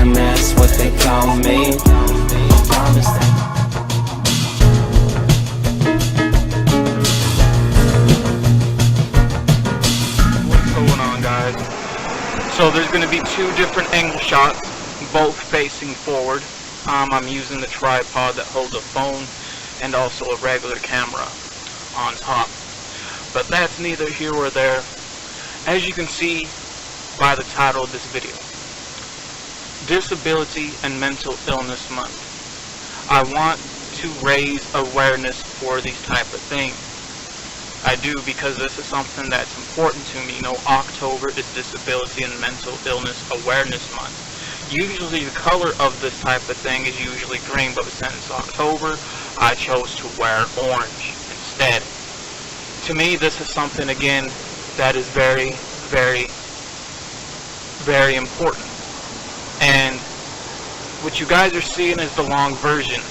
awareness, what they call me. I promise that. What's going on, guys? So there's going to be two different angle shots, both facing forward. I'm using the tripod that holds a phone and also a regular camera on top. But that's neither here or there. As you can see by the title of this video, Disability and Mental Illness Month. I want to raise awareness for these type of things. I do, because this is something that's important to me. You know, October is Disability and Mental Illness Awareness Month. Usually the color of this type of thing is usually green, but since it's October, I chose to wear orange instead. To me, this is something, again, that is very, very, very important. And what you guys are seeing is the long version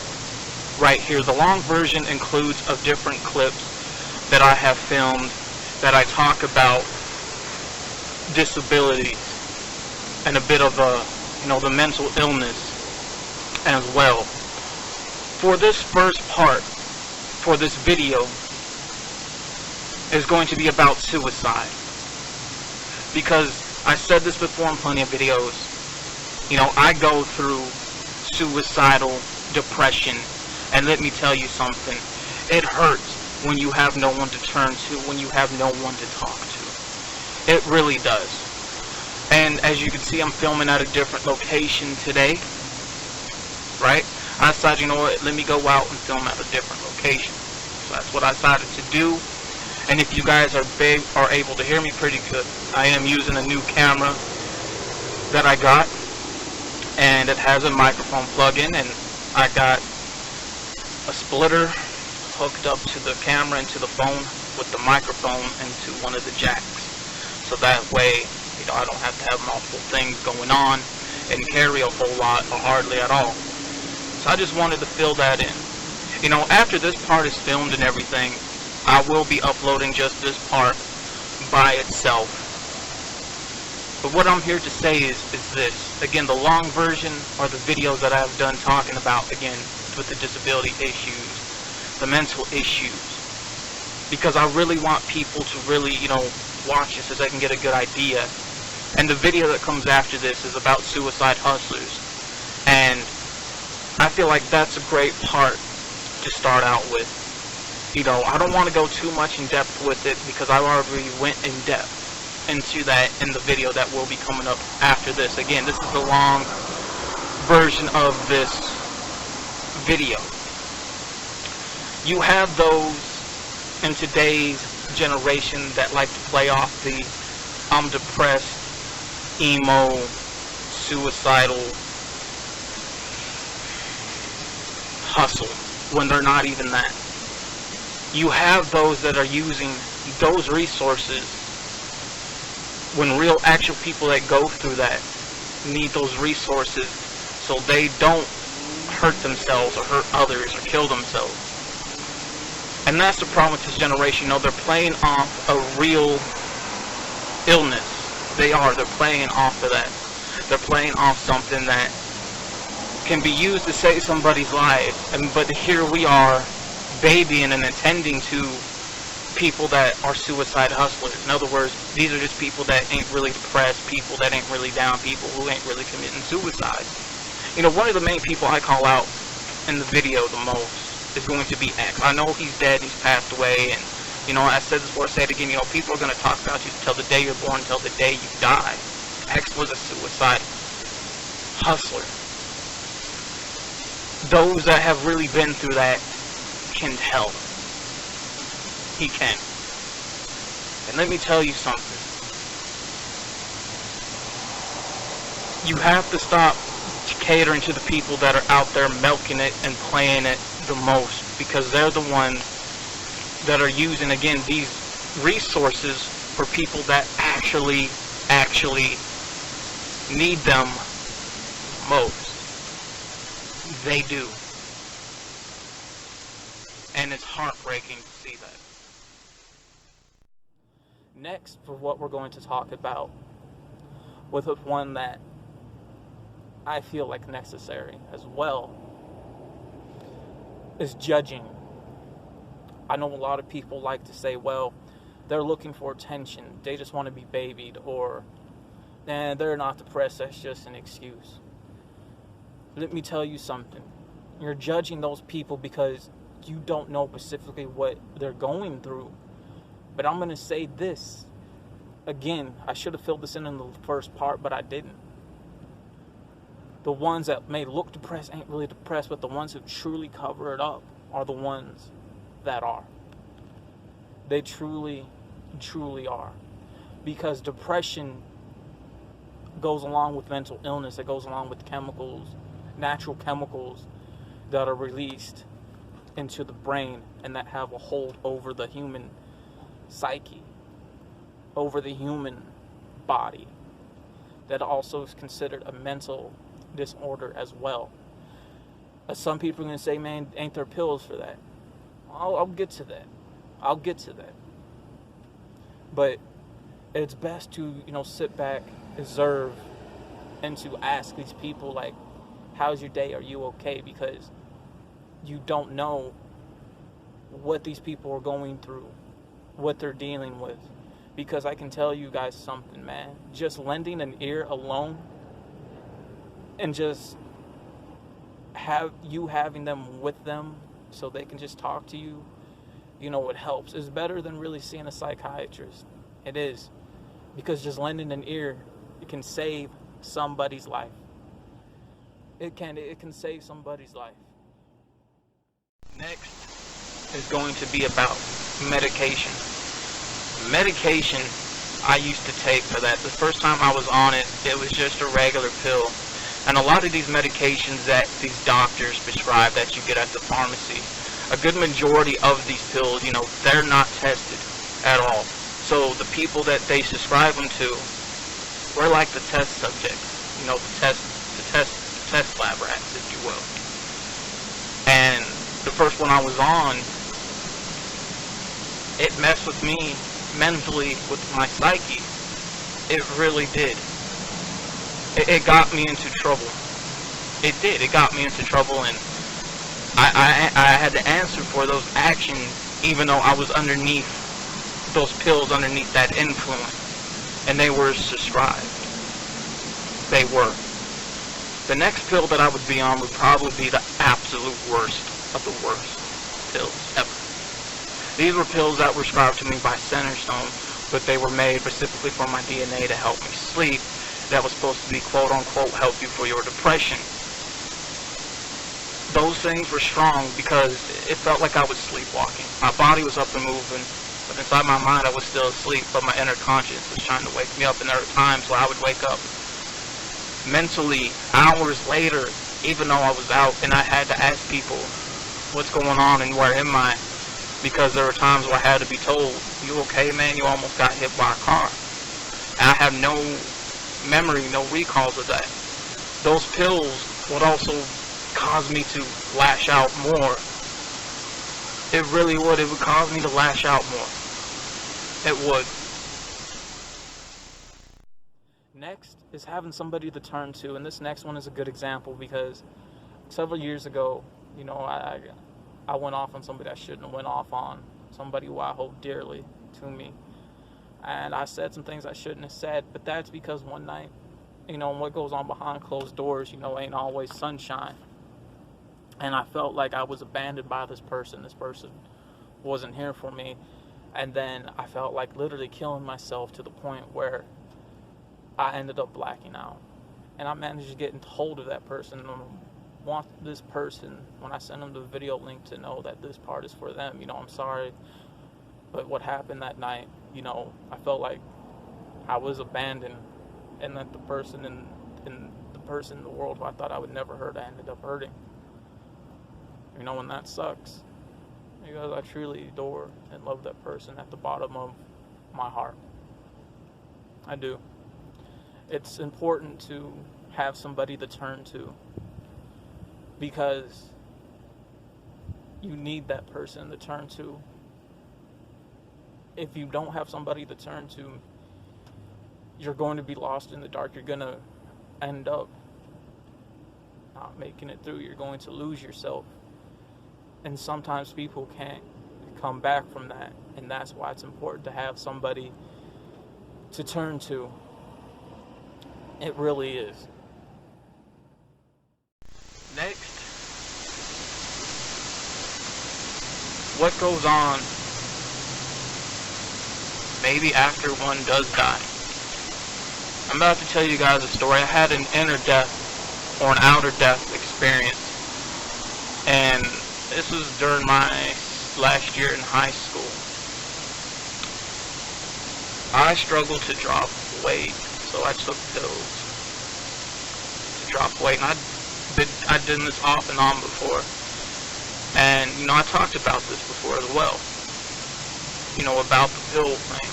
right here. The long version includes of different clips that I have filmed that I talk about disability and a bit of the mental illness as well. For this first part, for this video, is going to be about suicide. Because I said this before in plenty of videos, you know, I go through suicidal depression, and let me tell you something, it hurts when you have no one to turn to, when you have no one to talk to. It really does. And as you can see, I'm filming at a different location today, right? I decided, you know what, let me go out and film at a different location. So that's what I decided to do. And if you guys are able to hear me pretty good, I am using a new camera that I got, and it has a microphone plug-in, and I got a splitter hooked up to the camera and to the phone with the microphone into one of the jacks. So that way, you know, I don't have to have multiple things going on and carry a whole lot or hardly at all. So I just wanted to fill that in. You know, after this part is filmed and everything, I will be uploading just this part by itself. But what I'm here to say is this. Again, the long version are the videos that I've done talking about, again, with the disability issues, the mental issues. Because I really want people to really, you know, watch this so they can get a good idea. And the video that comes after this is about suicide hustlers. And I feel like that's a great part to start out with. You know, I don't want to go too much in depth with it because I already went in depth into that in the video that will be coming up after this. Again, this is the long version of this video. You have those in today's generation that like to play off the I'm depressed, emo, suicidal hustle when they're not even that. You have those that are using those resources when real actual people that go through that need those resources so they don't hurt themselves or hurt others or kill themselves. And that's the problem with this generation. You know, they're playing off a real illness. They are. They're playing off of that. They're playing off something that can be used to save somebody's life. But here we are babying and attending to people that are suicide hustlers. In other words, these are just people that ain't really depressed, people that ain't really down, people who ain't really committing suicide. You know, one of the main people I call out in the video the most is going to be X. I know he's dead, he's passed away, and, you know, I said this before, I say it again, you know, people are going to talk about you till the day you're born, till the day you die. X was a suicide hustler. Those that have really been through that can tell. He can. And let me tell you something. You have to stop catering to the people that are out there milking it and playing it the most, because they're the ones that are using, again, these resources for people that actually need them most. They do. And it's heartbreaking to see that. Next, for what we're going to talk about, with one that I feel like necessary as well is judging. I know a lot of people like to say, well, they're looking for attention, they just want to be babied, or they're not depressed, that's just an excuse. Let me tell you something. You're judging those people because you don't know specifically what they're going through. But I'm going to say this. Again, I should have filled this in the first part, but I didn't. The ones that may look depressed ain't really depressed, but the ones who truly cover it up are the ones that are. They truly, truly are. Because depression goes along with mental illness. It goes along with chemicals, natural chemicals that are released into the brain and that have a hold over the human psyche, over the human body. That also is considered a mental disorder as well. Some people are going to say, man, ain't there pills for that? I'll get to that. I'll get to that. But it's best to, sit back, observe, and to ask these people, like, how's your day? Are you okay? Because you don't know what these people are going through, what they're dealing with. Because I can tell you guys something, man. Just lending an ear alone and just having them with them so they can just talk to you, it helps. It's better than really seeing a psychiatrist. It is. Because just lending an ear, it can save somebody's life. It can save somebody's life. Next is going to be about medication. Medication I used to take for that. The first time I was on it, it was just a regular pill. And a lot of these medications that these doctors prescribe that you get at the pharmacy, a good majority of these pills, they're not tested at all. So the people that they subscribe them to, we're like the test subjects, the test lab rats, if you will. And the first one I was on, it messed with me mentally, with my psyche. It really did. It got me into trouble. It did. It got me into trouble, and I had to answer for those actions, even though I was underneath those pills, underneath that influence, and they were subscribed. They were. The next pill that I would be on would probably be the absolute worst of the worst pills ever. These were pills that were prescribed to me by Centerstone, but they were made specifically for my DNA to help me sleep. That was supposed to be, quote unquote, help you for your depression. Those things were strong because it felt like I was sleepwalking. My body was up and moving, but inside my mind I was still asleep, but my inner conscience was trying to wake me up, and there were times where I would wake up mentally hours later, even though I was out, and I had to ask people, what's going on and where am I? Because there were times where I had to be told, you okay, man? You almost got hit by a car. And I have no memory, no recalls of that. Those pills would also cause me to lash out more. It really would. It would cause me to lash out more. It would. Next is having somebody to turn to, and this next one is a good example because several years ago, I went off on somebody I shouldn't have went off on, somebody who I hold dearly to me. And I said some things I shouldn't have said, but that's because one night, what goes on behind closed doors, ain't always sunshine. And I felt like I was abandoned by this person. This person wasn't here for me. And then I felt like literally killing myself to the point where I ended up blacking out. And I managed to get in hold of that person. And I want this person, when I send them the video link, to know that this part is for them. I'm sorry. But what happened that night, I felt like I was abandoned, and that the person in the world who I thought I would never hurt, I ended up hurting. And that sucks, because I truly adore and love that person at the bottom of my heart. I do. It's important to have somebody to turn to, because you need that person to turn to. If you don't have somebody to turn to, you're going to be lost in the dark. You're going to end up not making it through. You're going to lose yourself. And sometimes people can't come back from that. And that's why it's important to have somebody to turn to. It really is. Next, what goes on maybe after one does die. I'm about to tell you guys a story. I had an inner death or an outer death experience, and this was during my last year in high school. I struggled to drop weight, so I took pills to drop weight, and I'd done this off and on before, and I talked about this before as well, about the pill thing.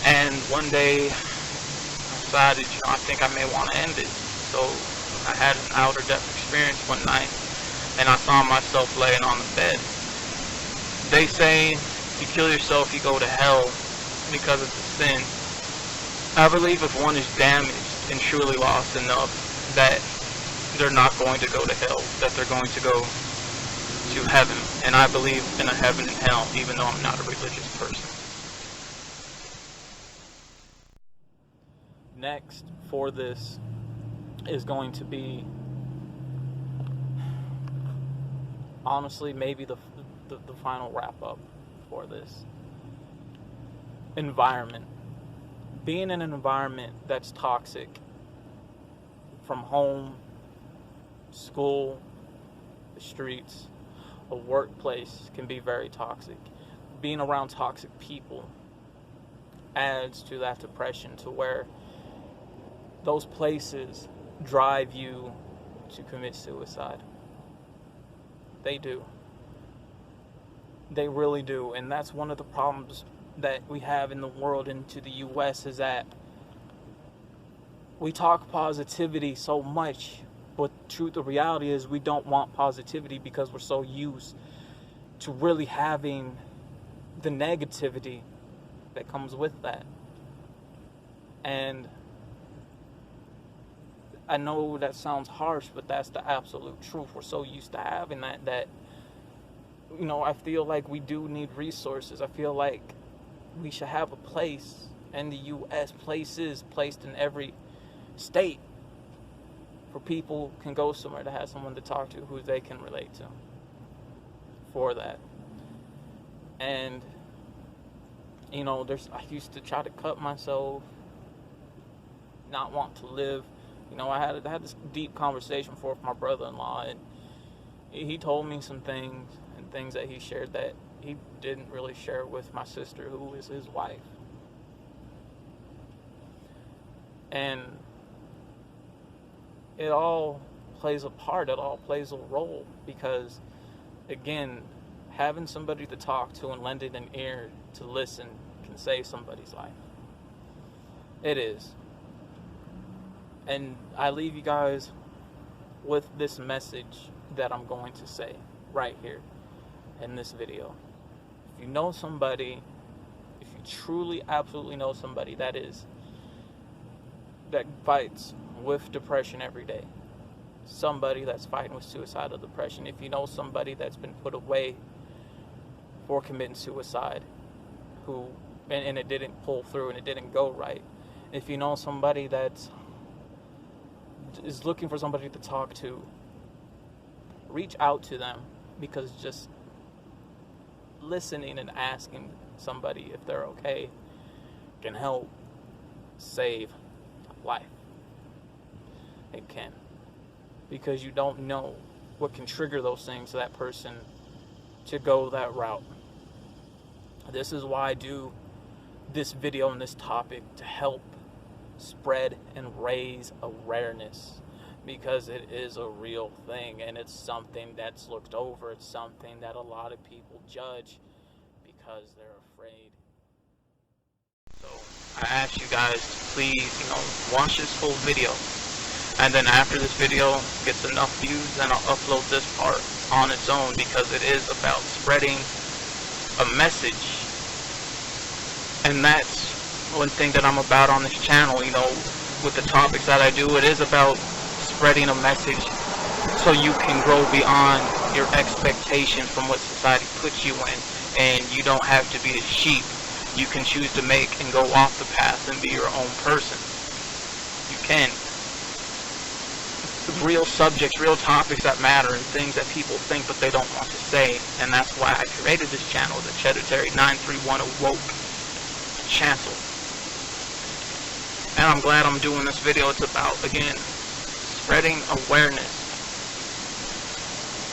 And one day I decided, I think I may want to end it. So I had an outer death experience one night, and I found myself laying on the bed. They say if you kill yourself, you go to hell because it's a sin. I believe if one is damaged and truly lost enough, that they're not going to go to hell, that they're going to go to heaven. And I believe in a heaven and hell, even though I'm not a religious person. Next for this is going to be, honestly, maybe the final wrap up for this. Environment. Being in an environment that's toxic, from home, school, the streets, a workplace, can be very toxic. Being around toxic people adds to that depression, to where those places drive you to commit suicide. They do. They really do. And that's one of the problems that we have in the world, into the US, is that we talk positivity so much, but the reality is we don't want positivity because we're so used to really having the negativity that comes with that. And I know that sounds harsh, but that's the absolute truth. We're so used to having that I feel like we do need resources. I feel like we should have a place in the U.S., places placed in every state, where people can go somewhere to have someone to talk to who they can relate to for that. And I used to try to cut myself, not want to live. I had this deep conversation before with my brother-in-law, and he told me some things that he shared that he didn't really share with my sister, who is his wife. And it all plays a part, it all plays a role, because, again, having somebody to talk to and lending an ear to listen can save somebody's life. It is. And I leave you guys with this message that I'm going to say right here in this video. If you know somebody, if you truly, absolutely know somebody that fights with depression every day, somebody that's fighting with suicidal depression, if you know somebody that's been put away for committing suicide, and it didn't pull through and it didn't go right, if you know somebody that is looking for somebody to talk to, reach out to them, because just listening and asking somebody if they're okay can help save life. It can. Because you don't know what can trigger those things to that person to go that route. This is why I do this video on this topic, to help spread and raise awareness, because it is a real thing, and it's something that's looked over. It's something that a lot of people judge because they're afraid. So I ask you guys to please, watch this full video, and then after this video gets enough views, then I'll upload this part on its own, because it is about spreading a message. And that's one thing that I'm about on this channel, with the topics that I do. It is about spreading a message so you can grow beyond your expectations from what society puts you in, and you don't have to be a sheep. You can choose to make and go off the path and be your own person. You can. Real subjects, real topics that matter, and things that people think but they don't want to say. And that's why I created this channel, the ChEDDErTARY931 Awoke channel. And I'm glad I'm doing this video. It's about, again, spreading awareness.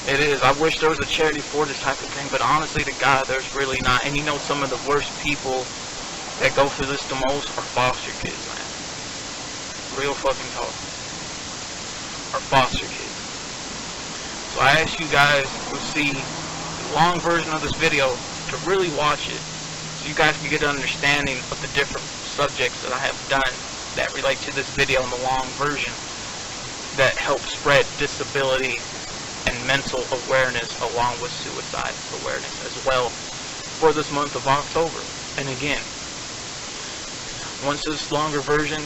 It is. I wish there was a charity for this type of thing, but honestly to God, there's really not. And you know, some of the worst people that go through this the most are foster kids, man. Real fucking talk. Are foster kids. So I ask you guys who see the long version of this video to really watch it, so you guys can get an understanding of the different subjects that I have done that relate to this video in the long version that help spread disability and mental awareness along with suicide awareness as well for this month of October. And again, once this longer version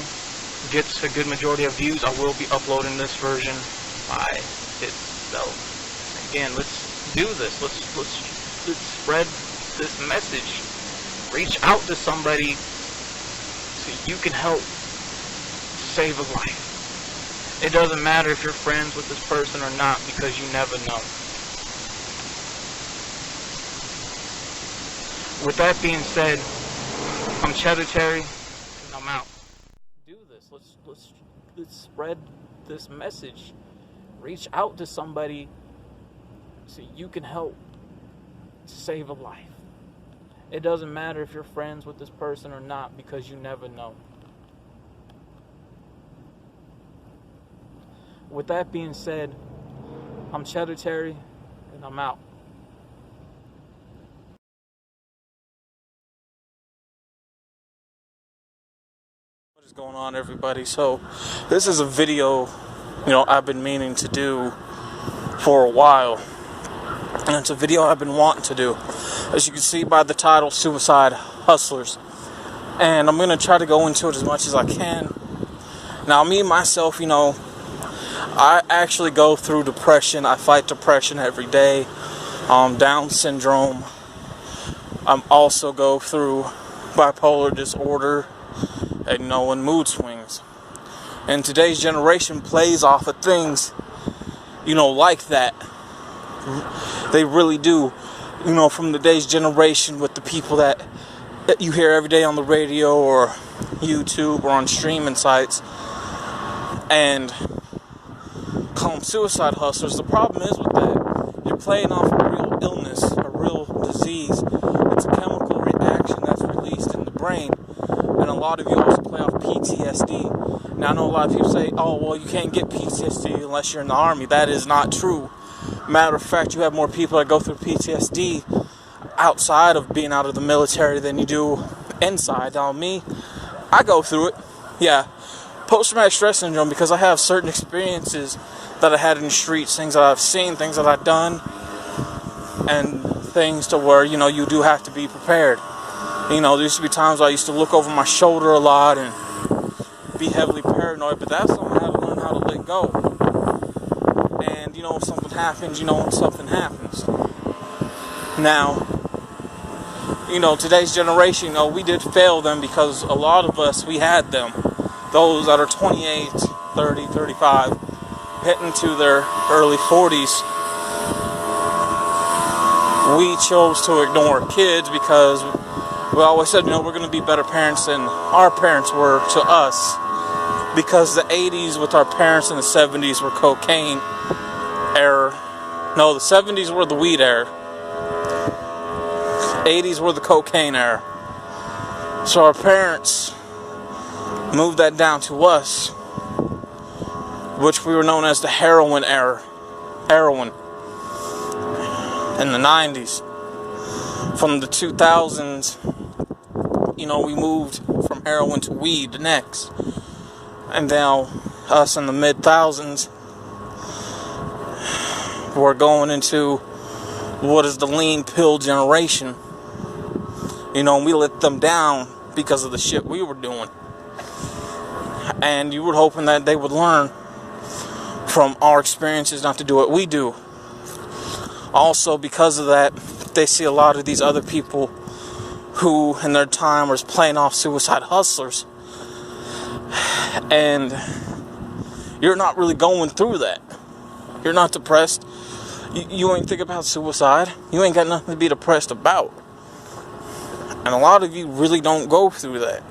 gets a good majority of views, I will be uploading this version by itself. Again, let's do this. Let's spread this message. Reach out to somebody so you can help save a life. It doesn't matter if you're friends with this person or not, because you never know. With that being said, I'm ChEDDErTARY, and I'm out. Do this. Let's spread this message. Reach out to somebody so you can help save a life. It doesn't matter if you're friends with this person or not, because you never know. With that being said, I'm ChEDDErTARY, and I'm out. What is going on, everybody? So this is a video, I've been meaning to do for a while, and it's a video I've been wanting to do, as you can see by the title, Suicide Hustlers. And I'm going to try to go into it as much as I can. Now, me, myself, I actually go through depression. I fight depression every day. Down syndrome. I also go through bipolar disorder and mood swings. And today's generation plays off of things, like that. They really do. From today's generation, with the people that you hear every day on the radio or YouTube or on streaming sites, and call them suicide hustlers. The problem is with that, you're playing off a real illness, a real disease. It's a chemical reaction that's released in the brain, and a lot of you also play off PTSD. Now, I know a lot of people say, oh, well, you can't get PTSD unless you're in the Army. That is not true. Matter of fact, you have more people that go through PTSD outside of being out of the military than you do inside. Now, me, I go through it. Yeah. Post-traumatic stress syndrome, because I have certain experiences that I had in the streets, things that I've seen, things that I've done, and things to where, you do have to be prepared. There used to be times I used to look over my shoulder a lot and be heavily paranoid, but that's something I had to learn how to let go. And, if something happens, something happens. Now, today's generation, we did fail them, because a lot of us, we had them. Those that are 28, 30, 35, hitting to their early 40s, we chose to ignore kids because we always said, we're going to be better parents than our parents were to us. Because the 80s with our parents and the 70s were cocaine era. No, the 70s were the weed era. 80s were the cocaine era. So our parents moved that down to us, which we were known as the heroin era. Heroin. In the 90s. From the 2000s, we moved from heroin to weed next. And now, us in the mid-thousands, we're going into what is the lean pill generation. We let them down because of the shit we were doing. And you were hoping that they would learn from our experiences not to do what we do. Also, because of that, they see a lot of these other people who in their time was playing off suicide hustlers, and you're not really going through that. You're not depressed. You ain't think about suicide. You ain't got nothing to be depressed about. And a lot of you really don't go through that.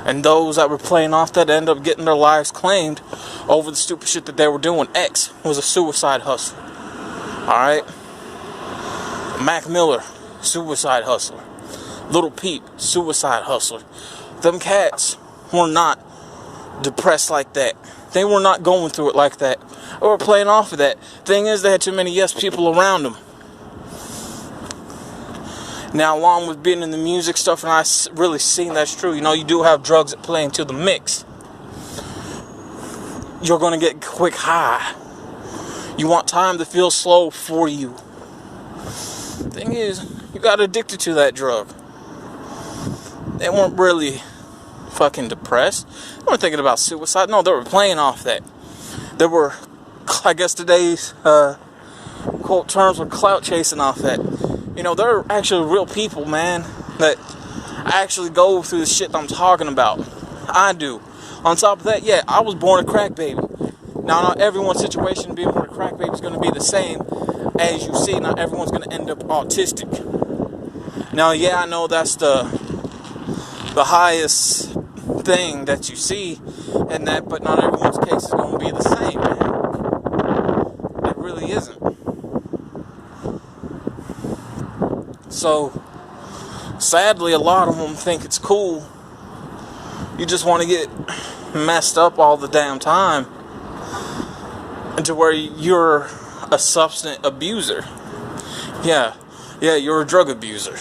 And those that were playing off that end up getting their lives claimed over the stupid shit that they were doing. X was a suicide hustler. Alright? Mac Miller, suicide hustler. Little Peep, suicide hustler. Them cats were not depressed like that. They were not going through it like that. They were playing off of that. Thing is, they had too many yes people around them. Now, along with being in the music stuff, and I really seen that's true. You know, you do have drugs that play into the mix. You're going to get quick high. You want time to feel slow for you. Thing is, you got addicted to that drug. They weren't really fucking depressed. They weren't thinking about suicide. No, they were playing off that. They were, I guess today's quote terms were clout chasing off that. You know, they're actually real people, man, that actually go through the shit that I'm talking about. I do. On top of that, yeah, I was born a crack baby. Now, not everyone's situation being born a crack baby is going to be the same. As you see, not everyone's going to end up autistic. Now, yeah, I know that's the highest thing that you see, and that, but not everyone's case is going to be the same, man. It really isn't. So, sadly, a lot of them think it's cool. You just want to get messed up all the damn time, and to where you're a substance abuser. Yeah, you're a drug abuser.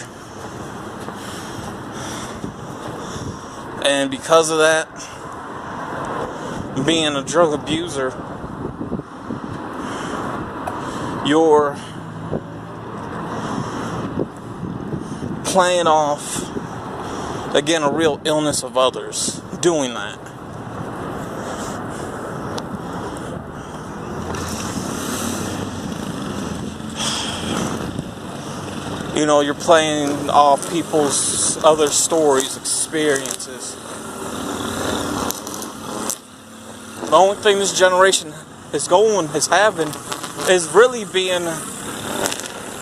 And because of that, being a drug abuser, you're playing off, again, a real illness of others doing that. You know, you're playing off people's other stories, experiences. The only thing this generation is having, is really being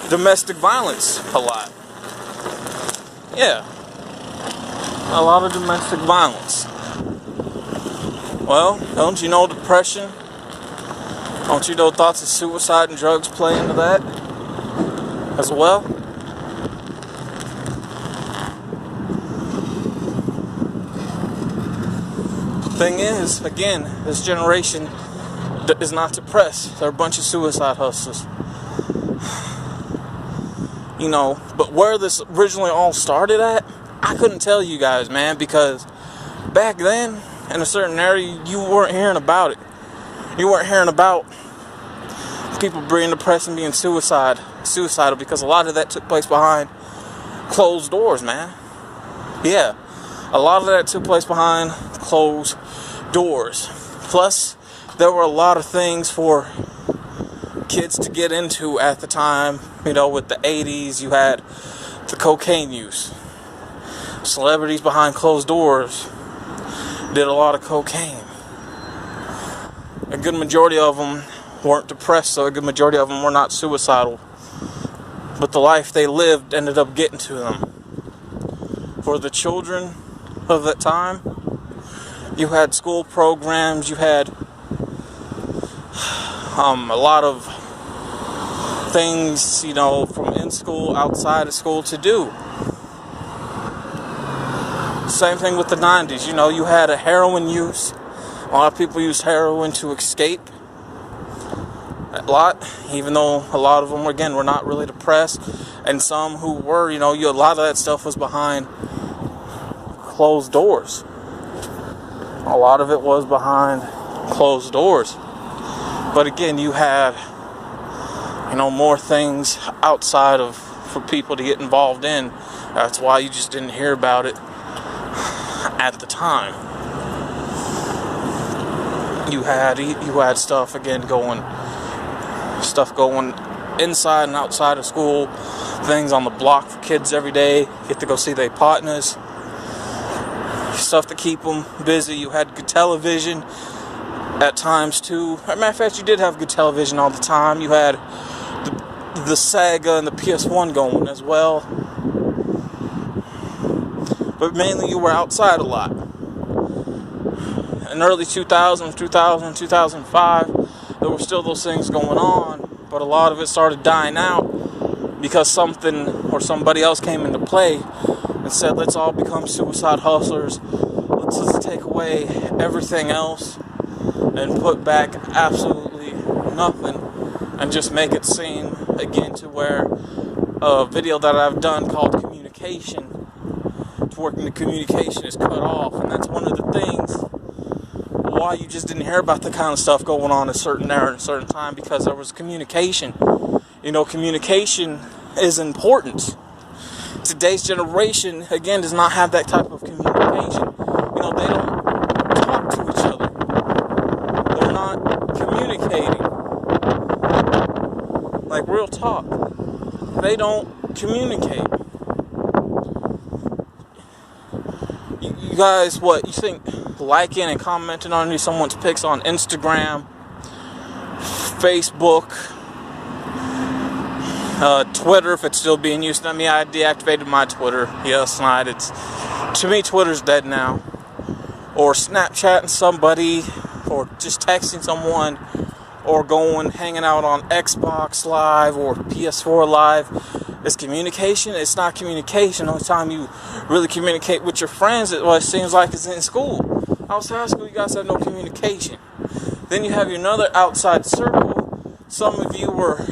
domestic violence a lot. Yeah. A lot of domestic violence. Well, don't you know depression? Don't you know thoughts of suicide and drugs play into that as well? Thing is, again, this generation is not depressed. They're a bunch of suicide hustlers. You know, but where this originally all started at, I couldn't tell you guys, man, because back then, in a certain area, you weren't hearing about it. You weren't hearing about people being depressed and being suicidal, because a lot of that took place behind closed doors, man. Yeah, a lot of that took place behind closed doors. Plus, there were a lot of things for kids to get into at the time. You know, with the 80s, you had the cocaine use. Celebrities behind closed doors did a lot of cocaine. A good majority of them weren't depressed, so a good majority of them were not suicidal. But the life they lived ended up getting to them. For the children of that time, you had school programs, you had a lot of things, you know, from in school, outside of school to do. Same thing with the 90s. You know, you had a heroin use. A lot of people used heroin to escape. A lot, even though a lot of them, again, were not really depressed. And some who were, you know, a lot of that stuff was behind closed doors. A lot of it was behind closed doors. But again, you had, you know, more things outside of, for people to get involved in. That's why you just didn't hear about it at the time. You had stuff again going inside and outside of school, things on the block for kids every day. Get to go see their partners, stuff to keep them busy. You had good television at times too. As a matter of fact, you did have good television all the time. You had the Sega and the PS1 going as well, but mainly you were outside a lot. In early 2005, there were still those things going on, but a lot of it started dying out because something or somebody else came into play and said, let's all become suicide hustlers. Let's just take away everything else and put back absolutely nothing and just make it seem again to where a video that I've done called communication, to where the communication is cut off. And that's one of the things why you just didn't hear about the kind of stuff going on at a certain era at a certain time, because there was communication. You know, communication is important. Today's generation, again, does not have that type of communication. You know, they don't talk to each other. They're not communicating. Like, real talk. They don't communicate. You guys, what, you think liking and commenting on someone's pics on Instagram, Facebook, Twitter, if it's still being used? I mean, I deactivated my Twitter last night. To me, Twitter's dead now. Or Snapchatting somebody, or just texting someone, or hanging out on Xbox Live or PS4 Live. It's communication. It's not communication. The only time you really communicate with your friends, it seems like, is in school. Outside of school, you guys have no communication. Then you have another outside circle. Some of you were,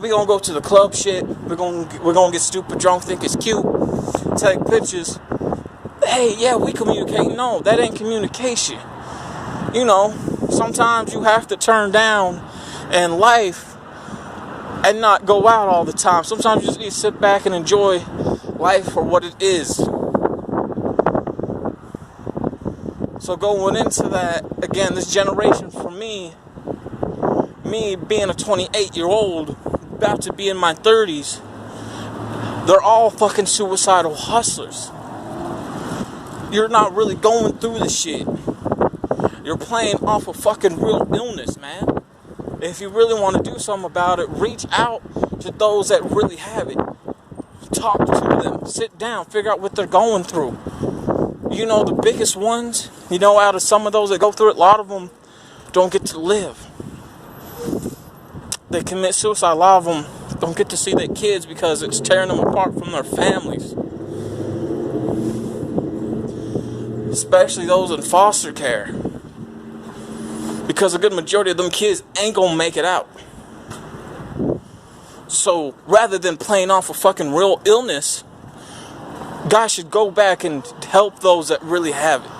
we gonna go to the club shit. We're gonna get stupid drunk, think it's cute, take pictures. Hey, yeah, we communicate. No, that ain't communication. You know, sometimes you have to turn down in life and not go out all the time. Sometimes you just need to sit back and enjoy life for what it is. So going into that, again, this generation for me being a 28-year-old, about to be in my 30s, they're all fucking suicidal hustlers. You're not really going through the shit. You're playing off of fucking real illness, man. If you really want to do something about it, reach out to those that really have it. Talk to them. Sit down. Figure out what they're going through. You know, the biggest ones, you know, out of some of those that go through it, a lot of them don't get to live. They commit suicide. A lot of them don't get to see their kids because it's tearing them apart from their families. Especially those in foster care. Because a good majority of them kids ain't gonna make it out. So rather than playing off a fucking real illness, guys should go back and help those that really have it.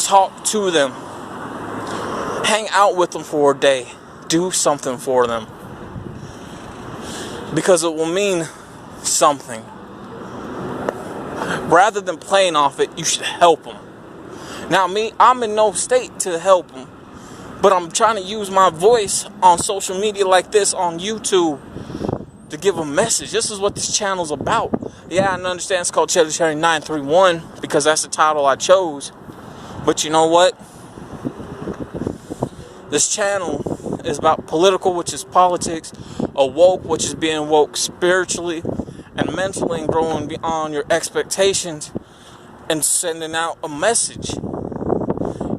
Talk to them. Hang out with them for a day. Do something for them. Because it will mean something. Rather than playing off it, you should help them. Now me, I'm in no state to help them. But I'm trying to use my voice on social media like this, on YouTube, to give a message. This is what this channel's about. Yeah, I understand it's called ChEDDErTarY931 because that's the title I chose. But you know what? This channel is about political, which is politics, awoke, which is being woke spiritually and mentally and growing beyond your expectations and sending out a message.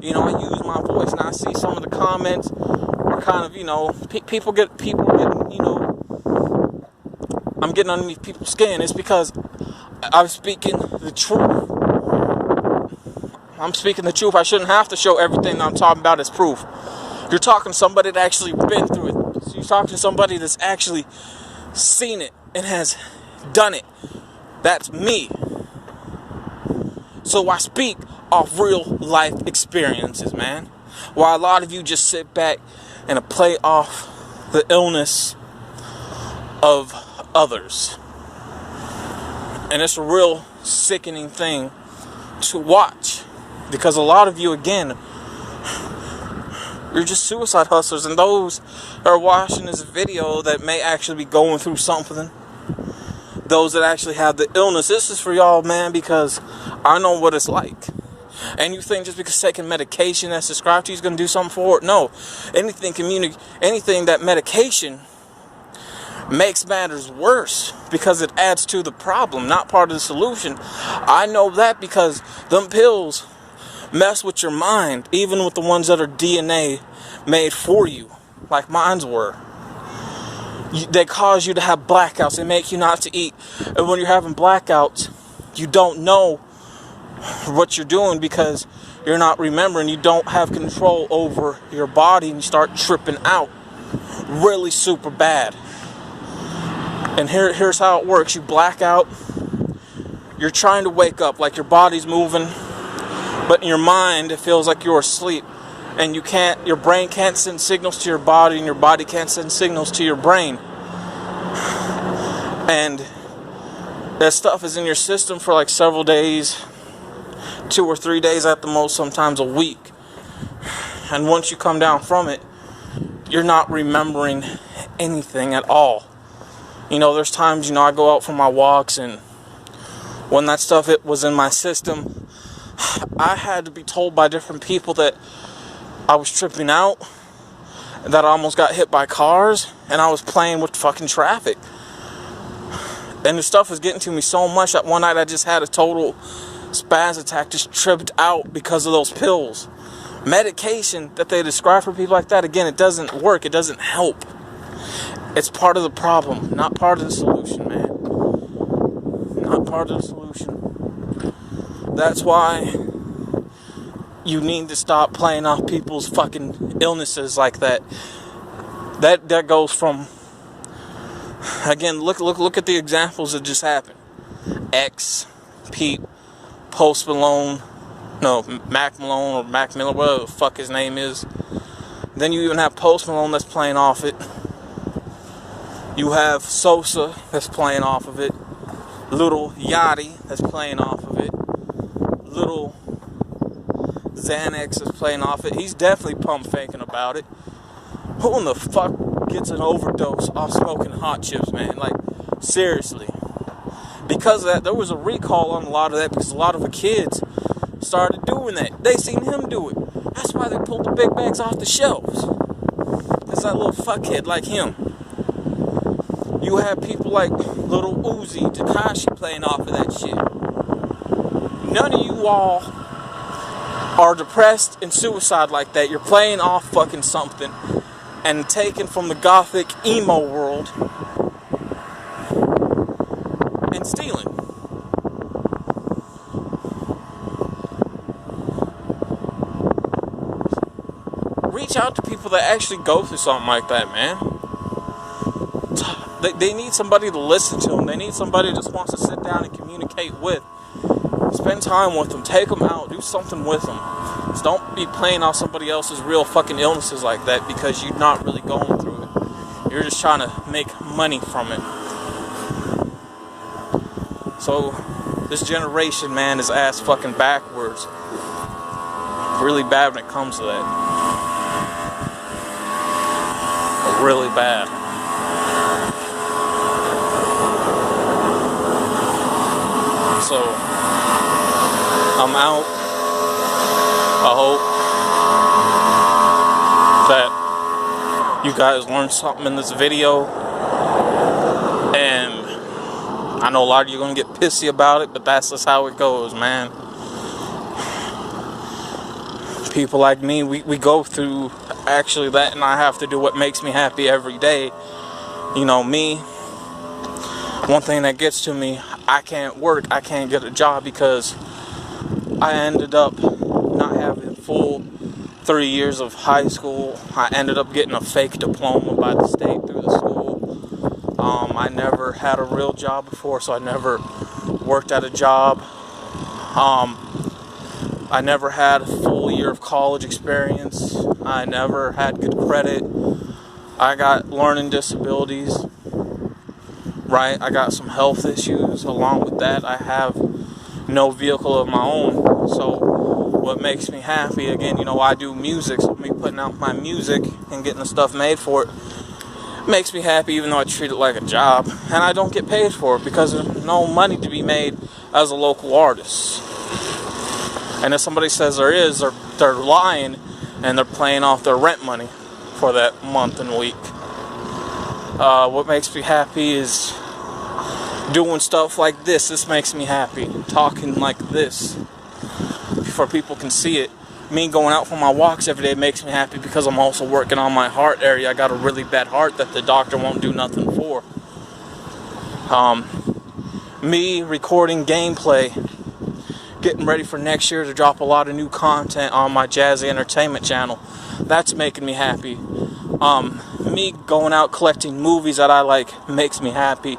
You know, I use my voice, and I see some of the comments are kind of, you know, people getting, you know, I'm getting underneath people's skin. It's because I'm speaking the truth. I'm speaking the truth. I shouldn't have to show everything that I'm talking about as proof. You're talking to somebody that actually been through it. You're talking to somebody that's actually seen it and has done it. That's me. So I speak off real life experiences, man. While a lot of you just sit back and play off the illness of others. And it's a real sickening thing to watch. Because a lot of you, again, You're just suicide hustlers, and those that are watching this video that may actually be going through something, those that actually have the illness, this is for y'all, man, because I know what it's like. And you think just because taking medication that's prescribed to you is going to do something for it? No. Anything that medication makes matters worse, because it adds to the problem, not part of the solution. I know that because them pills mess with your mind, even with the ones that are DNA made for you, like mine's were. They cause you to have blackouts. They make you not to eat. And when you're having blackouts, you don't know what you're doing because you're not remembering. You don't have control over your body, and you start tripping out really super bad. And here's how it works. You black out. You're trying to wake up, like your body's moving, but in your mind it feels like you're asleep, and your brain can't send signals to your body, and your body can't send signals to your brain. And that stuff is in your system for like several days, 2 or 3 days at the most, sometimes a week. And once you come down from it, you're not remembering anything at all. You know, there's times, I go out for my walks, and when that stuff was in my system, I had to be told by different people that I was tripping out, that I almost got hit by cars, and I was playing with fucking traffic. And the stuff was getting to me so much that one night I just had a total spaz attack, just tripped out because of those pills. Medication that they describe for people like that, again, it doesn't work, it doesn't help. It's part of the problem, not part of the solution, man. Not part of the solution. That's why you need to stop playing off people's fucking illnesses like that. That goes from, again, look at the examples that just happened. X, Pete, Post Malone, Mac Malone or Mac Miller, whatever the fuck his name is. Then you even have Post Malone that's playing off it. You have Sosa that's playing off of it. Little Yachty that's playing off of it. Little Xanax is playing off it. He's definitely pump faking about it. Who in the fuck gets an overdose off smoking hot chips, man? Like, seriously. Because of that, there was a recall on a lot of that, because a lot of the kids started doing that. They seen him do it. That's why they pulled the big bags off the shelves. It's that little fuckhead like him. You have people like Little Uzi, Tekashi playing off of that shit. None of you all are depressed and suicide like that. You're playing off fucking something and taken from the gothic emo world and stealing. Reach out to people that actually go through something like that, man. They need somebody to listen to them. They need somebody that just wants to sit down and communicate with. Spend time with them. Take them out. Do something with them. Just don't be playing off somebody else's real fucking illnesses like that, because you're not really going through it. You're just trying to make money from it. So, this generation, man, is ass fucking backwards. Really bad when it comes to that. Really bad. So, I'm out. I hope that you guys learned something in this video. And I know a lot of you are going to get pissy about it, but that's just how it goes, man. People like me, we go through actually that, and I have to do what makes me happy every day. You know, me, one thing that gets to me, I can't work, I can't get a job because I ended up not having full 3 years of high school. I ended up getting a fake diploma by the state through the school. I never had a real job before, so I never worked at a job. I never had a full year of college experience. I never had good credit. I got learning disabilities. Right, I got some health issues. Along with that, I have no vehicle of my own. So what makes me happy, again, you know, I do music, so me putting out my music and getting the stuff made for it makes me happy, even though I treat it like a job, and I don't get paid for it because there's no money to be made as a local artist. And if somebody says there is, they're lying, and they're playing off their rent money for that month and week. What makes me happy is doing stuff like this. This makes me happy. Talking like this, before people can see it. Me going out for my walks every day makes me happy because I'm also working on my heart area. I got a really bad heart that the doctor won't do nothing for. Me recording gameplay, getting ready for next year to drop a lot of new content on my Jazzy Entertainment channel. That's making me happy. Me going out collecting movies that I like makes me happy.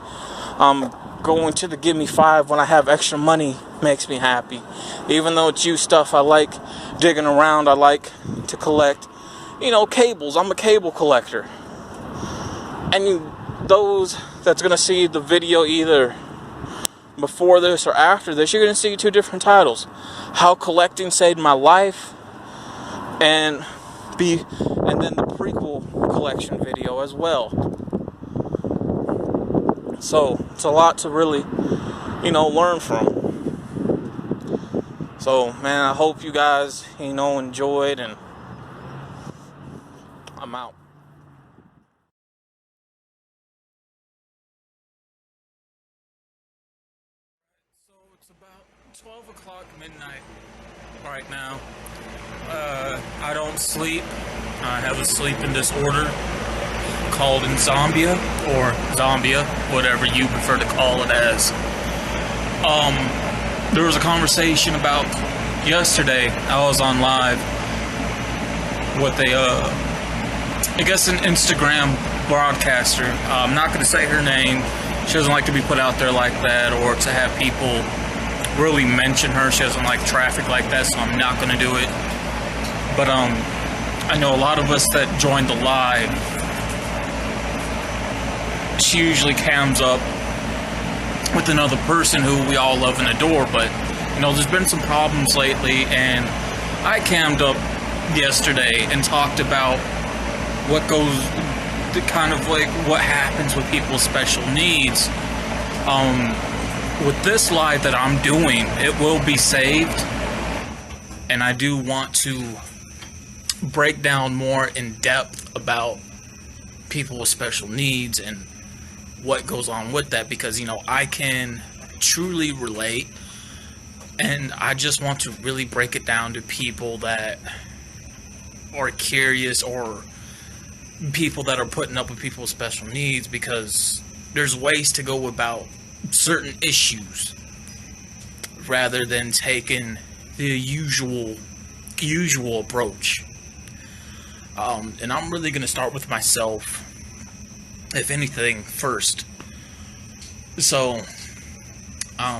Going to the Give Me 5 when I have extra money makes me happy. Even though it's used stuff, I like digging around. I like to collect, you know, cables. I'm a cable collector. And those that's going to see the video either before this or after this, you're going to see two different titles. How collecting saved my life, and then the prequel collection video as well. So it's a lot to really, you know, learn from. So, man, I hope you guys, you know, enjoyed, and I'm out. So it's about 12 o'clock midnight right now. I don't sleep. I have a sleeping disorder called insomnia, or zombia, whatever you prefer to call it as. There was a conversation about yesterday. I was on live with I guess an Instagram broadcaster. I'm not going to say her name. She doesn't like to be put out there like that, or to have people really mention her. She doesn't like traffic like that, so I'm not going to do it. But I know a lot of us that joined the live, she usually cams up with another person who we all love and adore, but you know, there's been some problems lately, and I cammed up yesterday and talked about what goes, the kind of like what happens with people with special needs. With this live that I'm doing, it will be saved, and I do want to break down more in depth about people with special needs and what goes on with that, because, you know, I can truly relate, and I just want to really break it down to people that are curious, or people that are putting up with people with special needs, because there's ways to go about certain issues rather than taking the usual approach. And I'm really going to start with myself, if anything, first. So,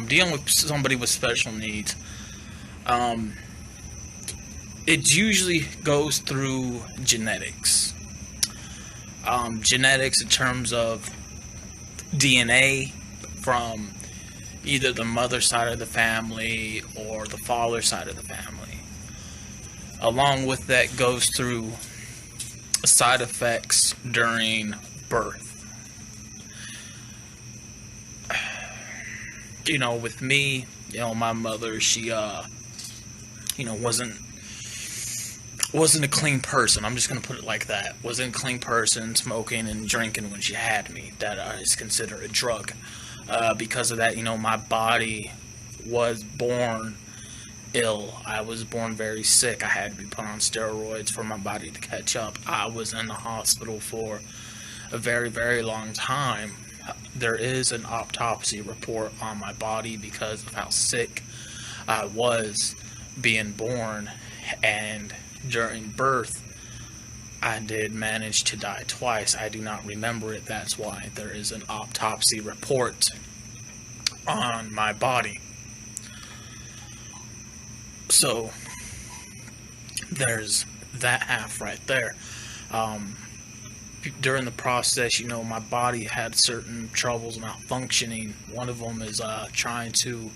dealing with somebody with special needs, it usually goes through genetics. Genetics in terms of DNA from either the mother side of the family or the father side of the family. Along with that goes through side effects during birth. You know, with me, you know, my mother, she, you know, wasn't a clean person. I'm just going to put it like that. Wasn't a clean person, smoking and drinking when she had me. That is considered a drug. Because of that, you know, my body was born ill. I was born very sick. I had to be put on steroids for my body to catch up. I was in the hospital for a very, very long time. There is an autopsy report on my body because of how sick I was being born, and during birth I did manage to die twice. I do not remember it. That's why there is an autopsy report on my body. So there's that half right there. During the process, you know, my body had certain troubles malfunctioning. One of them is trying to,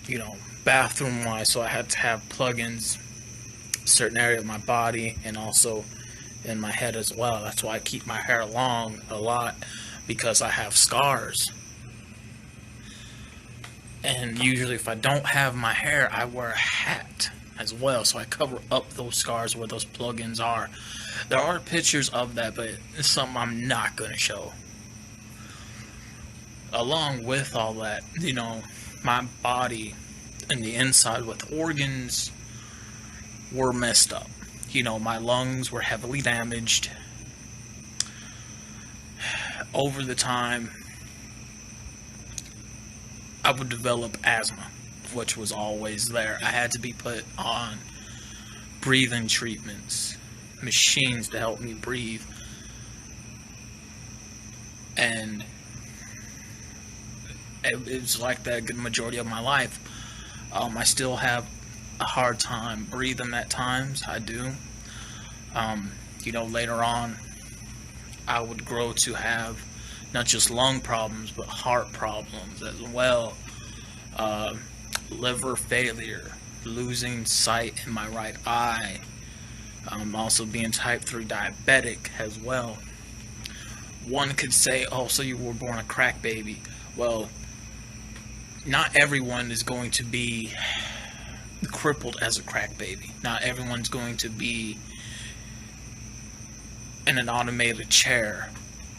you know, bathroom wise, so I had to have plugins certain area of my body and also in my head as well. That's why I keep my hair long a lot, because I have scars. And usually if I don't have my hair, I wear a hat as well, so I cover up those scars where those plugins are. There are pictures of that, but it's something I'm not going to show. Along with all that, you know, my body and the inside with organs were messed up. You know, my lungs were heavily damaged. Over the time, I would develop asthma, which was always there. I had to be put on breathing treatments, machines to help me breathe. And it was like that a good majority of my life. I still have a hard time breathing at times. I do. You know, later on, I would grow to have not just lung problems, but heart problems as well. Liver failure, losing sight in my right eye. Also being type 3 diabetic as well. One could say, oh, so you were born a crack baby. Well, not everyone is going to be crippled as a crack baby. Not everyone's going to be in an automated chair.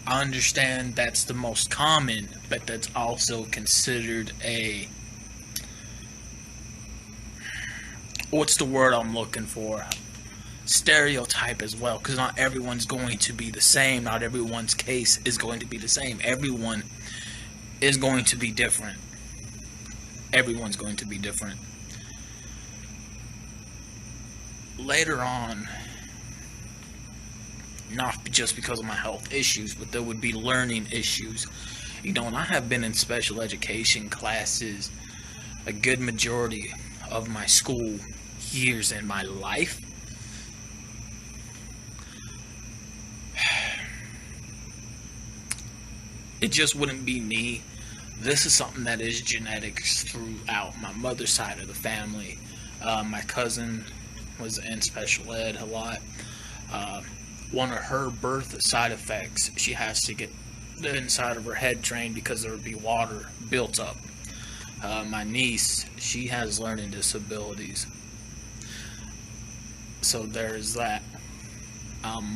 I understand that's the most common, but that's also considered a, what's the word I'm looking for? Stereotype as well, because not everyone's going to be the same. Not everyone's case is going to be the same. Everyone is going to be different. Everyone's going to be different. Later on, not just because of my health issues, but there would be learning issues. You know, and I have been in special education classes a good majority of my school years in my life. It just wouldn't be me. This is something that is genetics throughout my mother's side of the family. My cousin was in special ed a lot. One of her birth side effects, she has to get the inside of her head drained because there would be water built up. My niece, she has learning disabilities. So there's that.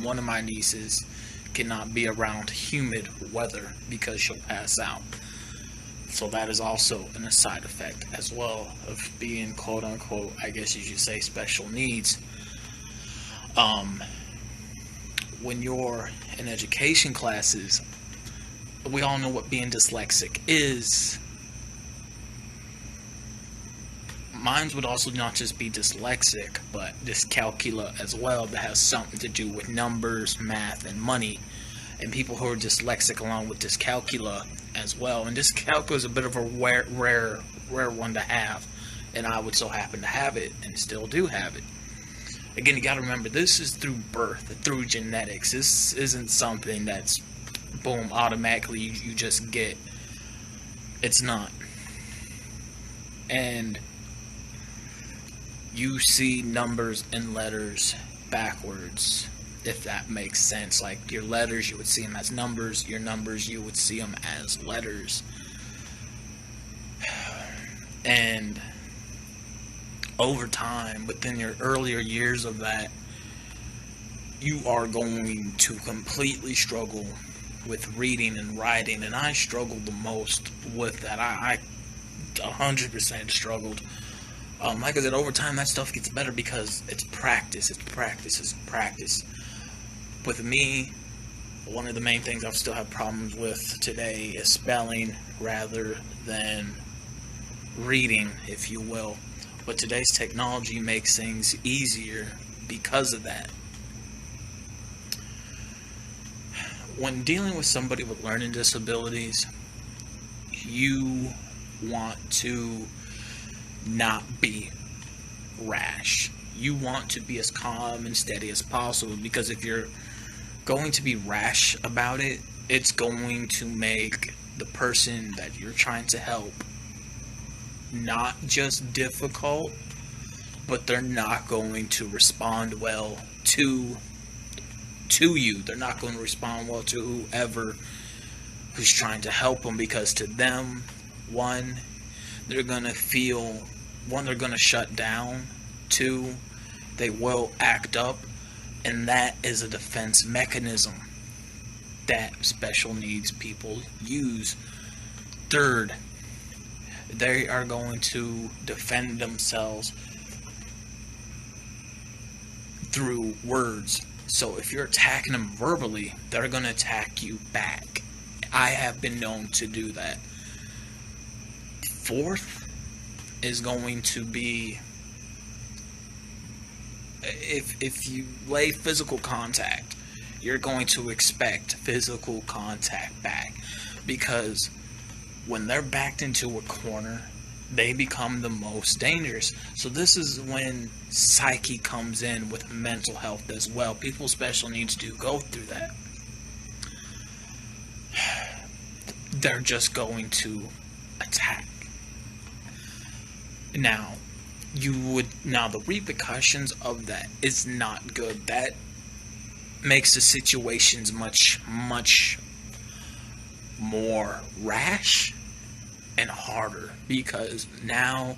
One of my nieces cannot be around humid weather because she'll pass out. So that is also a side effect as well of being quote unquote, I guess you should say, special needs. When you're in education classes, we all know what being dyslexic is. Mine would also not just be dyslexic, but dyscalculia as well, that has something to do with numbers, math, and money. And people who are dyslexic along with dyscalculia as well. And dyscalculia is a bit of a rare one to have. And I would so happen to have it, and still do have it. Again, you gotta remember, this is through birth, through genetics. This isn't something that's, boom, automatically you just get. It's not. And you see numbers and letters backwards, if that makes sense. Like your letters, you would see them as numbers. Your numbers, you would see them as letters. And over time, within your earlier years of that, you are going to completely struggle with reading and writing. And I struggled the most with that. I 100% struggled. Like I said, over time that stuff gets better because it's practice. With me, one of the main things I still have problems with today is spelling rather than reading, if you will. But today's technology makes things easier because of that. When dealing with somebody with learning disabilities, you want to not be rash. You want to be as calm and steady as possible, because if you're going to be rash about it, it's going to make the person that you're trying to help not just difficult, but they're not going to respond well to you. They're not going to respond well to whoever who's trying to help them, because to them, one, they're going to shut down. Two, they will act up, and that is a defense mechanism that special needs people use. Third, they are going to defend themselves through words. So if you're attacking them verbally, they're going to attack you back. I have been known to do that. Fourth is going to be, if you lay physical contact, you're going to expect physical contact back, because when they're backed into a corner, they become the most dangerous. So this is when psyche comes in with mental health as well. People with special needs do go through that. They're just going to attack. Now, the repercussions of that is not good. That makes the situations much, much more rash and harder, because now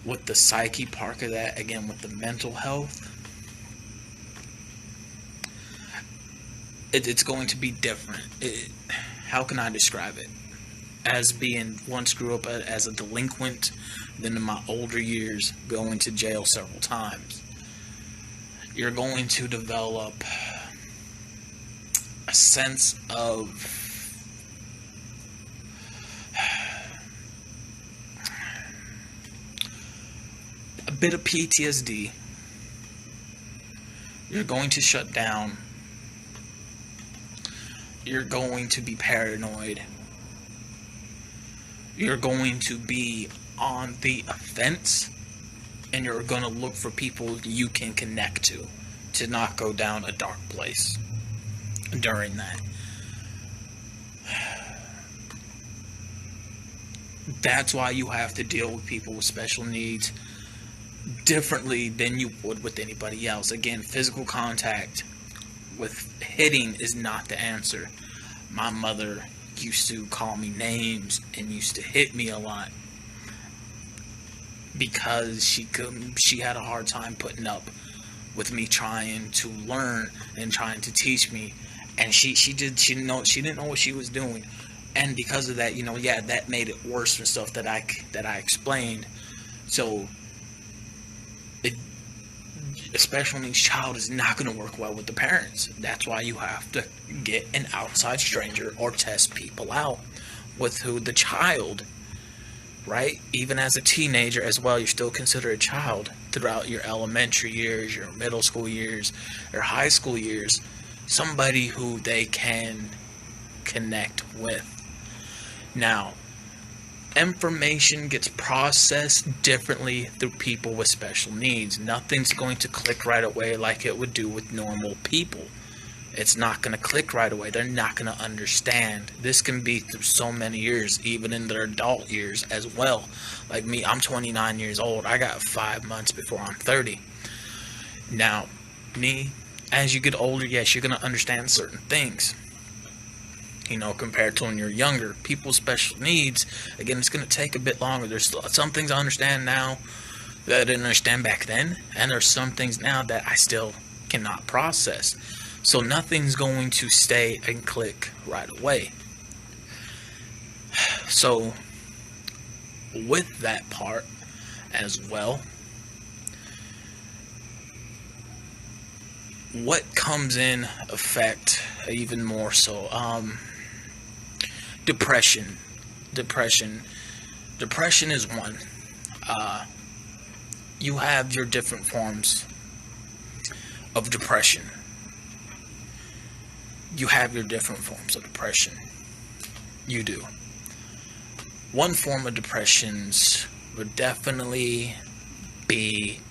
with the psyche part of that, again with the mental health, it's going to be different. How can I describe it? As being, once grew up as a delinquent, then in my older years going to jail several times, you're going to develop a sense of a bit of PTSD. You're going to shut down. You're going to be paranoid. You're going to be on the offense, and you're going to look for people you can connect to not go down a dark place during that. That's why you have to deal with people with special needs differently than you would with anybody else. Again, physical contact with hitting is not the answer. My mother used to call me names and used to hit me a lot because she had a hard time putting up with me trying to learn and trying to teach me, and she didn't know what she was doing. And because of that, that made it worse for stuff that I explained. So a special needs child is not going to work well with the parents. That's why you have to get an outside stranger or test people out with who the child, right? Even as a teenager as well, you're still considered a child throughout your elementary years, your middle school years, your high school years. Somebody who they can connect with. Now, information gets processed differently through people with special needs. Nothing's going to click right away like it would do with normal people. It's not going to click right away. They're not going to understand. This can be through so many years, even in their adult years as well. Like me, I'm 29 years old. I got 5 months before I'm 30. Now, me, as you get older, yes, you're going to understand certain things. Compared to when you're younger. People with special needs, again, it's going to take a bit longer. There's some things I understand now that I didn't understand back then, and there's some things now that I still cannot process. So nothing's going to stay and click right away. So with that part as well, what comes in effect even more so, depression is one. You have your different forms of depression. You do. One form of depressions would definitely be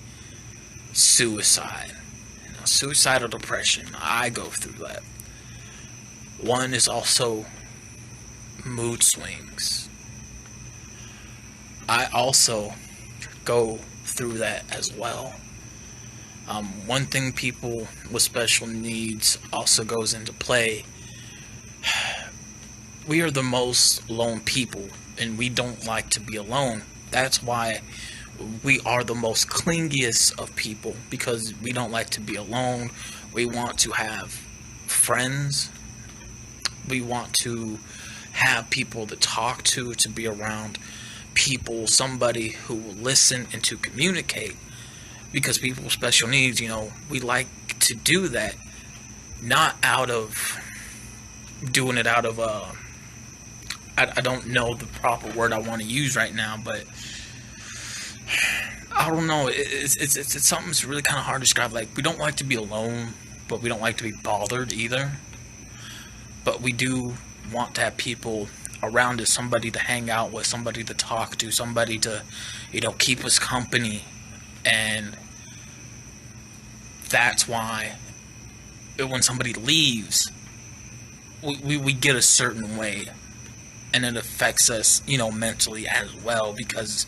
suicide. Suicidal depression. I go through that. One is also mood swings. I also go through that as well. One thing people with special needs also goes into play. We are the most lone people, and we don't like to be alone. That's why we are the most clingiest of people, because we don't like to be alone. We want to have friends. We want to have people to talk to be around people, somebody who will listen and to communicate. Because people with special needs, you know, we like to do that, not out of doing it out of I don't know the proper word I want to use right now, but I don't know. It's something that's really kind of hard to describe. Like, we don't like to be alone, but we don't like to be bothered either. But we do want to have people around us, somebody to hang out with, somebody to talk to, somebody to, you know, keep us company. And that's why when somebody leaves, we get a certain way, and it affects us, you know, mentally as well, because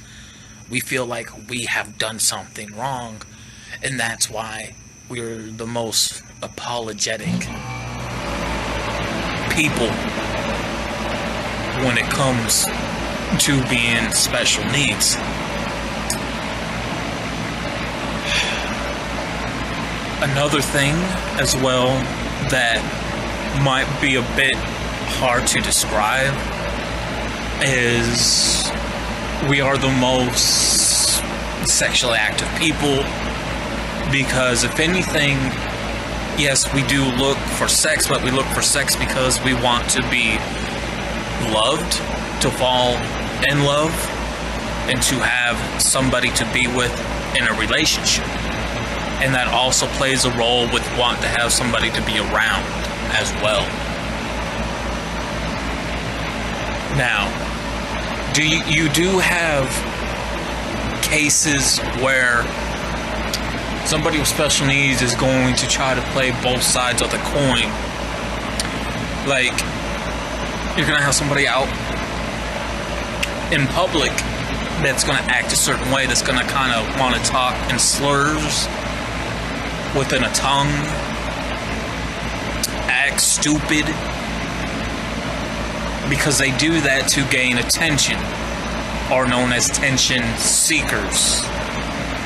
we feel like we have done something wrong. And that's why we're the most apologetic people when it comes to being special needs. Another thing as well that might be a bit hard to describe is we are the most sexually active people, because if anything, yes, we do look for sex, but we look for sex because we want to be loved, to fall in love, and to have somebody to be with in a relationship. And that also plays a role with wanting to have somebody to be around as well. Now, you do have cases where somebody with special needs is going to try to play both sides of the coin. Like, you're going to have somebody out in public that's going to act a certain way, that's going to kind of want to talk in slurs within a tongue, act stupid, because they do that to gain attention, or known as attention seekers.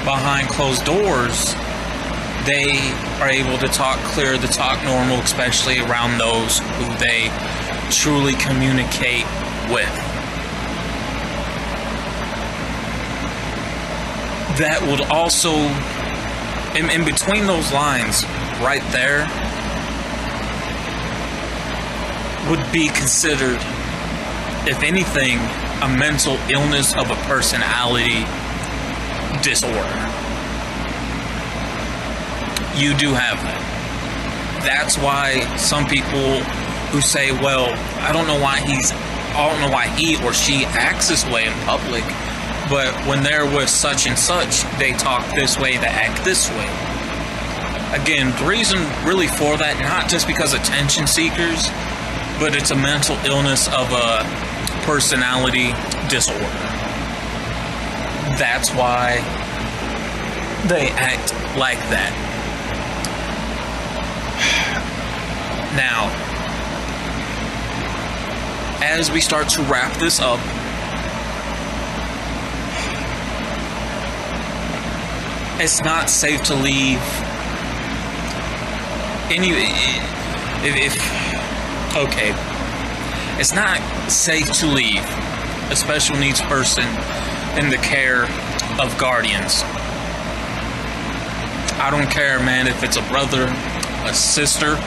Behind closed doors, they are able to talk clear, to talk normal, especially around those who they truly communicate with. That would also, in between those lines, right there, would be considered, if anything, a mental illness of a personality disorder. You do have that. That's why some people who say, well, I don't know why he or she acts this way in public, but when they're with such and such, they talk this way, they act this way. Again, the reason really for that, not just because attention seekers, but it's a mental illness of a personality disorder. That's why they act like that. Now, as we start to wrap this up, it's not safe to leave it's not safe to leave a special needs person in the care of guardians. I don't care, man, if it's a brother, a sister,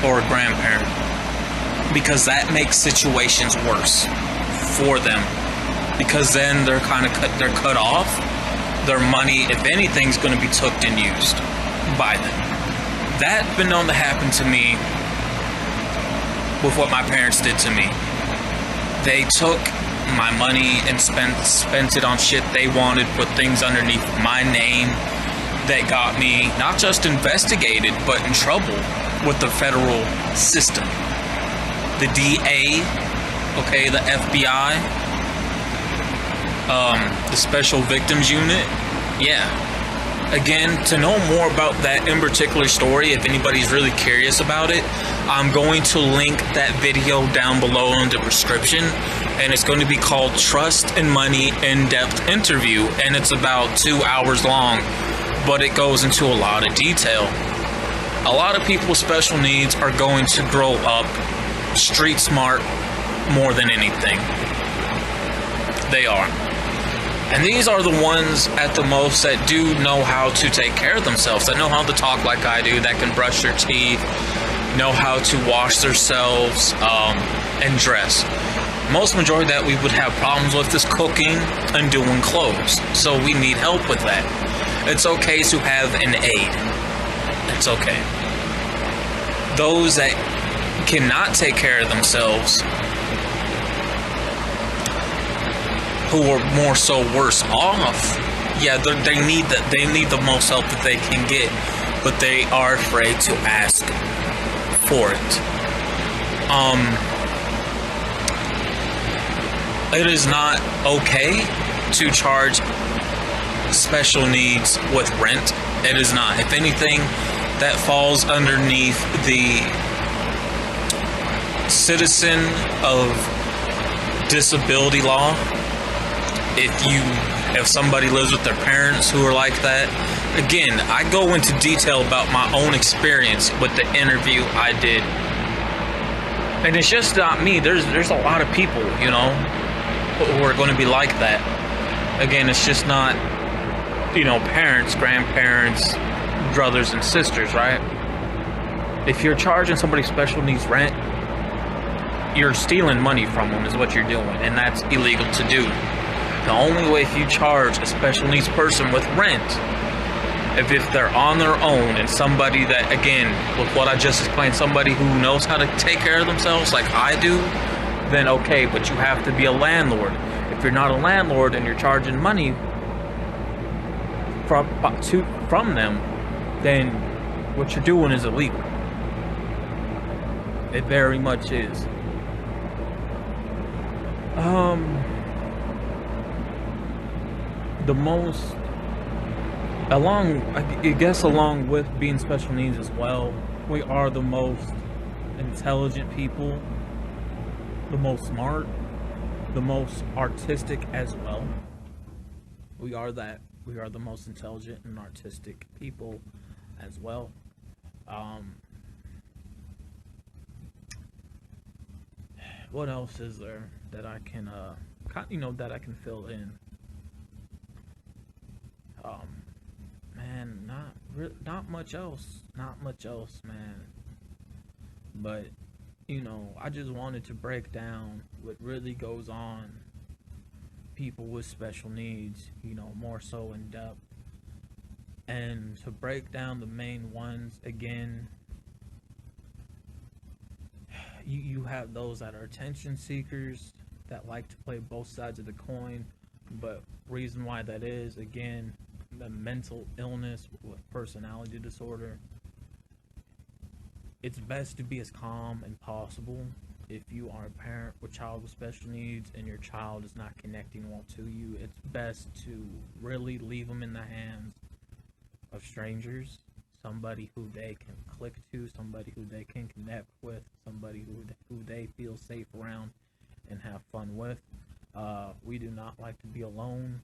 or a grandparent, because that makes situations worse for them, because then they're cut off. Their money, if anything's going to be took and used by them. That's been known to happen to me with what my parents did to me. They took my money and spent it on shit they wanted, put things underneath my name that got me not just investigated, but in trouble with the federal system. The DA, okay, the FBI, the Special Victims Unit. Yeah. Again, to know more about that in particular story, if anybody's really curious about it, I'm going to link that video down below in the description, and it's going to be called Trust and Money In-Depth Interview, and it's about 2 hours long, but it goes into a lot of detail. A lot of people with special needs are going to grow up street smart more than anything. They are. And these are the ones at the most that do know how to take care of themselves, that know how to talk like I do, that can brush their teeth, know how to wash themselves, and dress. Most majority that we would have problems with is cooking and doing clothes. So we need help with that. It's okay to have an aide. It's okay. Those that cannot take care of themselves, who are more so worse off, yeah, they need the most help that they can get, but they are afraid to ask for it. It is not okay to charge special needs with rent. It is not. If anything, that falls underneath the citizen of disability law. If somebody lives with their parents who are like that, again, I go into detail about my own experience with the interview I did, and it's just not me. There's a lot of people, you know, who are going to be like that. Again, it's just not, you know, parents, grandparents, brothers and sisters, right? If you're charging somebody special needs rent, you're stealing money from them is what you're doing, and that's illegal to do. The only way if you charge a special needs person with rent, if they're on their own and somebody that, again, with what I just explained, somebody who knows how to take care of themselves like I do, then okay, but you have to be a landlord. If you're not a landlord and you're charging money from them, then what you're doing is illegal. It very much is. The most, along with being special needs as well, we are the most intelligent people, the most smart, the most artistic as well. We are that. We are the most intelligent and artistic people as well. What else is there that I can, that I can fill in? Man, not much else. Not much else, man. But, you know, I just wanted to break down what really goes on. People with special needs, you know, more so in depth. And to break down the main ones, again, you have those that are attention seekers, that like to play both sides of the coin. But reason why that is, again, the mental illness with personality disorder, it's best to be as calm as possible. If you are a parent with a child with special needs and your child is not connecting well to you, it's best to really leave them in the hands of strangers, somebody who they can click to, somebody who they can connect with, somebody who they feel safe around and have fun with. We do not like to be alone.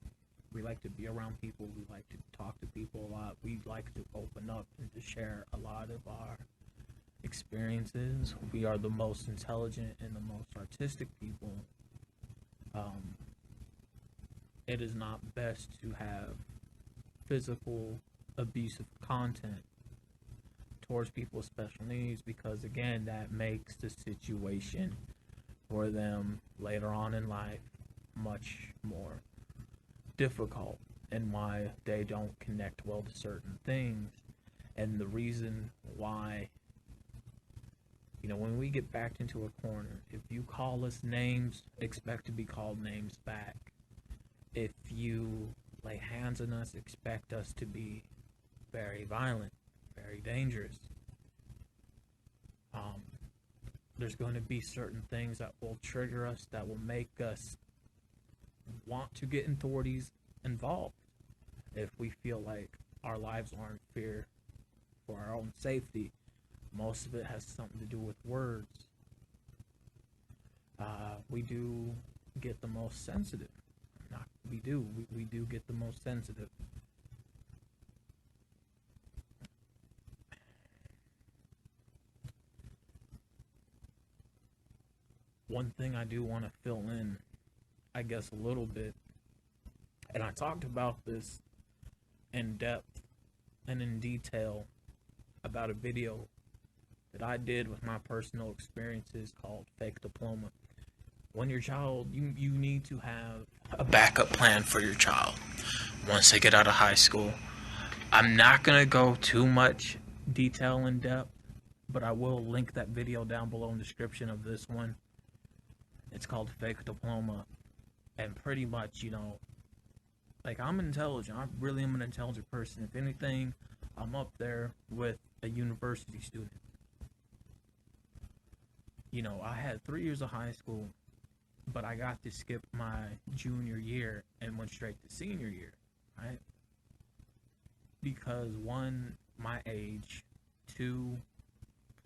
We like to be around people. We like to talk to people a lot. We like to open up and to share a lot of our experiences. We are the most intelligent and the most artistic people. It is not best to have physical abusive content towards people with special needs, because again, that makes the situation for them later on in life much more difficult, and why they don't connect well to certain things. And the reason why, you know, when we get backed into a corner, if you call us names, expect to be called names back. If you lay hands on us, expect us to be very violent, very dangerous. There's going to be certain things that will trigger us, that will make us want to get authorities involved. If we feel like our lives are in fear for our own safety, most of it has something to do with words. We do get the most sensitive. We do get the most sensitive. One thing I do want to fill in, I guess, a little bit, and I talked about this in depth and in detail about a video that I did with my personal experiences called Fake Diploma. When your child, you need to have a backup plan for your child once they get out of high school. I'm not going to go too much detail in depth, but I will link that video down below in the description of this one. It's called Fake Diploma. And pretty much, like, I'm intelligent. I really am an intelligent person. If anything, I'm up there with a university student. I had 3 years of high school, but I got to skip my junior year and went straight to senior year, right? Because one, my age, two,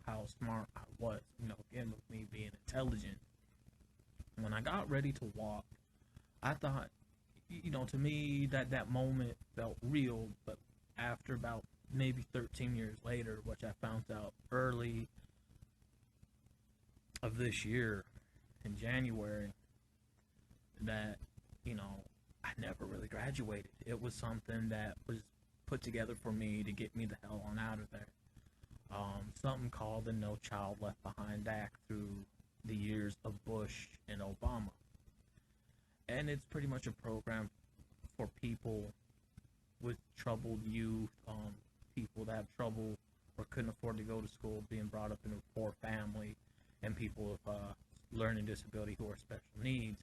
how smart I was, again, with me being intelligent. When I got ready to walk, I thought, to me, that moment felt real, but after about maybe 13 years later, which I found out early of this year, in January, that, I never really graduated. It was something that was put together for me to get me the hell on out of there. Something called the No Child Left Behind Act through the years of Bush and Obama. And it's pretty much a program for people with troubled youth, people that have trouble or couldn't afford to go to school, being brought up in a poor family, and people with learning disability who are special needs.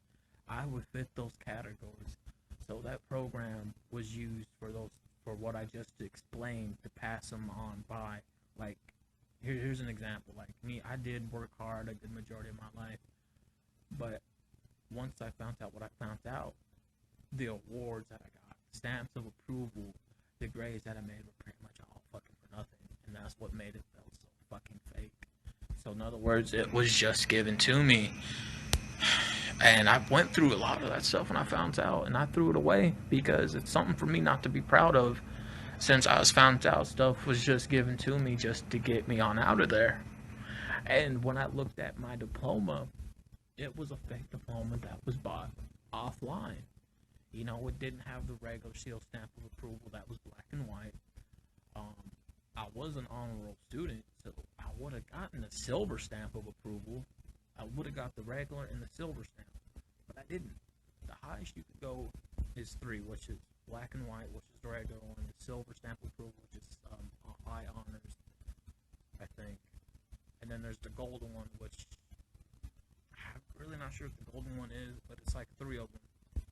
I would fit those categories. So that program was used for what I just explained, to pass them on by. Like, here's an example. Like me, I did work hard. I did the majority of my life. But once I found out what I found out, the awards that I got, stamps of approval, the grades that I made were pretty much all fucking for nothing. And that's what made it feel so fucking fake. So in other words, it was just given to me. And I went through a lot of that stuff when I found out, and I threw it away because it's something for me not to be proud of, since I was found out stuff was just given to me just to get me on out of there. And when I looked at my diploma, it was a fake diploma that was bought offline. It didn't have the regular seal stamp of approval that was black and white. I was an honor roll student, so I would have gotten a silver stamp of approval. I would have got the regular and the silver stamp, but I didn't. The highest you could go is 3, which is black and white, which is the regular one, the silver stamp of approval, which is high honors, I think. And then there's the golden one, which I'm really not sure what the golden one is, but it's like 3 of them.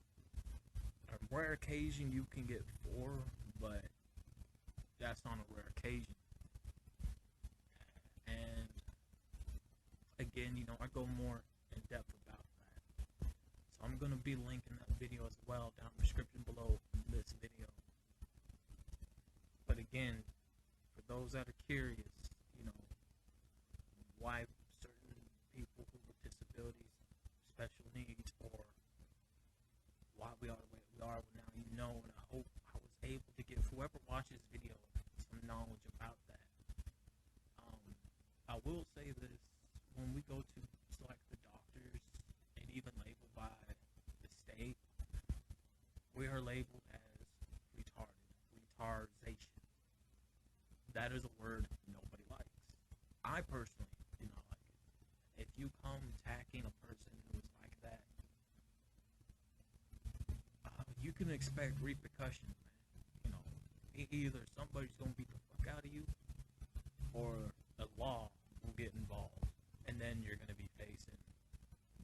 On a rare occasion, you can get 4, but that's on a rare occasion. And again, I go more in depth about that. So I'm going to be linking that video as well down in the description below this video. But again, for those that are curious, why certain people with disabilities, special needs, or why we are the way we are now, and I hope I was able to give whoever watches this video some knowledge about that. I will say this, when we go to select the doctors, and even labeled by the state, we are labeled as retardation. That is a word nobody likes. I personally do not like it. If you come attacking a person who is like that, you can expect repercussions, man. Either somebody's gonna beat the fuck out of you, or the law will get involved, and then you're gonna be facing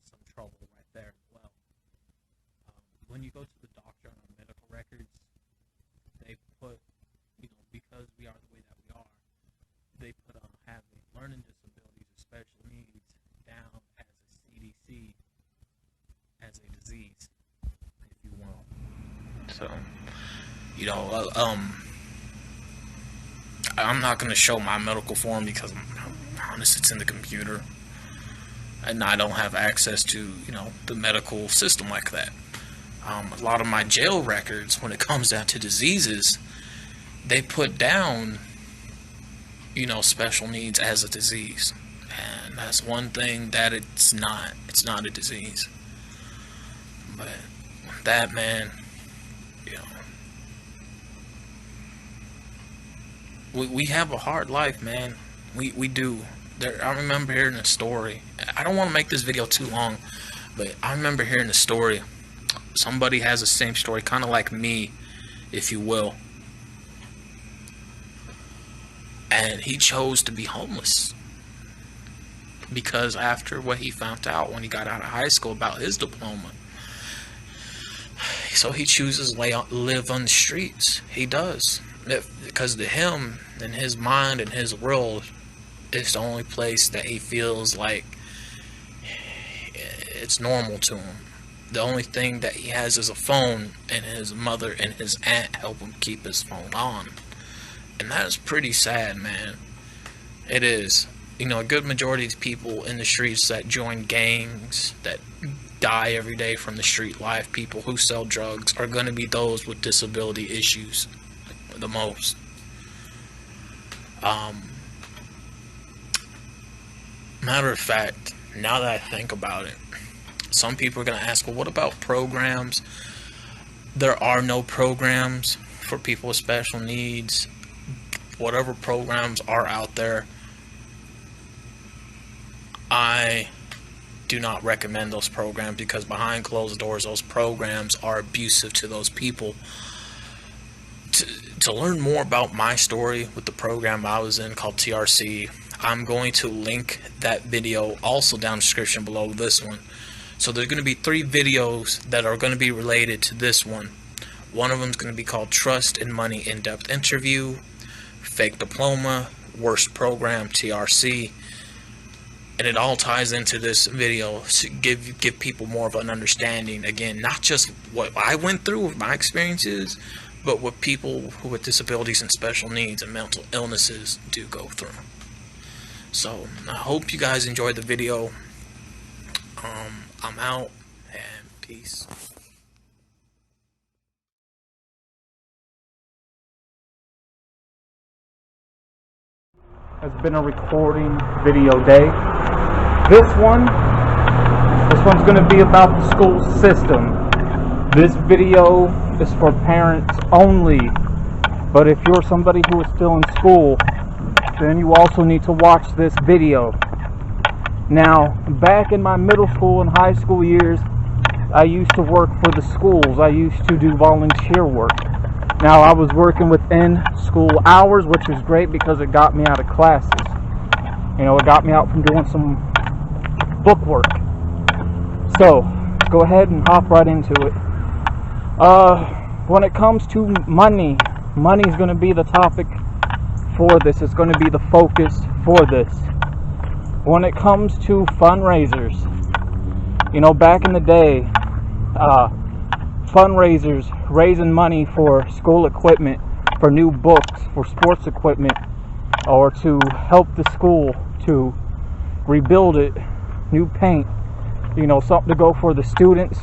some trouble right there as well. When you go to the doctor on our medical records, they put, because we are the way that we are, they put having learning disabilities or special needs down as a CDC, as a disease. So, you know, I'm not going to show my medical form because I'm honest, it's in the computer, and I don't have access to, you know, the medical system like that. A lot of my jail records, when it comes down to diseases, they put down, you know, special needs as a disease, and that's one thing that it's not a disease. But that, man, you know, we have a hard life, man. We do. I remember hearing a story. I don't want to make this video too long, but I remember hearing a story. Somebody has the same story, kind of like me, if you will. And he chose to be homeless because after what he found out when he got out of high school about his diploma, so he chooses to live on the streets. He does, because to him, in his mind and his world, it's the only place that he feels like it's normal to him. The only thing that he has is a phone, and his mother and his aunt help him keep his phone on. And that is pretty sad, man. It is. You know, a good majority of people in the streets that join gangs, that die every day from the street life, people who sell drugs, are going to be those with disability issues the most. Matter of fact, now that I think about it, some people are going to ask, well, what about programs? There are no programs for people with special needs. Whatever programs are out there, I do not recommend those programs, because behind closed doors, those programs are abusive to those people. To learn more about my story with the program I was in called TRC, I'm going to link that video also down in the description below this one. So there's going to be 3 videos that are going to be related to this one. One of them is going to be called Trust and Money In-Depth Interview, Fake Diploma, Worst Program, TRC. And it all ties into this video to give people more of an understanding. Again, not just what I went through with my experiences, but what people who with disabilities and special needs and mental illnesses do go through. So I hope you guys enjoyed the video. I'm out, and peace. Has been a recording video day. This one's going to be about the school system. This video is for parents only, but if you're somebody who is still in school, then you also need to watch this video. Now, back in my middle school and high school years, I used to work for the schools. I used to do volunteer work. Now, I was working within school hours, which was great because it got me out of classes. You know, it got me out from doing some book work. So, let's go ahead and hop right into it. When it comes to money is going to be the topic for this. It's going to be the focus for this. When it comes to fundraisers, you know, back in the day, fundraisers, raising money for school equipment, for new books, for sports equipment, or to help the school to rebuild it, new paint, you know, something to go for the students.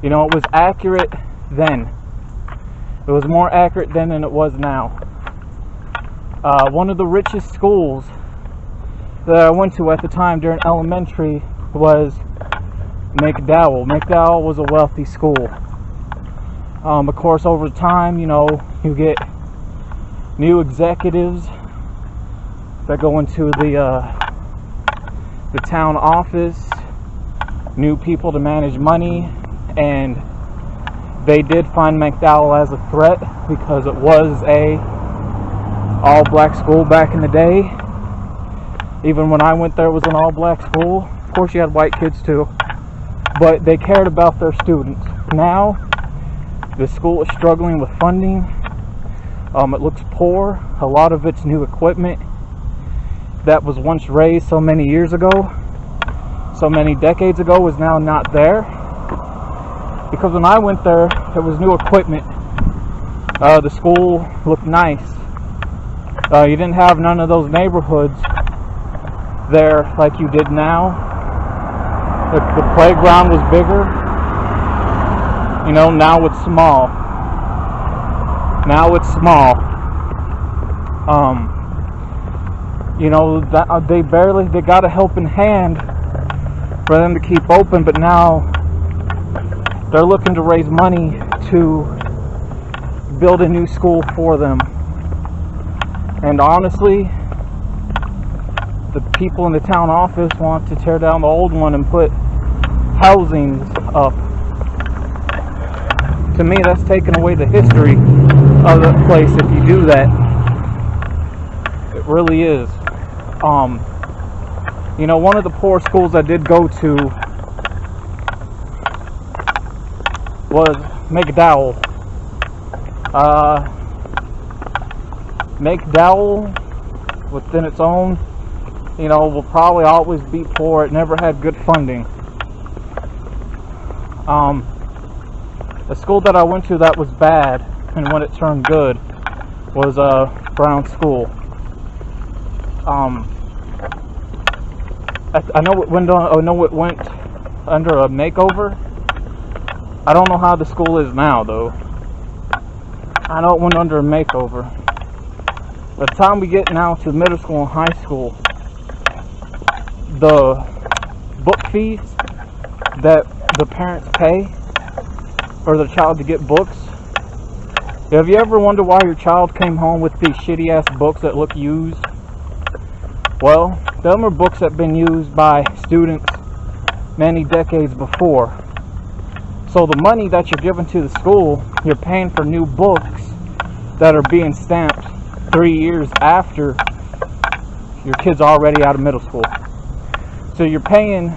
You know, it was accurate then. It was more accurate then than it was now. One of the richest schools that I went to at the time during elementary was McDowell. McDowell was a wealthy school. Of course, over time, you know, you get new executives that go into the town office, new people to manage money, and they did find McDowell as a threat because it was a all-black school back in the day. Even when I went there, it was an all-black school. Of course, you had white kids too, but they cared about their students. Now, the school is struggling with funding. It looks poor. A lot of its new equipment that was once raised so many years ago, so many decades ago, is now not there. Because when I went there, There was new equipment. The school looked nice. You didn't have none of those neighborhoods there like you did now. The playground was bigger. You know, now it's small. Now it's small. You know, that they got a helping hand for them to keep open, but now they're looking to raise money to build a new school for them. And honestly, the people in the town office want to tear down the old one and put housing up. To me, that's taking away the history of the place if you do that. It really is. You know, one of the poor schools I did go to was McDowell. McDowell, within its own, you know, will probably always be poor. It never had good funding. The school that I went to that was bad, and when it turned good, was Brown School. I know it went under a makeover. I don't know how the school is now, though. I know it went under a makeover. By the time we get now to middle school and high school, the book fees that the parents pay for their child to get books. Have you ever wondered why your child came home with these shitty ass books that look used? Well, them are books that have been used by students many decades before. So the money that you're giving to the school, you're paying for new books that are being stamped 3 years after your kid's already out of middle school. So you're paying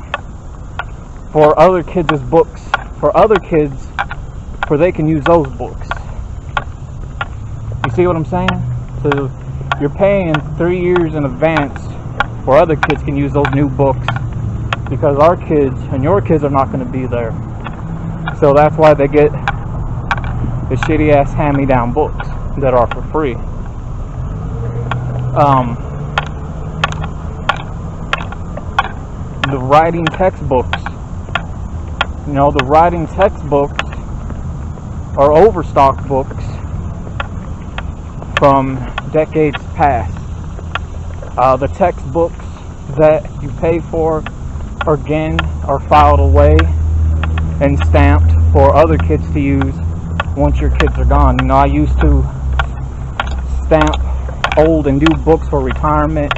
for other kids' books, for other kids, for they can use those books. You see what I'm saying? So you're paying 3 years in advance for other kids can use those new books, because our kids and your kids are not going to be there. So that's why they get the shitty ass hand-me-down books that are for free. The writing textbooks. You know, the writing textbooks are overstocked books from decades past. The textbooks that you pay for, again, are filed away and stamped for other kids to use once your kids are gone. You know, I used to stamp old and new books for retirement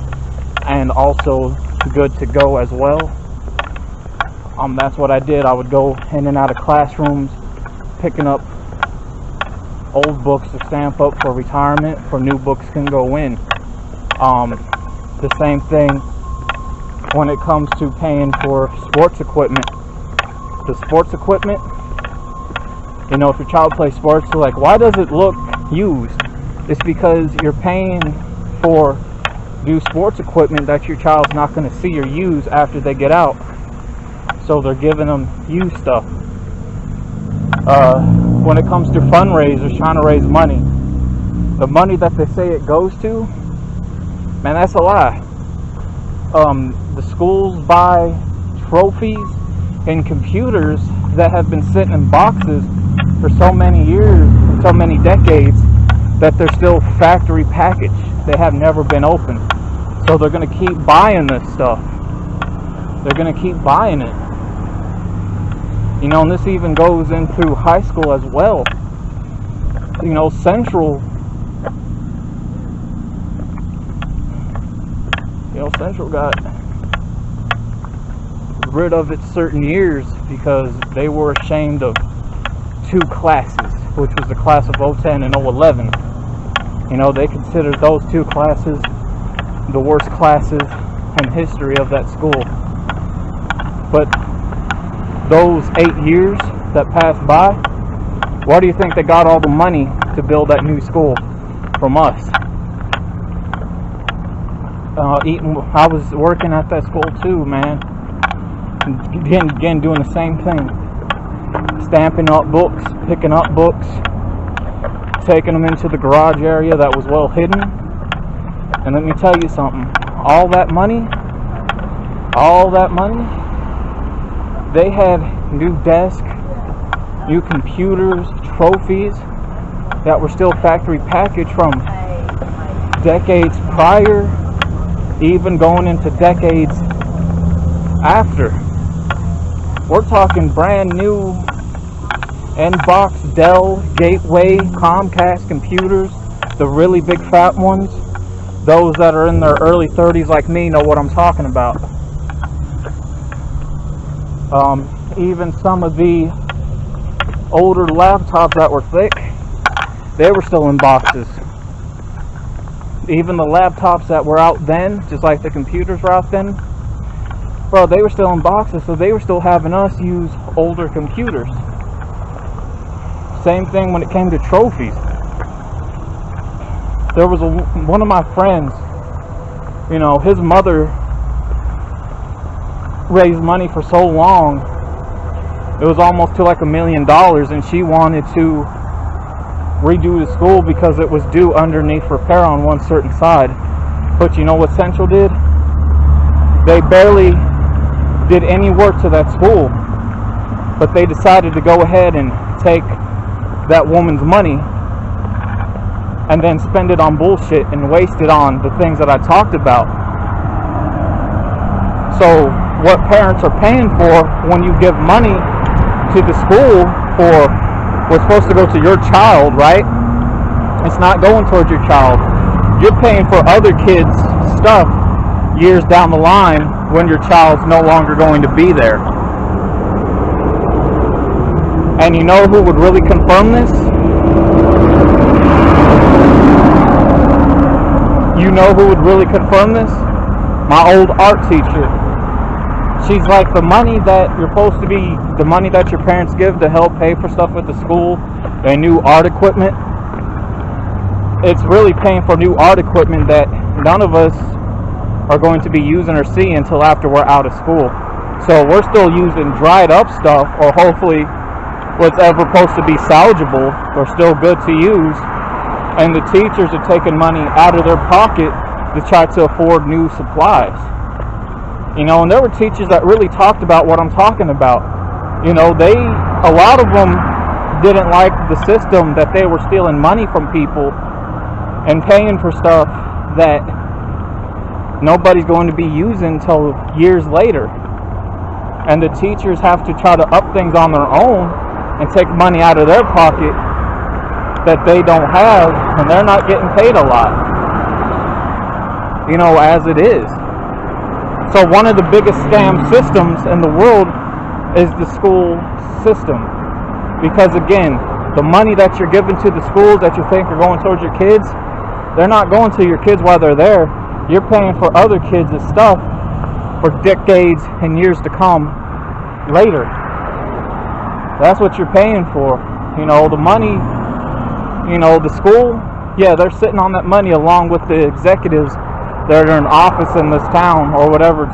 and also good to go as well. That's what I did. I would go in and out of classrooms picking up old books to stamp up for retirement, for new books can go in. The same thing when it comes to paying for sports equipment. The sports equipment, you know, if your child plays sports, they're like, why does it look used? It's because you're paying for new sports equipment that your child's not going to see or use after they get out. So they're giving them used stuff. When it comes to fundraisers, trying to raise money, the money that they say it goes to, man, that's a lie. The schools buy trophies and computers that have been sitting in boxes for so many years, so many decades, that they're still factory packaged. They have never been opened. So they're going to keep buying this stuff. They're going to keep buying it. You know, and this even goes into high school as well. You know, Central got rid of it certain years because they were ashamed of two classes, which was the class of 010 and 011. You know, they considered those two classes the worst classes in history of that school. But those 8 years that passed by, why do you think they got all the money to build that new school from us? I was working at that school too, man. Again, doing the same thing. stamping up books, picking up books, taking them into the garage area that was well hidden. And let me tell you something, all that money, they had new desks, new computers, trophies that were still factory packaged from decades prior, even going into decades after. We're talking brand new N-box, Dell, Gateway, Comcast computers, the really big fat ones. Those that are in their early 30s like me know what I'm talking about. Even some of the older laptops that were thick, they were still in boxes. Even the laptops that were out then, just like the computers were out then, bro, they were still in boxes, so they were still having us use older computers. Same thing when it came to trophies. There was one of my friends, you know, his mother raised money for so long, it was almost to like $1 million, and she wanted to redo the school because it was due underneath repair on one certain side. But you know what Central did? They barely did any work to that school, but they decided to go ahead and take that woman's money and then spend it on bullshit and waste it on the things that I talked about. So what parents are paying for when you give money to the school for what's supposed to go to your child, right? It's not going towards your child. You're paying for other kids' stuff years down the line when your child's no longer going to be there. And you know who would really confirm this? You know who would really confirm this? My old art teacher. She's like, the money that you're supposed to be, the money that your parents give to help pay for stuff at the school and new art equipment, it's really paying for new art equipment that none of us are going to be using or seeing until after we're out of school. So we're still using dried up stuff, or hopefully what's ever supposed to be salvageable or still good to use, and the teachers are taking money out of their pocket to try to afford new supplies. You know, and there were teachers that really talked about what I'm talking about. You know, a lot of them didn't like the system that they were stealing money from people and paying for stuff that nobody's going to be using until years later. And the teachers have to try to up things on their own and take money out of their pocket that they don't have, and they're not getting paid a lot. You know, as it is. So one of the biggest scam systems in the world is the school system. Because again, the money that you're giving to the schools that you think are going towards your kids, they're not going to your kids while they're there. You're paying for other kids' stuff for decades and years to come later. That's what you're paying for. You know, the money, you know, the school, yeah, they're sitting on that money along with the executives that are in office in this town or whatever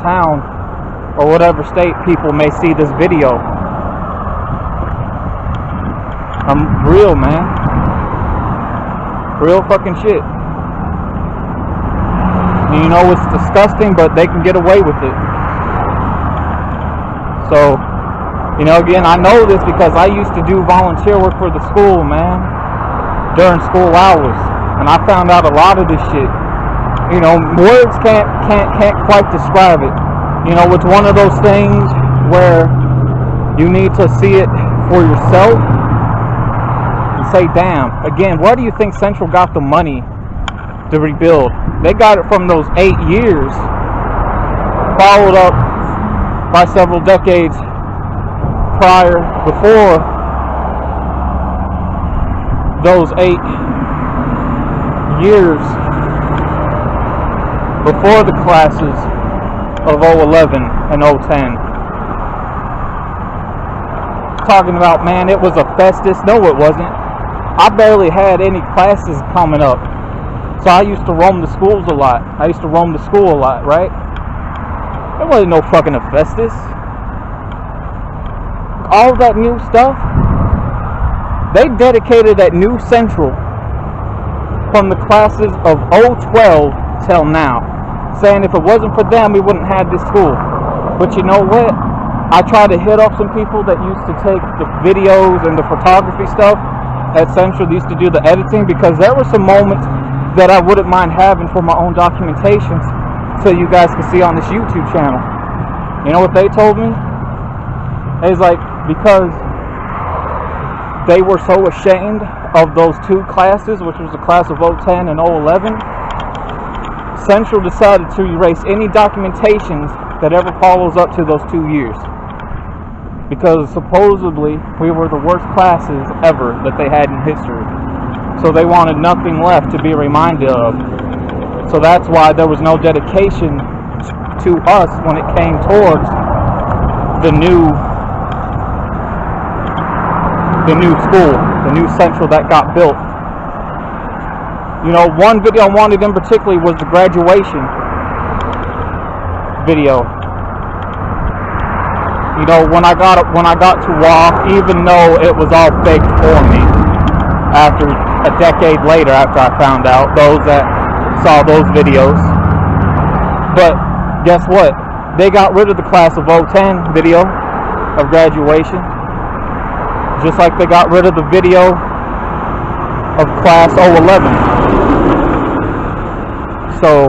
state people may see this video. I'm real, man. Real fucking shit. And you know, it's disgusting, but they can get away with it. So, you know, again, I know this because I used to do volunteer work for the school, man, during school hours, and I found out a lot of this shit. You know, words can't quite describe it. You know, it's one of those things where you need to see it for yourself and say, damn, again, where do you think Central got the money to rebuild? They got it from those 8 years, followed up by several decades before those 8 years, before the classes of 011 and 010. Talking about, man, it was a festus. No, it wasn't. I barely had any classes coming up. So I used to roam the schools a lot. I used to roam the school a lot, right? There wasn't no fucking Festus. all that new stuff, they dedicated that new Central from the classes of 012 till now, saying if it wasn't for them, we wouldn't have this school. But you know what? I tried to hit up some people that used to take the videos and the photography stuff at Central. They used to do the editing, because there were some moments that I wouldn't mind having for my own documentations so you guys can see on this YouTube channel. You know what they told me? It's like, because they were so ashamed of those two classes, which was the class of 010 and 011, Central decided to erase any documentations that ever follows up to those 2 years. Because supposedly we were the worst classes ever that they had in history. So they wanted nothing left to be reminded of. So that's why there was no dedication to us when it came towards the new school, the new Central that got built. You know, one video I wanted in particular was the graduation video. You know, when I got to walk, even though it was all faked for me, after a decade later, after I found out, those that saw those videos. But guess what? They got rid of the class of 010 video of graduation, just like they got rid of the video of class 011. So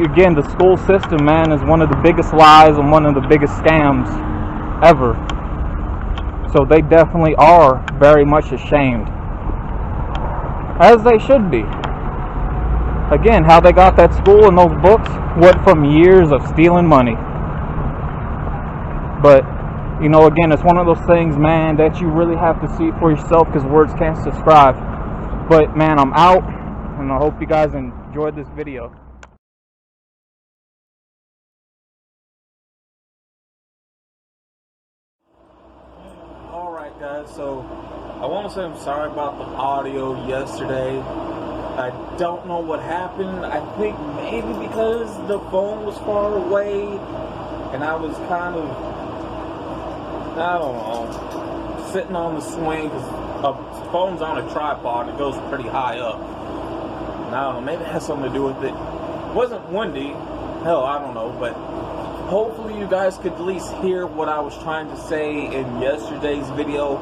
again, the school system, man, is one of the biggest lies and one of the biggest scams ever. So they definitely are very much ashamed, as they should be. Again, how they got that school and those books went from years of stealing money. But you know, again, it's one of those things, man, that you really have to see for yourself, because words can't describe. But man, I'm out, and I hope you guys enjoyed this video. Alright guys, so I want to say I'm sorry about the audio yesterday. I don't know what happened. I think maybe because the phone was far away and I was kind of, I don't know, sitting on the swing, because the phone's on a tripod. It goes pretty high up. And I don't know, maybe it has something to do with it. It wasn't windy. Hell, I don't know, but hopefully you guys could at least hear what I was trying to say in yesterday's video.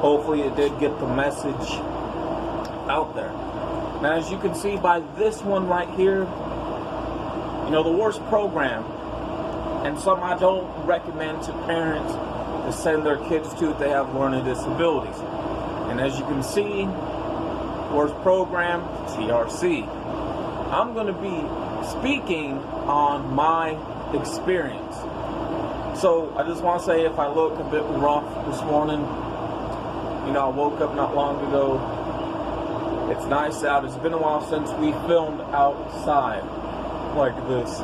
Hopefully it did get the message out there. Now, as you can see by this one right here, you know, the worst program, and some I don't recommend to parents to send their kids to if they have learning disabilities. And as you can see, worst program, TRC. I'm going to be speaking on my experience. So I just want to say, if I look a bit rough this morning, you know, I woke up not long ago. It's nice out. It's been a while since we filmed outside like this,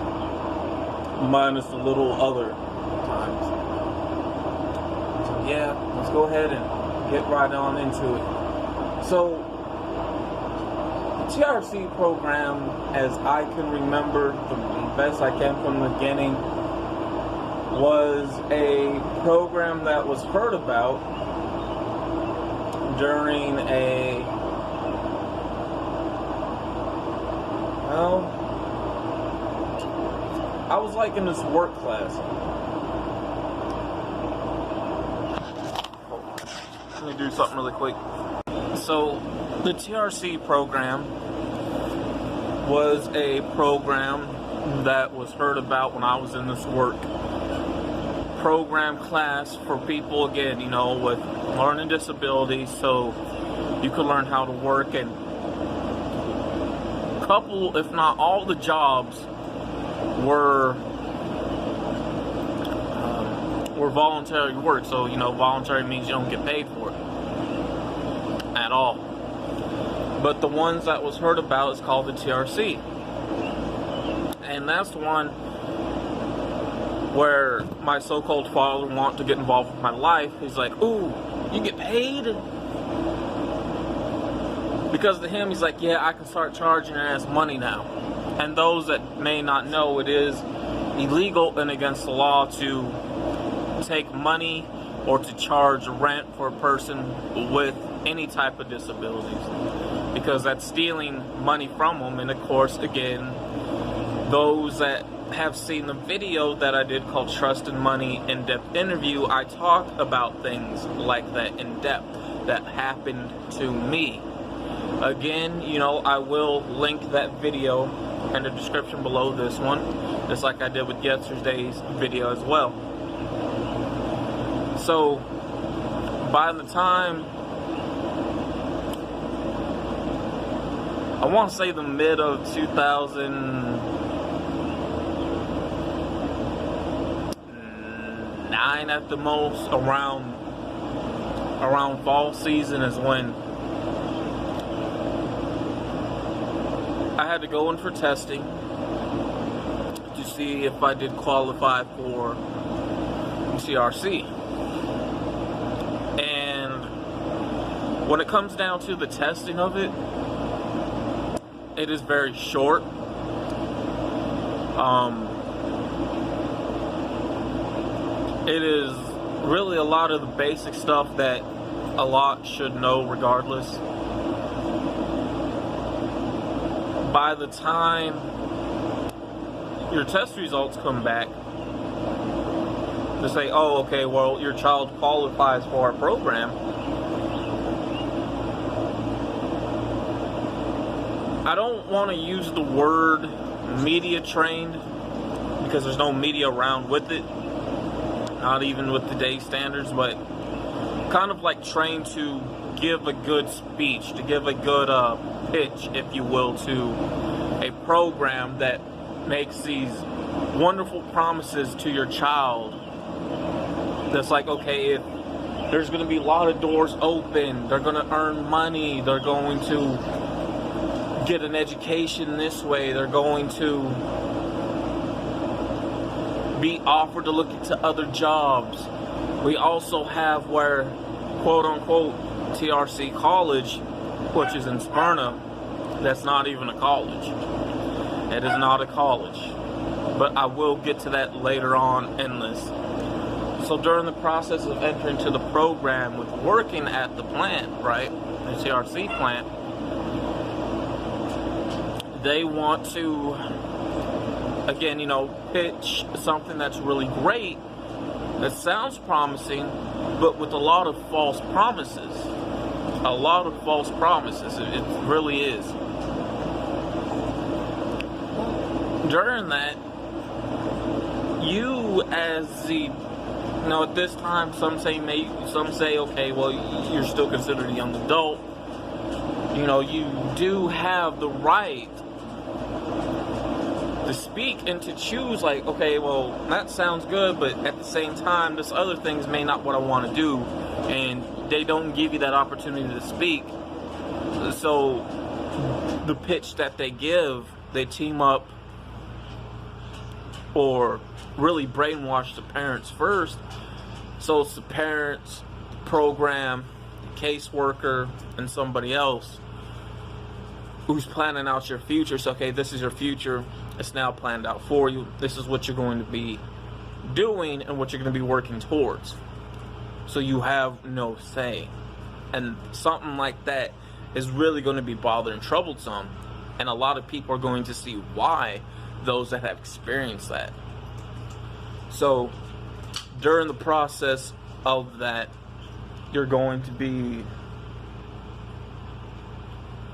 minus the little other times. So yeah, let's go ahead and get right on into it. So the TRC program, as I can remember, the best I can from the beginning, was a program that was heard about during a, well, I was like in this work class. Let me do something really quick. So the TRC program was a program that was heard about when I was in this work program class for people, again, you know, with learning disabilities, so you could learn how to work. And a couple, if not all, the jobs were voluntary work. So, you know, voluntary means you don't get paid for it at all. But the ones that was heard about is called the TRC. And that's the one where my so-called father wanted to get involved with my life. He's like, ooh, you get paid? Because to him, he's like, yeah, I can start charging your ass money now. And those that may not know, it is illegal and against the law to take money or to charge rent for a person with any type of disabilities, because that's stealing money from them. And of course, again, those that have seen the video that I did called Trust and Money In-Depth Interview, I talk about things like that in depth that happened to me. Again, you know, I will link that video in the description below this one, just like I did with yesterday's video as well. So by the time, I want to say the mid of 2009 at the most, around fall season is when I had to go in for testing to see if I did qualify for CRC. And when it comes down to the testing of it, it is very short. It is really a lot of the basic stuff that a lot should know regardless. By the time your test results come back to say, oh, okay, well, your child qualifies for our program, I don't want to use the word media trained, because there's no media around with it, not even with today's standards, but kind of like trained to give a good speech, to give a good pitch, if you will, to a program that makes these wonderful promises to your child. That's like, okay, if there's going to be a lot of doors open, they're going to earn money, they're going to get an education this way, they're going to be offered to look into other jobs. We also have where, quote unquote, TRC College, which is in Smyrna, that's not even a college. It is not a college. But I will get to that later on in this. So during the process of entering to the program with working at the plant, right, the TRC plant, they want to, again, you know, pitch something that's really great, that sounds promising, but with a lot of false promises. A lot of false promises. It really is. During that, you as the, you know, at this time, some say, okay, well, you're still considered a young adult. You know, you do have the right to speak and to choose, like, okay, well, that sounds good, but at the same time, this other things may not what I want to do, and they don't give you that opportunity to speak. So the pitch that they give, they team up or really brainwash the parents first. So it's the parents, the program, the caseworker, and somebody else who's planning out your future. So, okay, this is your future. It's now planned out for you. This is what you're going to be doing and what you're going to be working towards. So you have no say. And something like that is really going to be bothered and troublesome. And a lot of people are going to see why, those that have experienced that. So during the process of that, you're going to be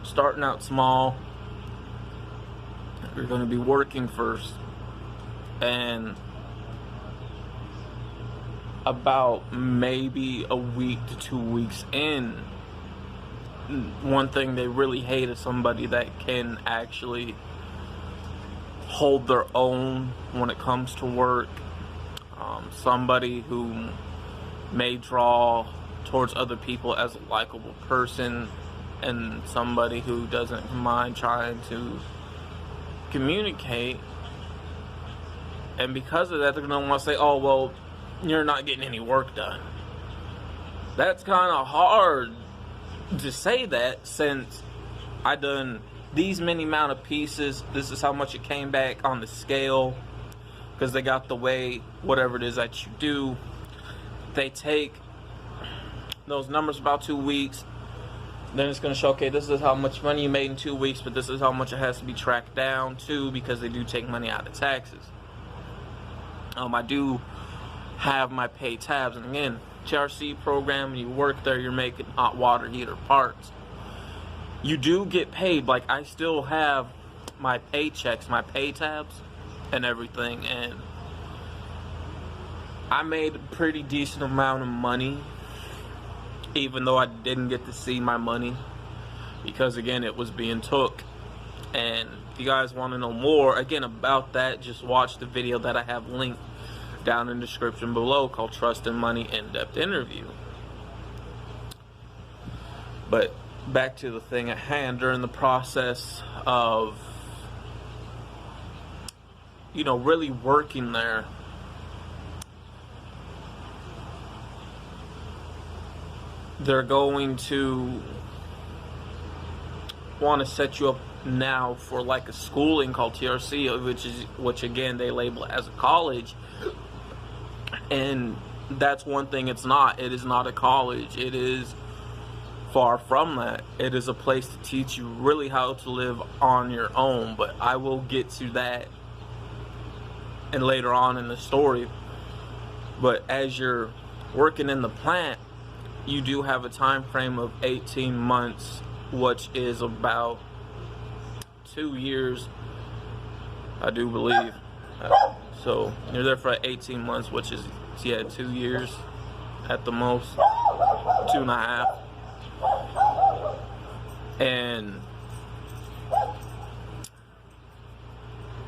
starting out small. You're going to be working first, and about maybe a week to 2 weeks in, one thing they really hate is somebody that can actually hold their own when it comes to work. Somebody who may draw towards other people as a likable person, and somebody who doesn't mind trying to communicate. And because of that, they're going to want to say, oh, well, you're not getting any work done. That's kind of hard to say that, since I done these many amount of pieces. This is how much it came back on the scale, because they got the way whatever it is that you do. they take those numbers about 2 weeks. Then it's going to show, okay, this is how much money you made in 2 weeks, but this is how much it has to be tracked down to, because they do take money out of taxes. I do have my pay tabs, and again, TRC program, you work there, you're making hot water heater parts. You do get paid. Like, I still have my paychecks, my pay tabs, and everything, and I made a pretty decent amount of money, even though I didn't get to see my money, because again, it was being took. And if you guys want to know more again about that, just watch the video that I have linked down in the description below, called Trust and Money In-Depth Interview. But back to the thing at hand. During the process of, you know, really working there, they're going to want to set you up now for like a schooling called TRC, which again they label as a college. And that's one thing it's not. It is not a college. It is far from that. It is a place to teach you really how to live on your own. But I will get to that and later on in the story. But as you're working in the plant, you do have a time frame of 18 months, which is about 2 years, I do believe. So you're there for 18 months, which is, yeah, 2 years at the most, 2.5. And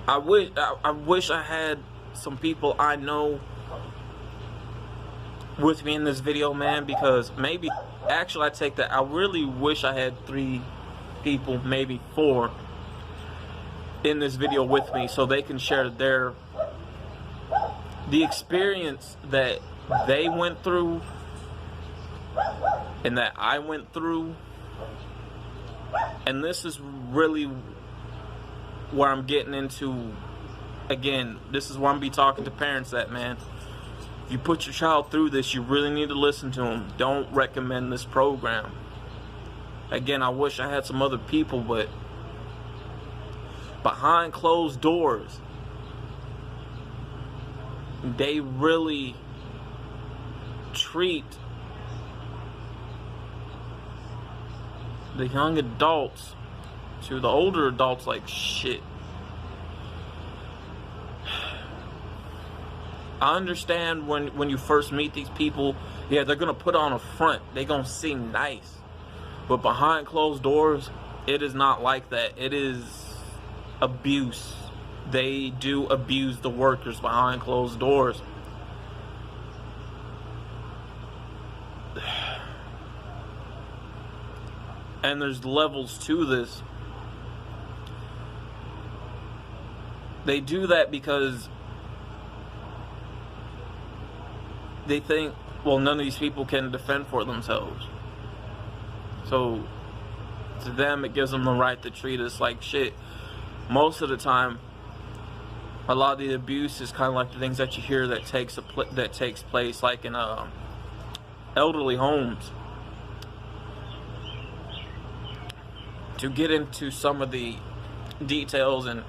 I wish I had some people I know with me in this video, man, because maybe, actually I take that, I really wish I had 3 people, maybe 4, in this video with me, so they can share the experience that they went through and that I went through. And this is really where I'm getting into, again, this is where I'm gonna be talking to parents that, man, if you put your child through this, you really need to listen to them. Don't recommend this program. Again, I wish I had some other people, but behind closed doors, they really treat the young adults to the older adults like shit. I understand when you first meet these people, yeah, they're gonna put on a front, they're gonna seem nice, but behind closed doors, it is not like that. It is abuse. They do abuse the workers behind closed doors. And there's levels to this. They do that because they think, well, none of these people can defend for themselves. So to them, it gives them the right to treat us like shit. Most of the time, a lot of the abuse is kind of like the things that you hear that takes place like in elderly homes. To get into some of the details, and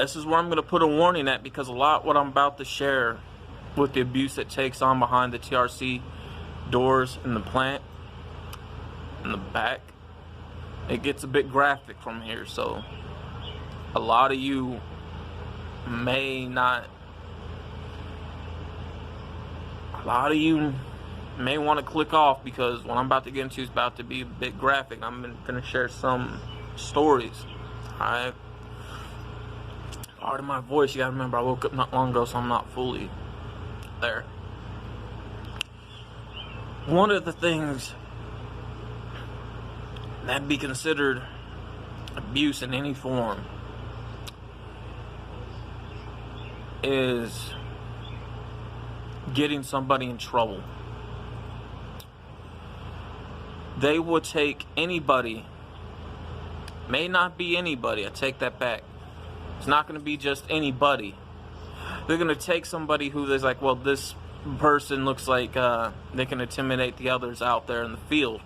this is where I'm going to put a warning at, because a lot what I'm about to share with the abuse that takes on behind the TRC doors in the plant, in the back, it gets a bit graphic from here. So a lot of you may want to click off, because what I'm about to get into is about to be a bit graphic. I'm going to share some stories. Alright? Part of my voice, you gotta remember, I woke up not long ago, so I'm not fully there. One of the things that'd be considered abuse in any form is getting somebody in trouble. They would take anybody, may not be anybody, I take that back. It's not going to be just anybody. They're going to take somebody who is like, well, this person looks like they can intimidate the others out there in the field,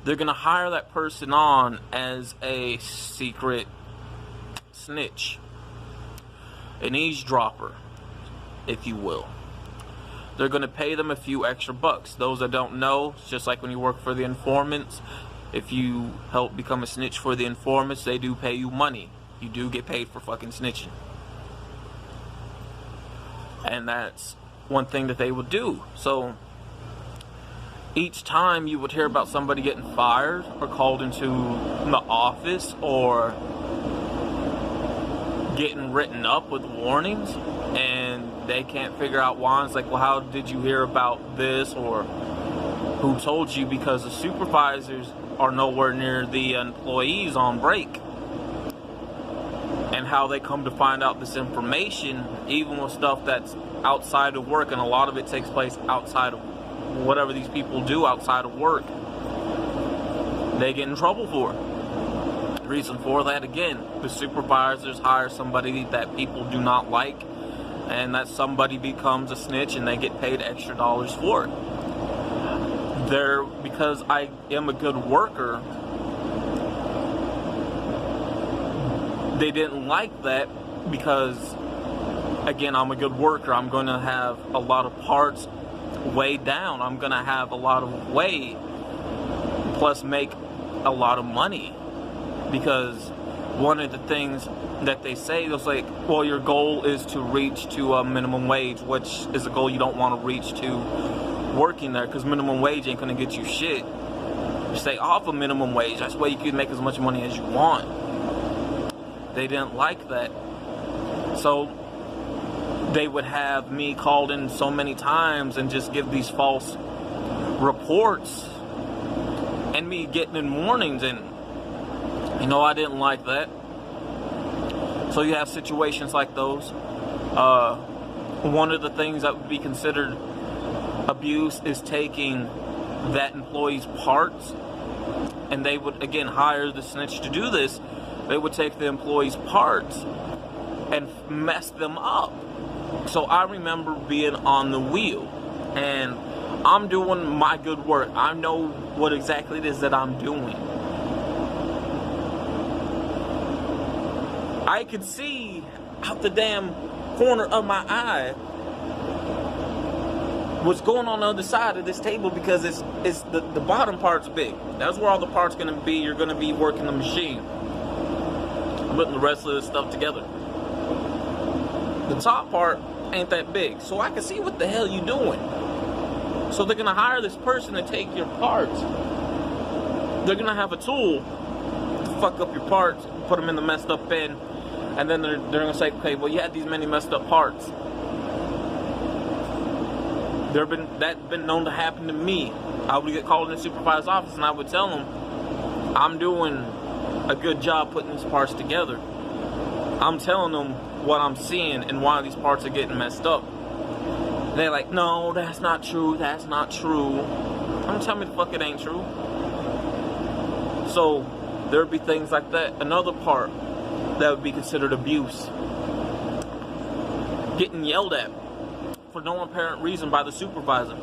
they're going to hire that person on as a secret snitch, an eavesdropper, if you will. They're going to pay them a few extra bucks. Those that don't know, it's just like when you work for the informants. If you help become a snitch for the informants, they do pay you money. You do get paid for fucking snitching. And that's one thing that they would do. So each time you would hear about somebody getting fired or called into the office or getting written up with warnings, and they can't figure out why. It's like, well, how did you hear about this, or who told you? Because the supervisors are nowhere near the employees on break. And how they come to find out this information, even with stuff that's outside of work, and a lot of it takes place outside of whatever these people do outside of work, they get in trouble for it. The reason for that, again, the supervisors hire somebody that people do not like, and that somebody becomes a snitch and they get paid extra dollars for it. Because I am a good worker, they didn't like that because, again, I'm a good worker. I'm going to have a lot of parts weighed down. I'm going to have a lot of weight, plus make a lot of money. Because one of the things that they say was like, well, your goal is to reach to a minimum wage, which is a goal you don't want to reach to working there, because minimum wage ain't going to get you shit. Stay off of minimum wage. That's why you can make as much money as you want. They didn't like that. So they would have me called in so many times and just give these false reports, and me getting in warnings, and I didn't like that. So you have situations like those. One of the things that would be considered abuse is taking that employee's parts, and they would, again, hire the snitch to do this. They would take the employee's parts and mess them up. So I remember being on the wheel, and I'm doing my good work. I know what exactly it is that I'm doing. I could see out the damn corner of my eye what's going on the other side of this table, because it's the bottom part's big. That's where all the parts gonna be. You're gonna be working the machine, putting the rest of the stuff together. The top part ain't that big, so I can see what the hell you doing. So they're gonna hire this person to take your parts. They're gonna have a tool to fuck up your parts, put them in the messed up bin, and then they're gonna say, okay, well, you had these many messed up parts. That's been known to happen to me. I would get called in the supervisor's office, and I would tell them, I'm doing a good job putting these parts together. I'm telling them what I'm seeing and why these parts are getting messed up. They're like, no, that's not true, that's not true. I'm telling me the fuck it ain't true. So there'd be things like that. Another part that would be considered abuse, getting yelled at for no apparent reason by the supervisor.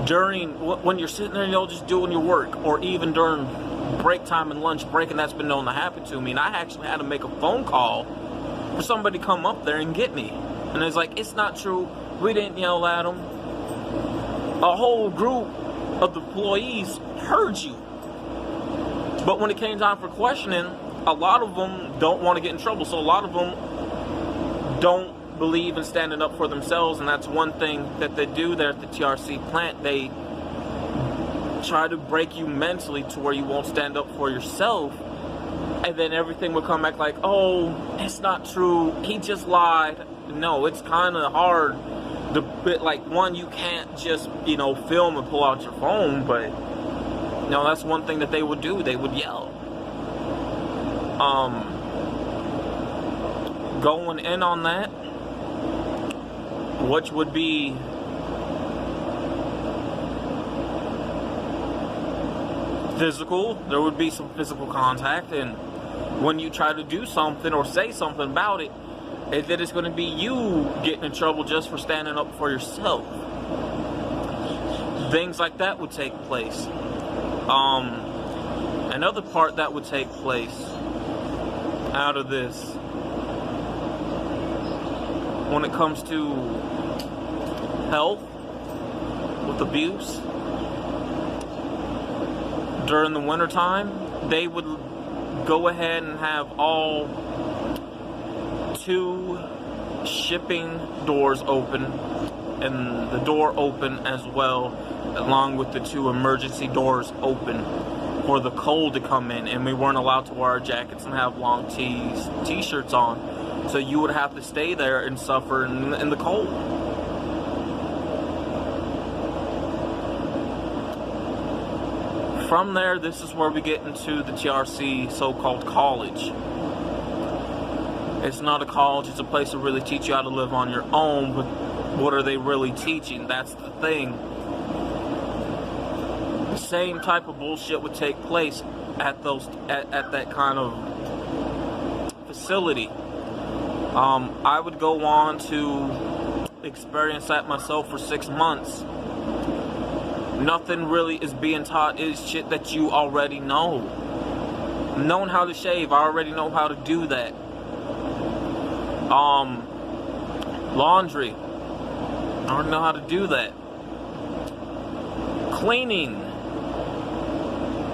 When you're sitting there, just doing your work, or even during break time and lunch break, and that's been known to happen to me. And I actually had to make a phone call for somebody to come up there and get me. And it's like, it's not true. We didn't yell at them. A whole group of the employees heard you. But when it came time for questioning, a lot of them don't want to get in trouble. So a lot of them don't believe in standing up for themselves, and that's one thing that they do there at the TRC plant. They try to break you mentally to where you won't stand up for yourself, and then everything will come back like, oh, it's not true, he just lied. No, it's kind of hard. One, you can't just, film and pull out your phone, but that's one thing that they would do. They would yell. Going in on that, which would be physical. There would be some physical contact, and when you try to do something or say something about it, is that it's going to be you getting in trouble just for standing up for yourself. Things like that would take place. Another part that would take place out of this, when it comes to health with abuse, during the wintertime, they would go ahead and have all 2 shipping doors open and the door open as well, along with the 2 emergency doors open for the cold to come in, and we weren't allowed to wear our jackets and have long t-shirts on, so you would have to stay there and suffer in the cold. From there, this is where we get into the TRC so-called college. It's not a college, it's a place to really teach you how to live on your own, but what are they really teaching? That's the thing. The same type of bullshit would take place at that kind of facility. I would go on to experience that myself for 6 months. Nothing really is being taught, is shit that you already know. Knowing how to shave, I already know how to do that. Laundry, I already know how to do that. Cleaning,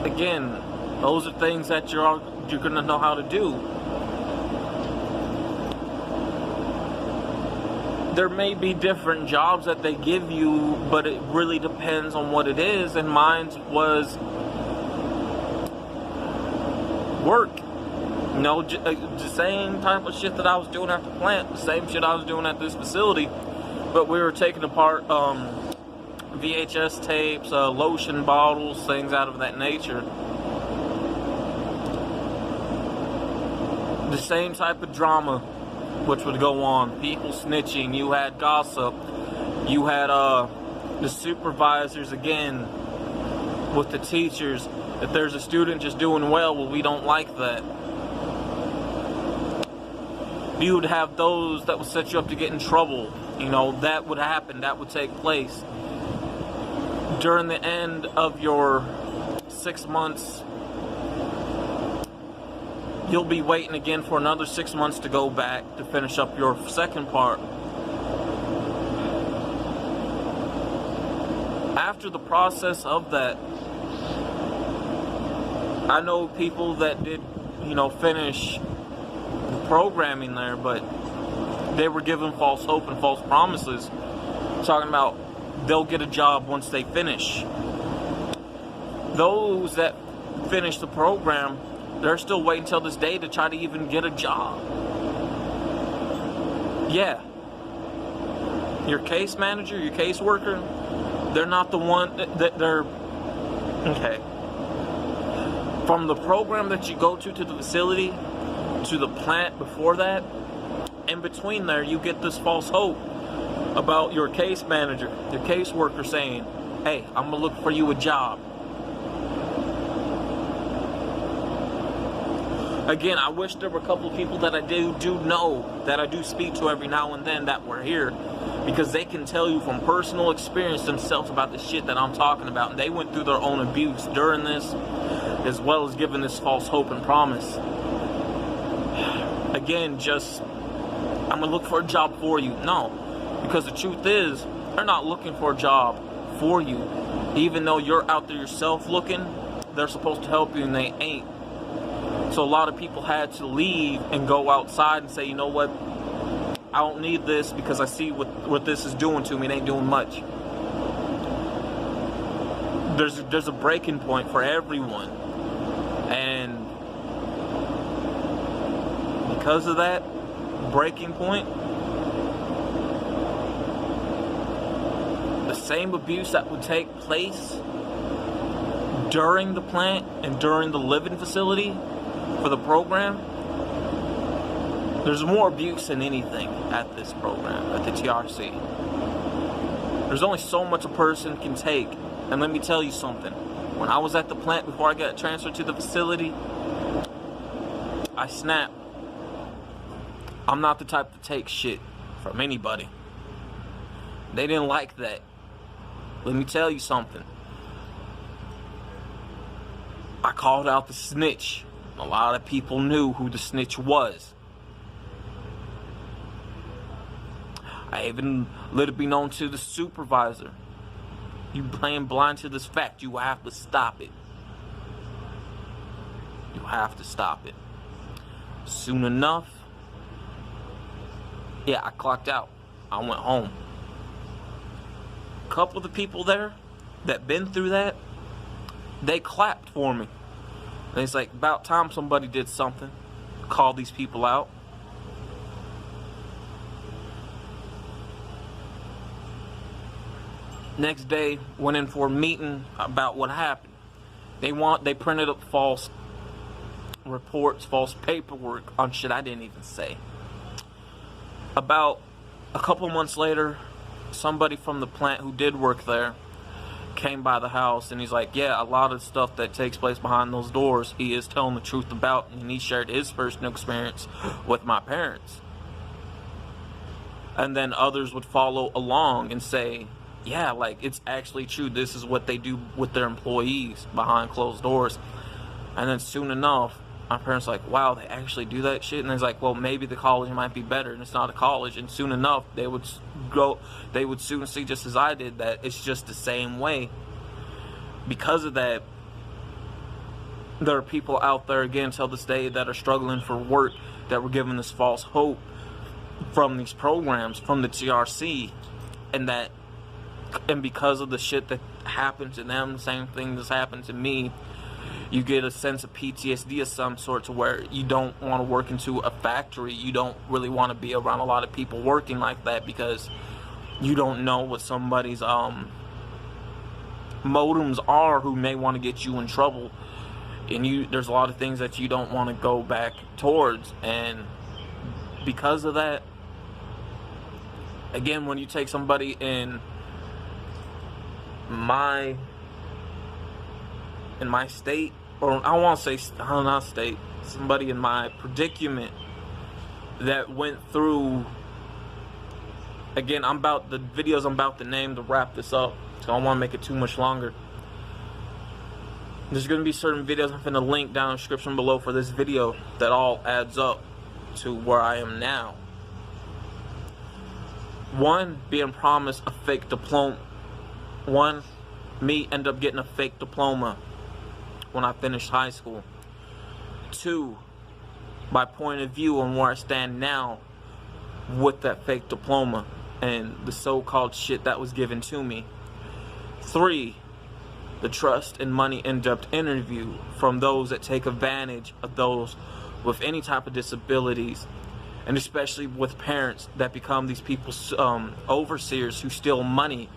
again, those are things that you're gonna know how to do. There may be different jobs that they give you, but it really depends on what it is, and mine was work. You know, the same type of shit that I was doing at the plant, the same shit I was doing at this facility, but we were taking apart VHS tapes, lotion bottles, things out of that nature. The same type of drama which would go on. People snitching, you had gossip, you had the supervisors again with the teachers. If there's a student just doing well, we don't like that. You would have those that would set you up to get in trouble. You know, that would happen, that would take place. During the end of your 6 months, you'll be waiting again for another 6 months to go back to finish up your second part. After the process of that, I know people that did, you know, finish the programming there, but they were given false hope and false promises, talking about they'll get a job once they finish. Those that finish the program, they're still waiting till this day to try to even get a job. Yeah. Your case manager, your caseworker, they're not the one that they're... Okay. From the program that you go to the facility, to the plant before that, in between there, you get this false hope about your case manager, your caseworker saying, hey, I'm going to look for you a job. Again, I wish there were a couple of people that I do know, that I do speak to every now and then that were here, because they can tell you from personal experience themselves about the shit that I'm talking about, and they went through their own abuse during this, as well as giving this false hope and promise. Again, just, I'm going to look for a job for you. No, because the truth is, they're not looking for a job for you. Even though you're out there yourself looking, they're supposed to help you and they ain't. So a lot of people had to leave and go outside and say, you know what, I don't need this because I see what this is doing to me. It ain't doing much. There's a breaking point for everyone. And because of that breaking point, the same abuse that would take place during the plant and during the living facility for the program, there's more abuse than anything at this program, at the TRC. There's only so much a person can take. And let me tell you something. When I was at the plant before I got transferred to the facility, I snapped. I'm not the type to take shit from anybody. They didn't like that. Let me tell you something. I called out the snitch. A lot of people knew who the snitch was. I even let it be known to the supervisor. You playing blind to this fact. You have to stop it. You have to stop it. Soon enough, yeah, I clocked out. I went home. A couple of the people there that been through that, they clapped for me. And it's like, about time somebody did something. Called these people out. Next day, went in for a meeting about what happened. They printed up false reports, false paperwork on shit I didn't even say. About a couple months later, somebody from the plant who did work there came by the house, and he's like, yeah, a lot of stuff that takes place behind those doors, he is telling the truth about, and he shared his personal experience with my parents. And then others would follow along and say, yeah, like, it's actually true. This is what they do with their employees behind closed doors. And then soon enough, my parents were like, wow, they actually do that shit? And it's like, well, maybe the college might be better, and it's not a college. And soon enough, they would soon see, just as I did, that it's just the same way. Because of that, there are people out there, again, till this day, that are struggling for work, that were given this false hope from these programs, from the TRC, and because of the shit that happened to them, the same thing that's happened to me, you get a sense of PTSD of some sort, to where you don't want to work into a factory. You don't really want to be around a lot of people working like that, because you don't know what somebody's motives are, who may want to get you in trouble. And there's a lot of things that you don't want to go back towards. And because of that, again, when you take somebody in my state, or I want to say, not state, somebody in my predicament that went through, again, the videos I'm about to name to wrap this up, so I don't want to make it too much longer. There's going to be certain videos I'm going to link down in the description below for this video that all adds up to where I am now. One, being promised a fake diploma. Me end up getting a fake diploma when I finished high school. Two, my point of view on where I stand now with that fake diploma and the so-called shit that was given to me. Three, the trust and money in-depth interview from those that take advantage of those with any type of disabilities, and especially with parents that become these people's overseers, who steal money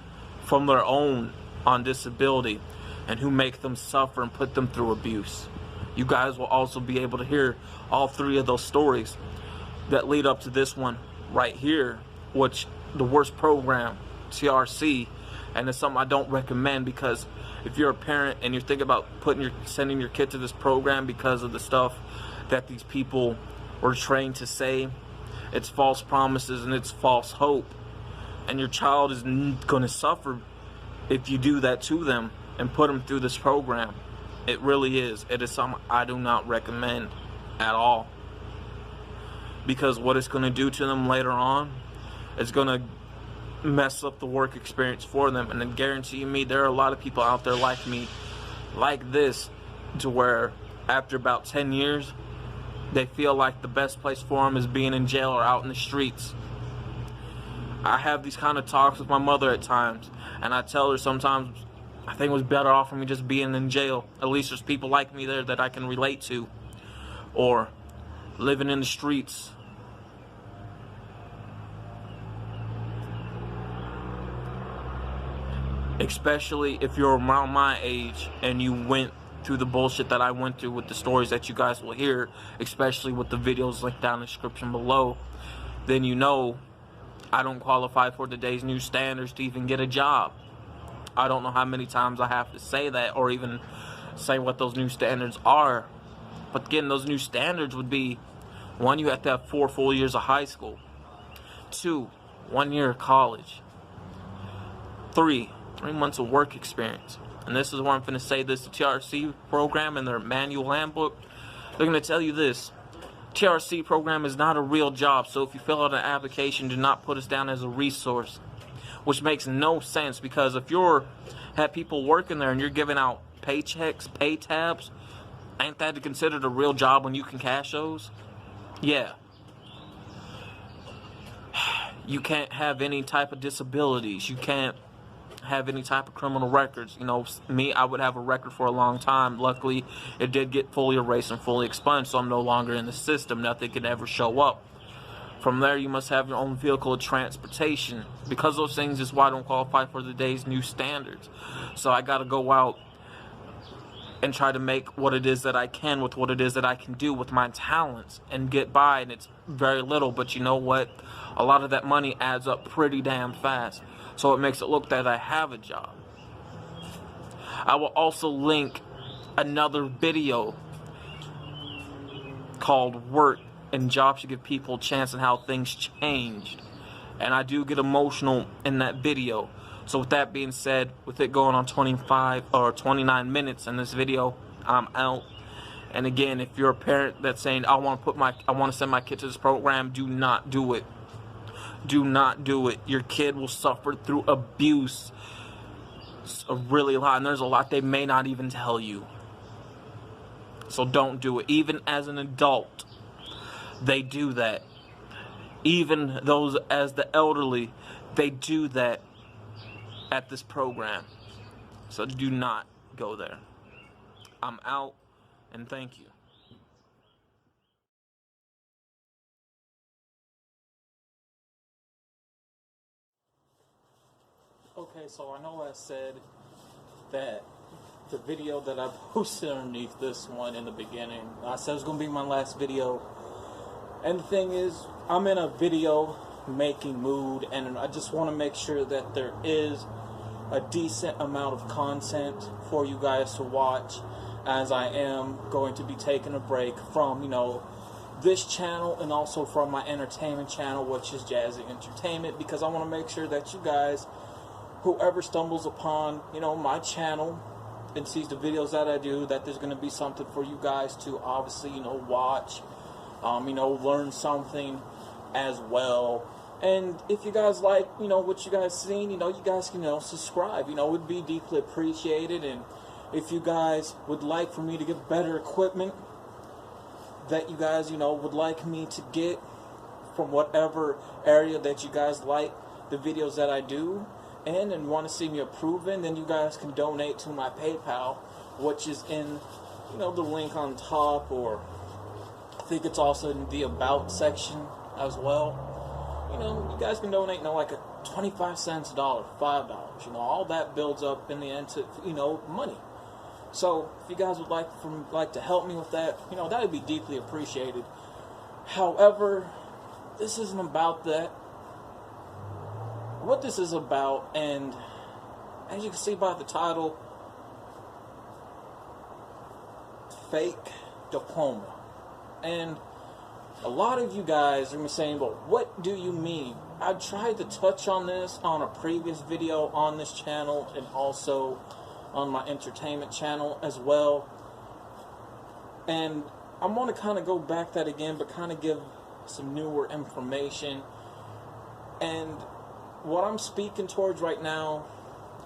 from their own on disability, and who make them suffer and put them through abuse. You guys will also be able to hear all three of those stories that lead up to this one right here, which the worst program, TRC, and it's something I don't recommend, because if you're a parent and you're thinking about sending your kid to this program because of the stuff that these people were trained to say, it's false promises and it's false hope, and your child is going to suffer if you do that to them and put them through this program. It really is. It is something I do not recommend at all, because what it's going to do to them later on is going to mess up the work experience for them. And then guarantee me, there are a lot of people out there like me, like this, to where after about 10 years, they feel like the best place for them is being in jail or out in the streets. I have these kind of talks with my mother at times, and I tell her sometimes I think it was better off for me just being in jail. At least there's people like me there that I can relate to, or living in the streets. Especially if you're around my age and you went through the bullshit that I went through with the stories that you guys will hear, especially with the videos linked down in the description below, then you know I don't qualify for today's new standards to even get a job. I don't know how many times I have to say that, or even say what those new standards are. But again, those new standards would be 1, you have to have 4 full years of high school. 2, 1 year of college. 3 months of work experience. And this is where I'm going to say this, the TRC program and their manual handbook, they're going to tell you this. TRC program is not a real job, so if you fill out an application, do not put us down as a resource. Which makes no sense, because if you're have people working there and you're giving out paychecks, pay tabs, ain't that considered a real job when you can cash those? Yeah. You can't have any type of disabilities. You can't have any type of criminal records. You know, me, I would have a record for a long time. Luckily, it did get fully erased and fully expunged, so I'm no longer in the system. Nothing could ever show up. From there, you must have your own vehicle of transportation. Because those things is why I don't qualify for the day's new standards. So I got to go out and try to make what it is that I can with what it is that I can do with my talents and get by. And it's very little, but you know what? A lot of that money adds up pretty damn fast. So it makes it look that I have a job. I will also link another video called Work and Jobs to Give People a Chance and How Things Changed. And I do get emotional in that video. So with that being said, with it going on 25 or 29 minutes in this video, I'm out. And again, if you're a parent that's saying I want to send my kid to this program, do not do it. Do not do it. Your kid will suffer through abuse a really lot, and there's a lot they may not even tell you. So don't do it. Even as an adult, they do that. Even those as the elderly, they do that at this program. So do not go there. I'm out, and thank you. Okay, so I know I said that the video that I posted underneath this one in the beginning, I said it was going to be my last video. And the thing is, I'm in a video making mood, and I just want to make sure that there is a decent amount of content for you guys to watch, as I am going to be taking a break from, you know, this channel and also from my entertainment channel, which is Jazzy Entertainment, because I want to make sure that you guys, whoever stumbles upon, you know, my channel and sees the videos that I do, that there's going to be something for you guys to obviously, you know, watch, you know, learn something as well. And if you guys like, you know, what you guys seen, you know, you guys can, you know, subscribe. You know, it would be deeply appreciated. And if you guys would like for me to get better equipment that you guys, you know, would like me to get from whatever area that you guys like the videos that I do and want to see me approving, then you guys can donate to my PayPal, which is in, you know, the link on top, or I think it's also in the About section as well. You know, you guys can donate, you know, like a 25 cents, $1, $5. You know, all that builds up in the end to, you know, money. So if you guys would like to help me with that, you know, that would be deeply appreciated. However, this isn't about that. What this is about, and as you can see by the title, fake diploma. And a lot of you guys are saying, well, what do you mean? I tried to touch on this on a previous video on this channel and also on my entertainment channel as well. And I'm going to kind of go back that again, but kind of give some newer information. And what I'm speaking towards right now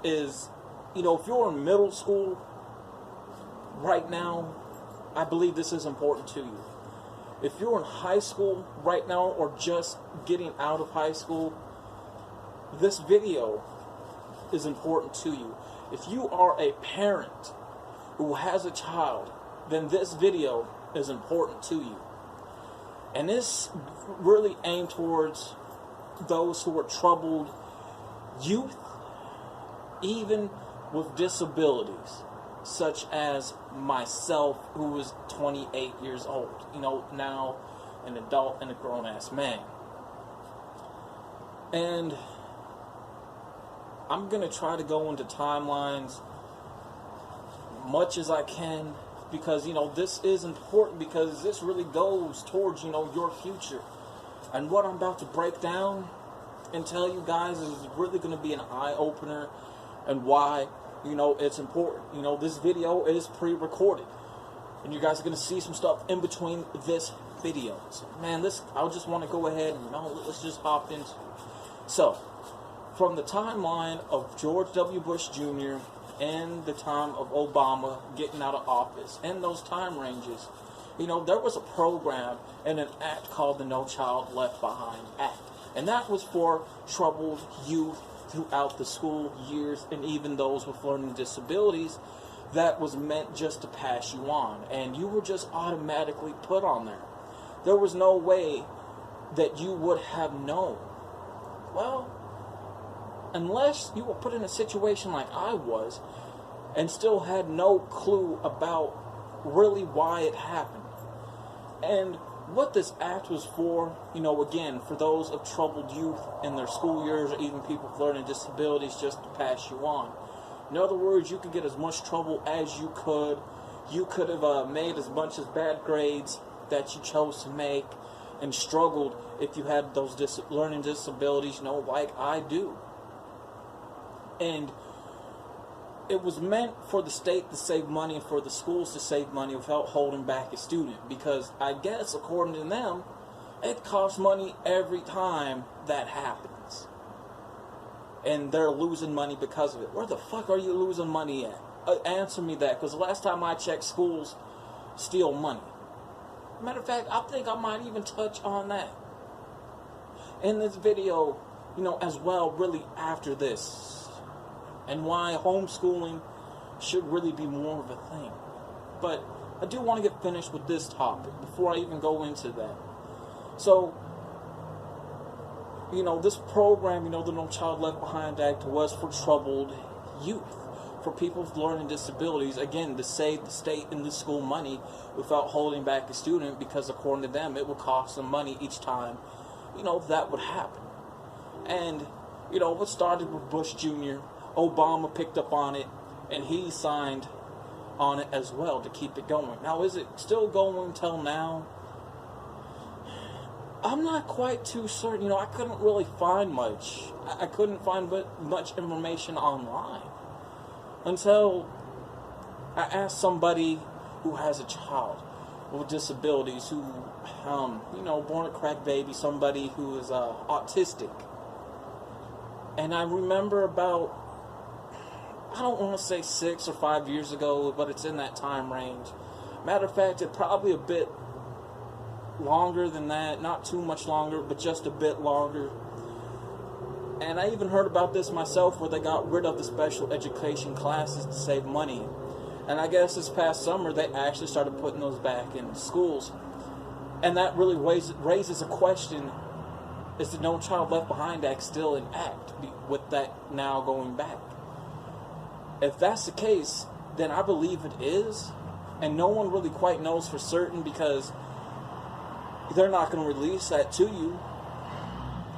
is, you know, if you're in middle school right now, I believe this is important to you. If you're in high school right now or just getting out of high school, this video is important to you. If you are a parent who has a child, then this video is important to you. And this really aimed towards those who are troubled youth, even with disabilities, such as myself, who is 28 years old, you know, now an adult and a grown-ass man. And I'm going to try to go into timelines much as I can because, you know, this is important, because this really goes towards, you know, your future. And what I'm about to break down and tell you guys is really going to be an eye-opener, and why, you know, it's important. You know, this video is pre-recorded, and you guys are going to see some stuff in between this video. So, man, I just want to go ahead and, you know, let's just hop into it. So, from the timeline of George W. Bush Jr. and the time of Obama getting out of office, and those time ranges, you know, there was a program and an act called the No Child Left Behind Act. And that was for troubled youth throughout the school years, and even those with learning disabilities. That was meant just to pass you on, and you were just automatically put on there. There was no way that you would have known. Well, unless you were put in a situation like I was, and still had no clue about really why it happened. And what this act was for, you know, again, for those of troubled youth in their school years, or even people with learning disabilities, just to pass you on. In other words, you could get as much trouble as you could. You could have made as much as bad grades that you chose to make, and struggled if you had those learning disabilities, you know, like I do. And it was meant for the state to save money and for the schools to save money without holding back a student. Because I guess, according to them, it costs money every time that happens. And they're losing money because of it. Where the fuck are you losing money at? Answer me that, because the last time I checked, schools steal money. Matter of fact, I think I might even touch on that in this video, you know, as well, really after this. And why homeschooling should really be more of a thing. But I do want to get finished with this topic before I even go into that. So, you know, this program, you know, the No Child Left Behind Act, was for troubled youth, for people with learning disabilities, again, to save the state and the school money without holding back a student, because according to them, it would cost them money each time, you know, that would happen. And, you know, what started with Bush Jr., Obama picked up on it, and he signed on it as well to keep it going. Now, is it still going till now? I'm not quite too certain. You know, I couldn't really find much. I couldn't find much information online until I asked somebody who has a child with disabilities, who, you know, born a crack baby, somebody who is autistic. And I remember about, I don't want to say 6 or 5 years ago, but it's in that time range. Matter of fact, it's probably a bit longer than that. Not too much longer, but just a bit longer. And I even heard about this myself, where they got rid of the special education classes to save money. And I guess this past summer, they actually started putting those back in schools. And that really raises a question: is the No Child Left Behind Act still in act with that now going back? If that's the case, then I believe it is, and no one really quite knows for certain, because they're not going to release that to you.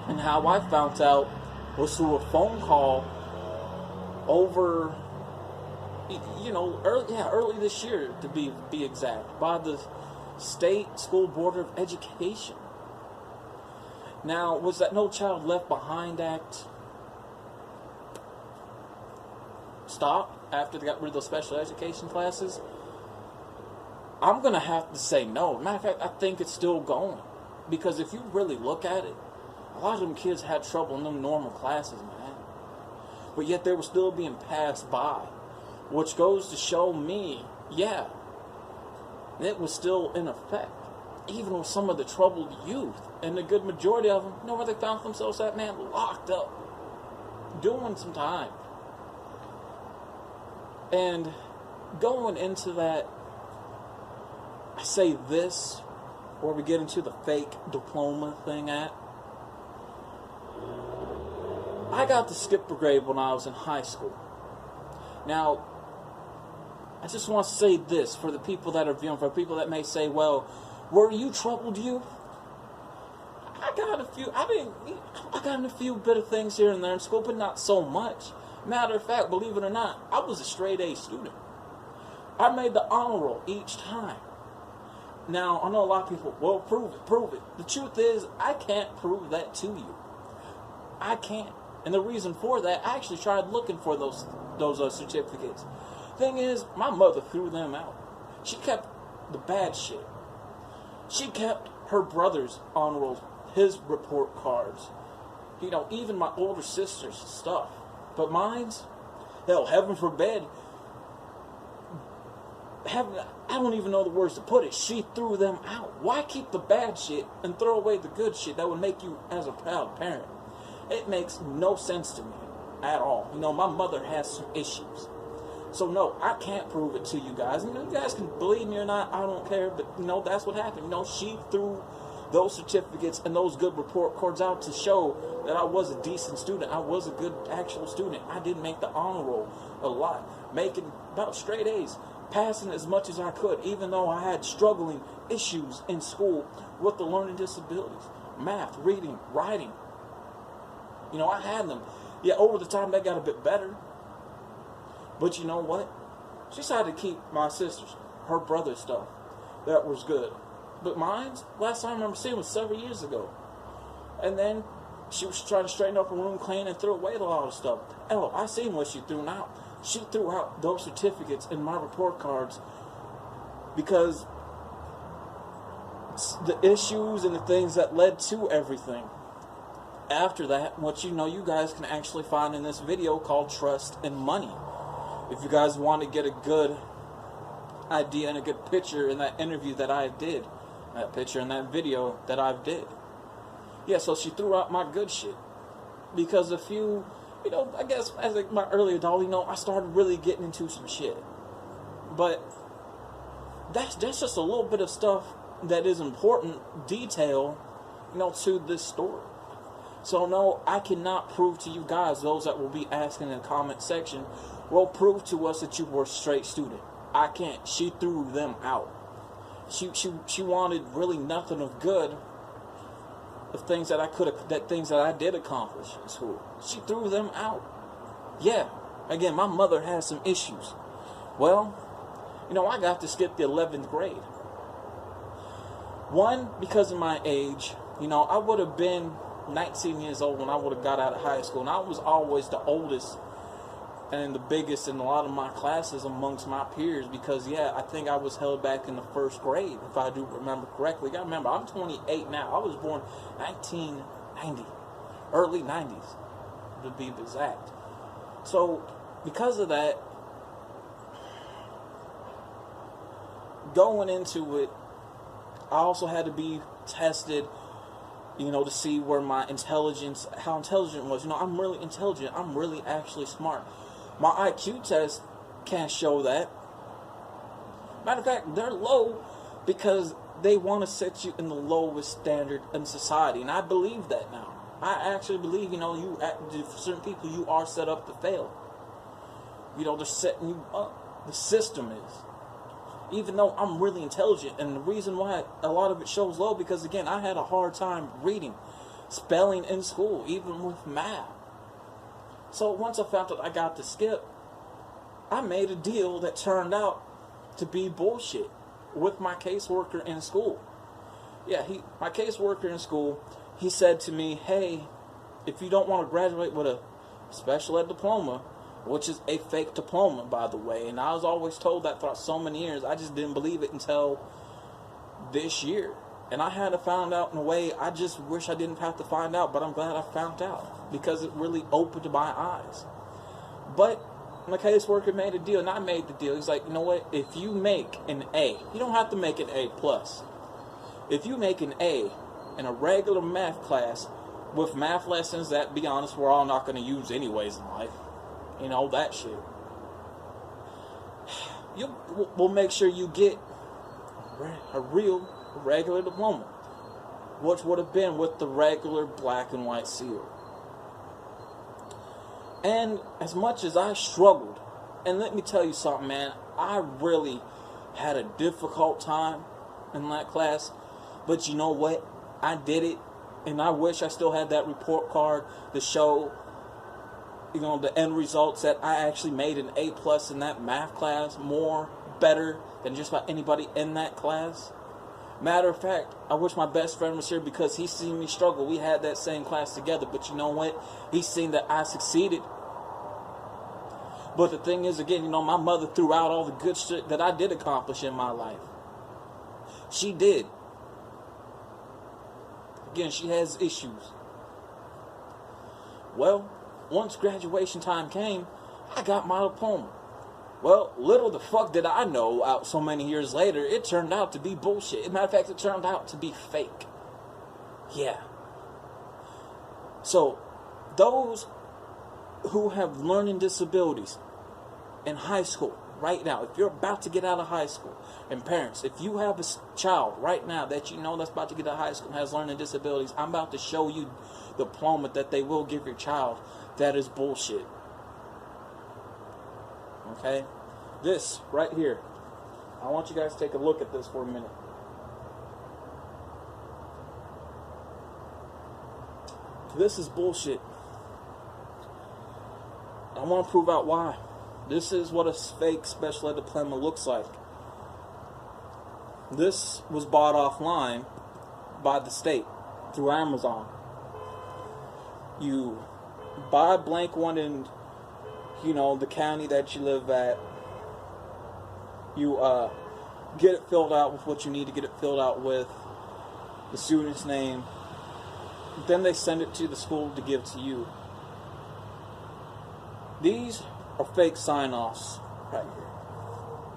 And how I found out was through a phone call over, you know, early this year, to be exact, by the State School Board of Education. Now, was that No Child Left Behind Act stopped after they got rid of those special education classes? I'm going to have to say no. Matter of fact, I think it's still going. Because if you really look at it, a lot of them kids had trouble in them normal classes, man. But yet they were still being passed by. Which goes to show me, yeah, it was still in effect. Even with some of the troubled youth. And the good majority of them, you know where they found themselves at, man? Locked up. Doing some time. And going into that, I say this, where we get into the fake diploma thing at. I got to skip a grade when I was in high school. Now, I just want to say this for the people that are viewing, for people that may say, well, were you troubled youth? I got a few bit of things here and there in school, but not so much. Matter of fact, believe it or not, I was a straight A student. I made the honor roll each time. Now, I know a lot of people, well, prove it, prove it. The truth is, I can't prove that to you. I can't. And the reason for that, I actually tried looking for those certificates. Thing is, my mother threw them out. She kept the bad shit. She kept her brother's honor rolls, his report cards. You know, even my older sister's stuff. But mine's, hell, heaven forbid, I don't even know the words to put it. She threw them out. Why keep the bad shit and throw away the good shit that would make you as a proud parent? It makes no sense to me at all. You know, my mother has some issues. So no, I can't prove it to you guys. You know, you guys can believe me or not, I don't care, but you know, that's what happened. You know, she threw those certificates and those good report cards out to show that I was a decent student. I was a good actual student. I didn't make the honor roll a lot, making about straight A's, passing as much as I could, even though I had struggling issues in school with the learning disabilities, math, reading, writing. You know, I had them. Yeah, over the time, they got a bit better. But you know what? She decided to keep my sister's, her brother's stuff. That was good. But mine's, last time I remember seeing was several years ago. And then she was trying to straighten up her room, clean, and threw away a lot of stuff. Oh, I seen what she threw out. She threw out those certificates and my report cards because the issues and the things that led to everything. After that, what you know, you guys can actually find in this video called Trust and Money. If you guys want to get a good idea and a good picture in that interview that I did, that picture in that video that I did. Yeah, so she threw out my good shit. Because a few, you know, I guess as my early adult, you know, I started really getting into some shit. But that's just a little bit of stuff that is important detail, you know, to this story. So no, I cannot prove to you guys, those that will be asking in the comment section, will prove to us that you were a straight student. I can't. She threw them out. She wanted really nothing of good of things that I did accomplish in school. She threw them out. Yeah. Again, my mother has some issues. Well, you know, I got to skip the 11th grade. One, because of my age, you know, I would have been 19 years old when I would have got out of high school, and I was always the oldest and the biggest in a lot of my classes amongst my peers because, yeah, I think I was held back in the first grade, if I do remember correctly. You gotta remember, I'm 28 now. I was born 1990, early 90s, to be exact. So, because of that, going into it, I also had to be tested, you know, to see where my intelligence, how intelligent it was. You know, I'm really intelligent. I'm really actually smart. My IQ test can't show that. Matter of fact, they're low because they want to set you in the lowest standard in society. And I believe that now. I actually believe, you know, for certain people, you are set up to fail. You know, they're setting you up. The system is. Even though I'm really intelligent, and the reason why a lot of it shows low, because again, I had a hard time reading, spelling in school, even with math. So once I found out I got to skip, I made a deal that turned out to be bullshit with my caseworker in school. Yeah, my caseworker in school, he said to me, hey, if you don't want to graduate with a special ed diploma, which is a fake diploma, by the way, and I was always told that throughout so many years, I just didn't believe it until this year. And I had to find out in a way I just wish I didn't have to find out, but I'm glad I found out because it really opened my eyes. But my caseworker made a deal, and I made the deal. He's like, you know what? If you make an A, you don't have to make an A+. If you make an A in a regular math class with math lessons that, be honest, we're all not going to use anyways in life, you know, that shit, we'll make sure you get a real regular diploma, which would have been with the regular black and white seal. And as much as I struggled, and let me tell you something, man, I really had a difficult time in that class, but you know what? I did it, and I wish I still had that report card to show, you know, the end results that I actually made an A+ in that math class, more better than just about anybody in that class. Matter of fact, I wish my best friend was here because he's seen me struggle. We had that same class together, but you know what? He's seen that I succeeded. But the thing is, again, my mother threw out all the good shit that I did accomplish in my life. She did. Again, she has issues. Well, once graduation time came, I got my diploma. Well, little the fuck did I know, out so many years later, it turned out to be bullshit. As a matter of fact, it turned out to be fake. Yeah. So, those who have learning disabilities in high school right now, if you're about to get out of high school, and parents, if you have a child right now that you know that's about to get out of high school and has learning disabilities, I'm about to show you the diploma that they will give your child that is bullshit. Okay? This right here, I want you guys to take a look at this for a minute. This is bullshit. I want to prove out why. This is what a fake special ed diploma looks like. This was bought offline by the state through Amazon. You buy a blank one in, the county that you live at. You get it filled out with what you need to get it filled out with, the student's name. Then they send it to the school to give to you. These are fake sign-offs right here.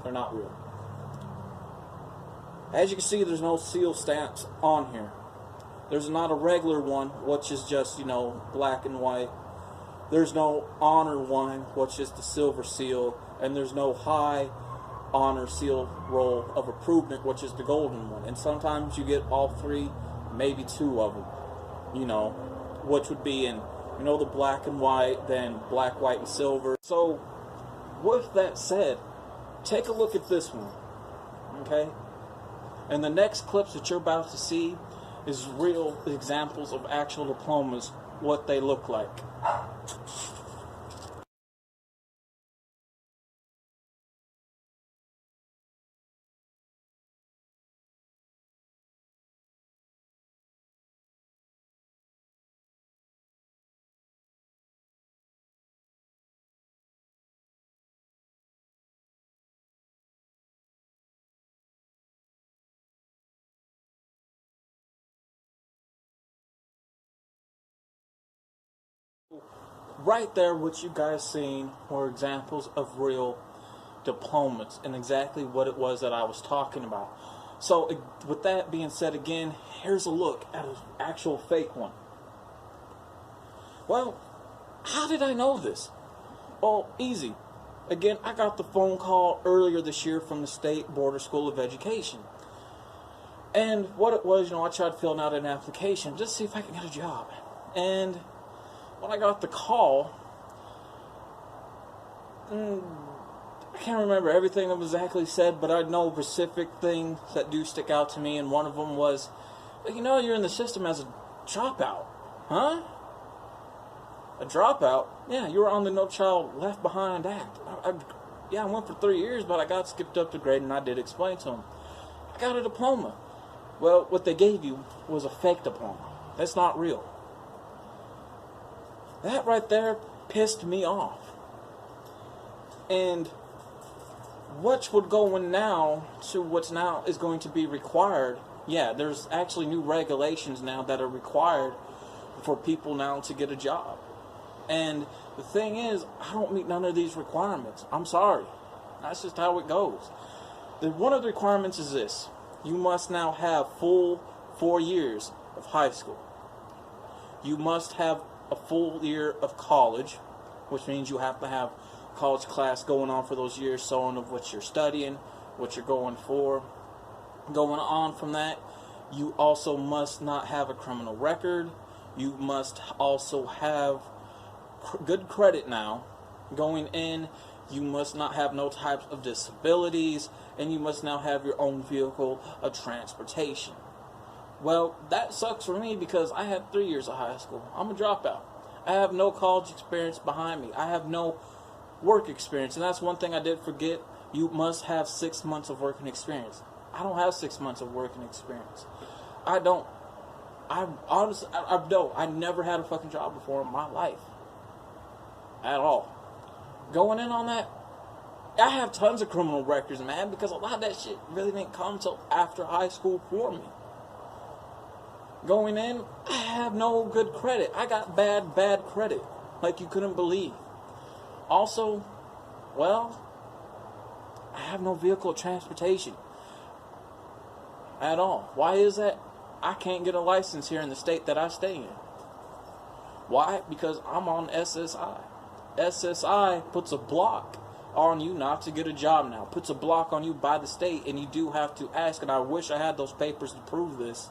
They're not real. As you can see, there's no seal stamps on here. There's not a regular one, which is just, black and white. There's no honor one, which is the silver seal. And there's no high honor seal roll of improvement, which is the golden one. And sometimes you get all three, maybe two of them. Which would be in, the black and white, then black, white, and silver. So, with that said, take a look at this one. Okay? And the next clips that you're about to see is real examples of actual diplomas, what they look like. Right there, what you guys seen were examples of real diplomas and exactly what it was that I was talking about. So, with that being said, again, here's a look at an actual fake one. Well, how did I know this? Well, easy. Again, I got the phone call earlier this year from the State Board of School of Education. And what it was, I tried filling out an application just to see if I could get a job. And when I got the call, I can't remember everything that was exactly said, but I know specific things that do stick out to me, and one of them was, you're in the system as a dropout. Huh? A dropout? Yeah, you were on the No Child Left Behind Act. I went for 3 years, but I got skipped up to grade, and I did explain to them. I got a diploma. Well, what they gave you was a fake diploma. That's not real. That right there pissed me off. And what would go in now to what's now is going to be required, there's actually new regulations now that are required for people now to get a job. And the thing is, I don't meet none of these requirements. I'm sorry. That's just how it goes. One of the requirements is this. You must now have full 4 years of high school. You must have a full year of college, which means you have to have college class going on for those years, so on of what you're studying, what you're going for. Going on from that, you also must not have a criminal record. You must also have good credit now going in. You must not have no types of disabilities, and you must now have your own vehicle of transportation. Well, that sucks for me because I had 3 years of high school. I'm a dropout. I have no college experience behind me. I have no work experience, and that's one thing I did forget you must have 6 months of working experience. I don't have 6 months of working experience. I don't. I honestly, I never had a fucking job before in my life. At all. Going in on that, I have tons of criminal records, man, because a lot of that shit really didn't come until after high school for me. Going in, I have no good credit. I got bad credit, like you couldn't believe. Also, well, I have no vehicle transportation at all. Why is that? I can't get a license here in the state that I stay in. Why? Because I'm on SSI. SSI puts a block on you not to get a job now. Puts a block on you by the state, and you do have to ask, and I wish I had those papers to prove this.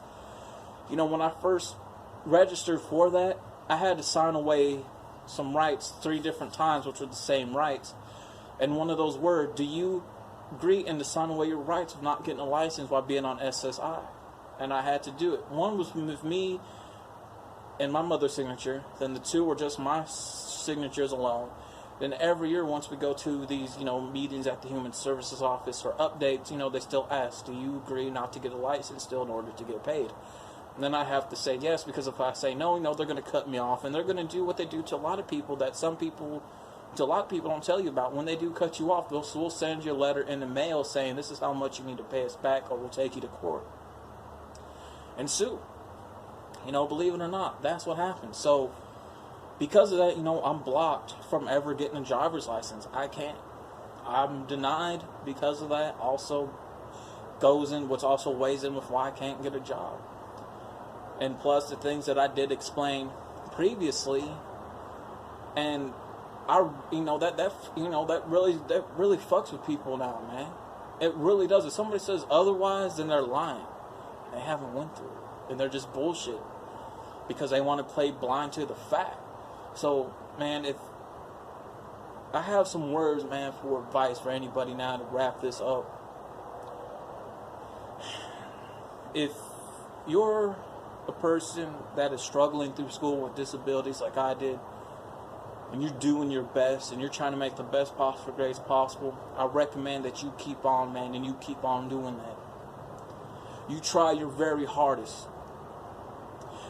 You know, when I first registered for that, I had to sign away some rights 3 different times, which were the same rights. And one of those were, do you agree and to sign away your rights of not getting a license while being on SSI? And I had to do it. One was with me and my mother's signature. Then the 2 were just my signatures alone. Then every year, once we go to these, meetings at the Human Services Office or updates, they still ask, do you agree not to get a license still in order to get paid? And then I have to say yes, because if I say no, they're going to cut me off. And they're going to do what they do to a lot of people that a lot of people don't tell you about. When they do cut you off, we'll send you a letter in the mail saying this is how much you need to pay us back, or we'll take you to court and sue. Believe it or not, that's what happens. So because of that, I'm blocked from ever getting a driver's license. I can't. I'm denied because of that. Also which also weighs in with why I can't get a job. And plus the things that I did explain previously, and that really fucks with people now, man. It really does. If somebody says otherwise, then they're lying. They haven't went through it, and they're just bullshit because they want to play blind to the fact. So, man, if I have some words, man, for advice for anybody now to wrap this up. If you're a person that is struggling through school with disabilities like I did, and you're doing your best and you're trying to make the best possible grades possible, I recommend that you keep on, man, and you keep on doing that. You try your very hardest.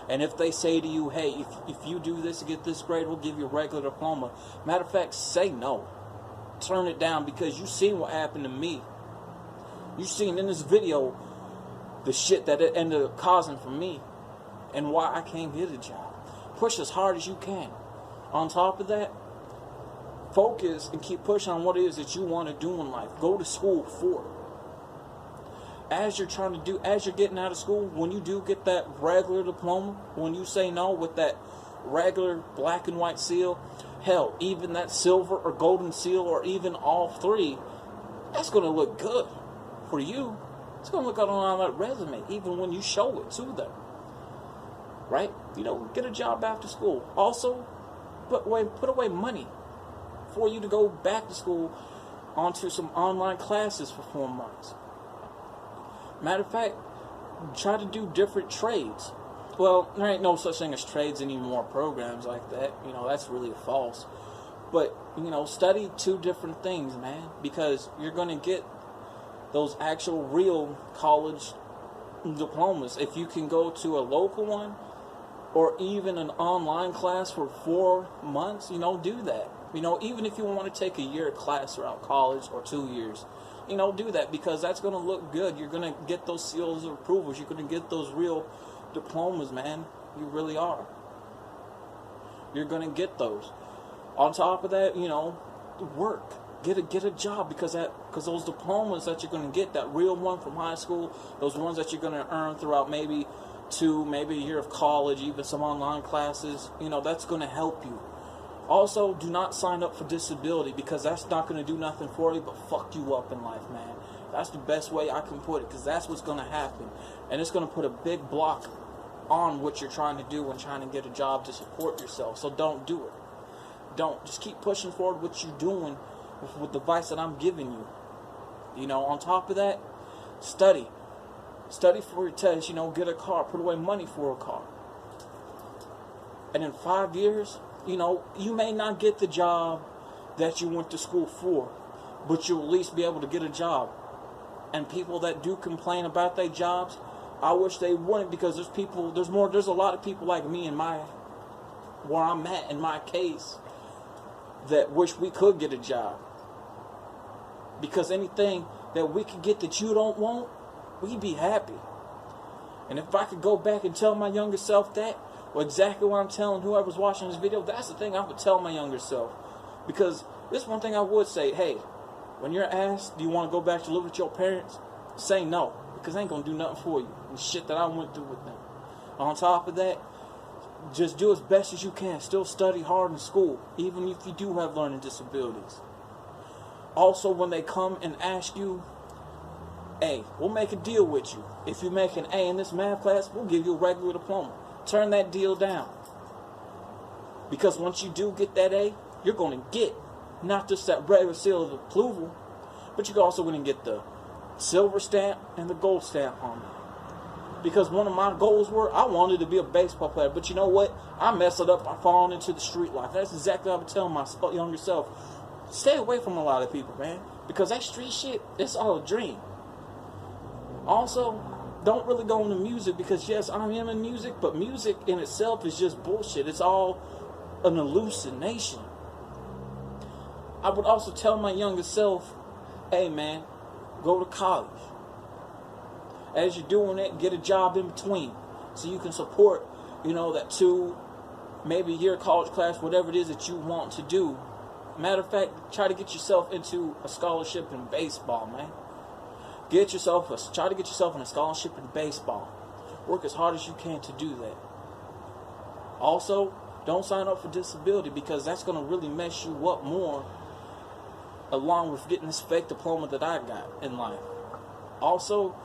And if they say to you, hey, if you do this to get this grade, we'll give you a regular diploma. Matter of fact, say no. Turn it down, because you've seen what happened to me. You've seen in this video the shit that it ended up causing for me and why I can't get a job. Push as hard as you can. On top of that, focus and keep pushing on what it is that you want to do in life. Go to school for it. As you're getting out of school, when you do get that regular diploma, when you say no with that regular black and white seal, hell, even that silver or golden seal, or even all 3, that's going to look good for you. It's going to look good on that resume, even when you show it to them. Right? Get a job after school. Also, put away money for you to go back to school onto some online classes for 4 months. Matter of fact, try to do different trades. Well, there ain't no such thing as trades anymore, programs like that. That's really false. But, study 2 different things, man, because you're going to get those actual real college diplomas. If you can go to a local one or even an online class for 4 months, do that. Even if you want to take a year class throughout college or 2 years, do that, because that's going to look good. You're going to get those seals of approvals. You're going to get those real diplomas, man. You really are. You're going to get those. On top of that, work. Get a job, because those diplomas that you're going to get, that real one from high school, those ones that you're going to earn throughout maybe a year of college, even some online classes, that's going to help you. Also, do not sign up for disability, because that's not going to do nothing for you but fuck you up in life, man. That's the best way I can put it, because that's what's going to happen. And it's going to put a big block on what you're trying to do when trying to get a job to support yourself. So don't do it. Don't. Just keep pushing forward what you're doing with the advice that I'm giving you. On top of that, study. Study for your test, get a car, put away money for a car. And in 5 years, you may not get the job that you went to school for, but you'll at least be able to get a job. And people that do complain about their jobs, I wish they wouldn't, because there's a lot of people like me where I'm at in my case, that wish we could get a job. Because anything that we could get that you don't want, we'd be happy. And if I could go back and tell my younger self that, well, exactly what I'm telling whoever's watching this video, that's the thing I would tell my younger self. Because this one thing I would say, hey, when you're asked, do you want to go back to live with your parents? Say no, because they ain't going to do nothing for you. And shit that I went through with them. On top of that, just do as best as you can. Still study hard in school, even if you do have learning disabilities. Also, when they come and ask you, hey, we'll make a deal with you. If you make an A in this math class, we'll give you a regular diploma. Turn that deal down. Because once you do get that A, you're going to get not just that regular seal of approval, but you're also going to get the silver stamp and the gold stamp on it. Because one of my goals were, I wanted to be a baseball player. But you know what? I messed it up by falling into the street life. That's exactly what I would tell my younger self. Stay away from a lot of people, man. Because that street shit, it's all a dream. Also, don't really go into music, because yes, I am in music, but music in itself is just bullshit. It's all an hallucination. I would also tell my younger self, hey man, go to college. As you're doing it, get a job in between, so you can support, that 2, maybe year college class, whatever it is that you want to do. Matter of fact, try to get yourself into a scholarship in baseball, man. Try to get yourself in a scholarship in baseball. Work as hard as you can to do that. Also, don't sign up for disability, because that's going to really mess you up more, along with getting this fake diploma that I got in life. Also,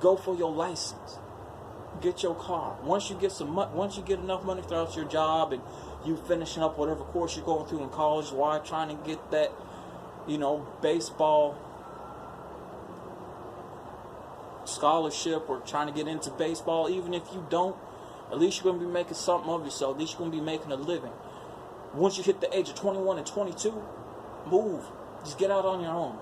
go for your license. Get your car. Once you get enough money throughout your job and you finishing up whatever course you're going through in college, while trying to get that, baseball scholarship, or trying to get into baseball, even if you don't, at least you're going to be making something of yourself. At least you're going to be making a living. Once you hit the age of 21 and 22, move. Just get out on your own.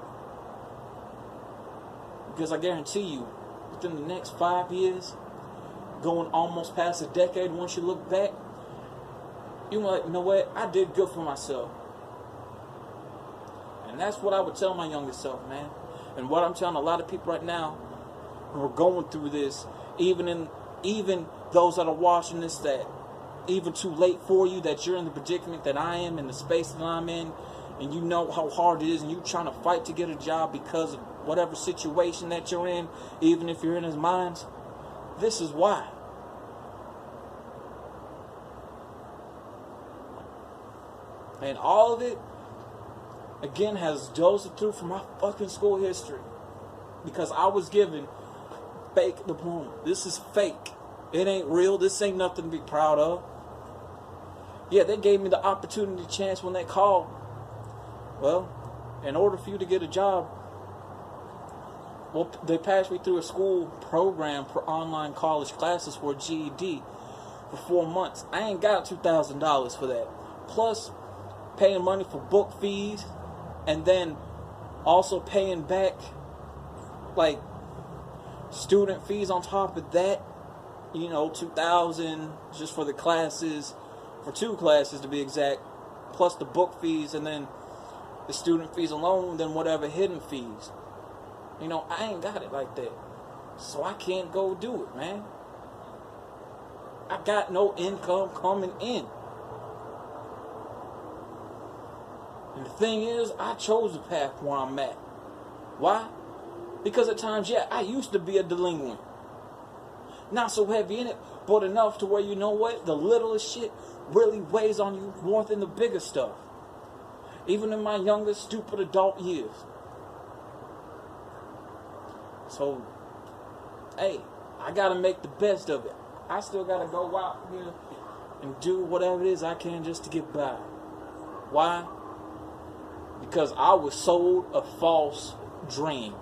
Because I guarantee you, within the next 5 years, going almost past a decade, once you look back, you're like, you know what? I did good for myself. And that's what I would tell my younger self, man. And what I'm telling a lot of people right now who are going through this, even those that are watching this, that even too late for you, that you're in the predicament that I am, in the space that I'm in, and you know how hard it is, and you're trying to fight to get a job because of whatever situation that you're in, even if you're in his minds, this is why. And all of it, again, has dosed through from my fucking school history. Because I was given fake diploma. This is fake. It ain't real. This ain't nothing to be proud of. Yeah, they gave me the opportunity, chance when they called. Well, in order for you to get a job, well, they passed me through a school program for online college classes for a GED for 4 months. I ain't got $2,000 for that. Plus, paying money for book fees, and then also paying back like student fees on top of that. $2,000 just for the classes, for 2 classes to be exact, plus the book fees, and then the student fees alone, then whatever hidden fees. I ain't got it like that, so I can't go do it, man. I got no income coming in. And the thing is, I chose the path where I'm at. Why? Because at times, yeah, I used to be a delinquent. Not so heavy in it, but enough to where, you know what, the littlest shit really weighs on you more than the bigger stuff. Even in my younger, stupid adult years. So, hey, I gotta make the best of it. I still gotta go out here and do whatever it is I can just to get by. Why? Because I was sold a false dream.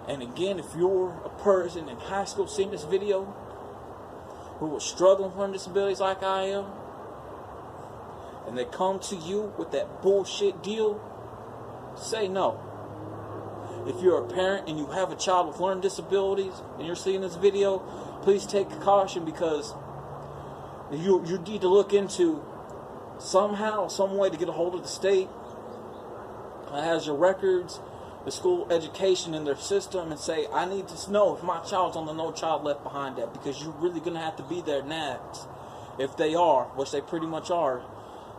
And again, if you're a person in high school seeing this video who was struggling from disabilities like I am, and they come to you with that bullshit deal, say no. If you're a parent and you have a child with learning disabilities and you're seeing this video, please take caution, because you need to look into somehow, some way to get a hold of the state that has your records, the school education in their system, and say, I need to know if my child's on the No Child Left Behind Act, because you're really going to have to be there next, if they are, which they pretty much are,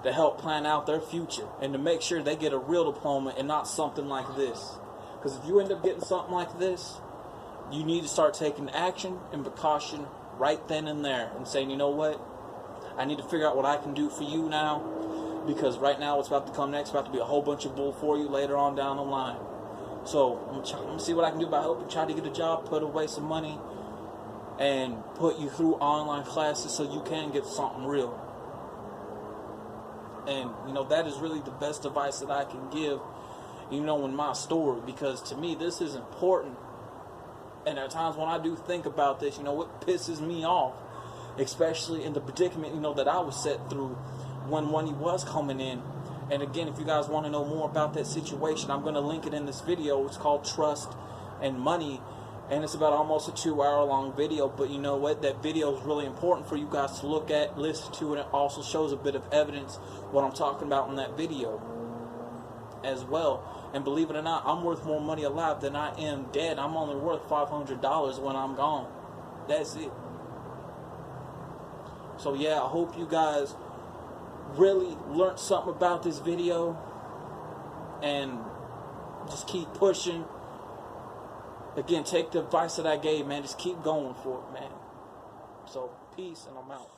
to help plan out their future and to make sure they get a real diploma and not something like this. Because if you end up getting something like this, you need to start taking action and precaution right then and there and saying, you know what, I need to figure out what I can do for you now, because right now what's about to come next is about to be a whole bunch of bull for you later on down the line. So I'm going to see what I can do by helping try to get a job, put away some money, and put you through online classes so you can get something real. And, you know, that is really the best advice that I can give, you know, in my story, because to me this is important. And there are times when I do think about this, you know, what pisses me off, especially in the predicament, you know, that I was set through when money was coming in. And again, if you guys want to know more about that situation, I'm going to link it in this video. It's called Trust and Money, and it's about almost a 2-hour-long video. But you know what? That video is really important for you guys to look at, listen to, and it also shows a bit of evidence what I'm talking about in that video as well. And believe it or not, I'm worth more money alive than I am dead. I'm only worth $500 when I'm gone. That's it. So yeah, I hope you guys really learned something about this video, and just keep pushing. Again, take the advice that I gave, man. Just keep going for it, man. So peace, and I'm out.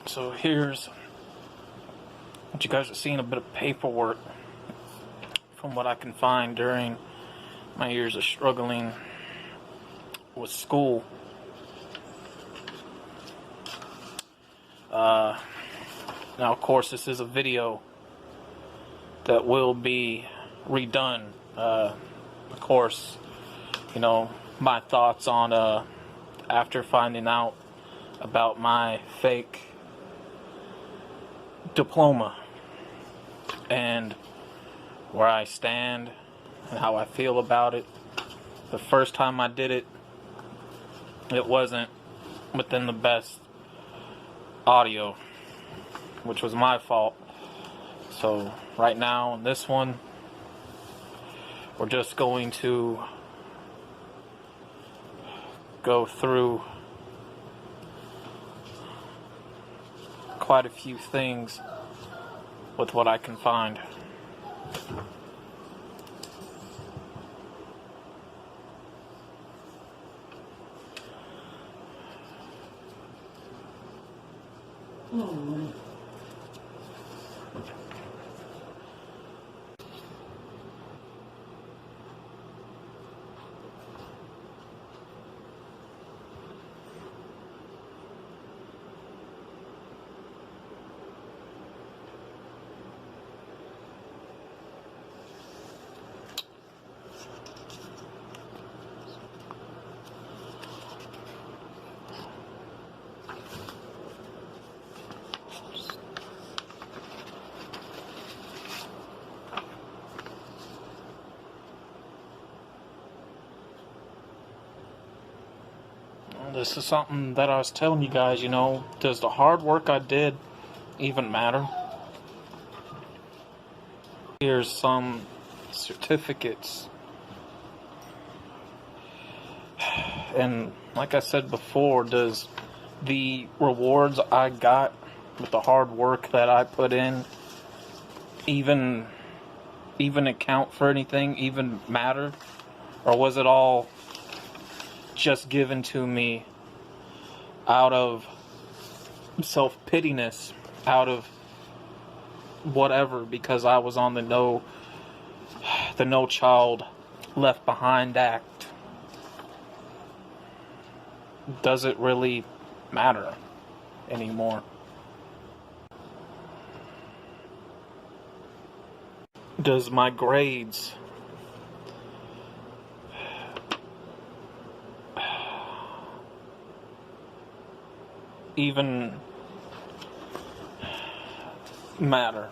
So here's what you guys are seeing, a bit of paperwork from what I can find during my years of struggling with school. Now, of course, this is a video that will be redone. Of course, you know, my thoughts on after finding out about my fake diploma and where I stand and how I feel about it. The first time I did it, it wasn't within the best audio, which was my fault. So right now in this one, we're just going to go through quite a few things with what I can find. This is something that I was telling you guys, you know, does the hard work I did even matter? Here's some certificates. And like I said before, does the rewards I got with the hard work that I put in even account for anything, even matter? Or was it all just given to me out of self-pityness, out of whatever, because I was on the the No Child Left Behind Act. Does it really matter anymore? Does my grades even matter?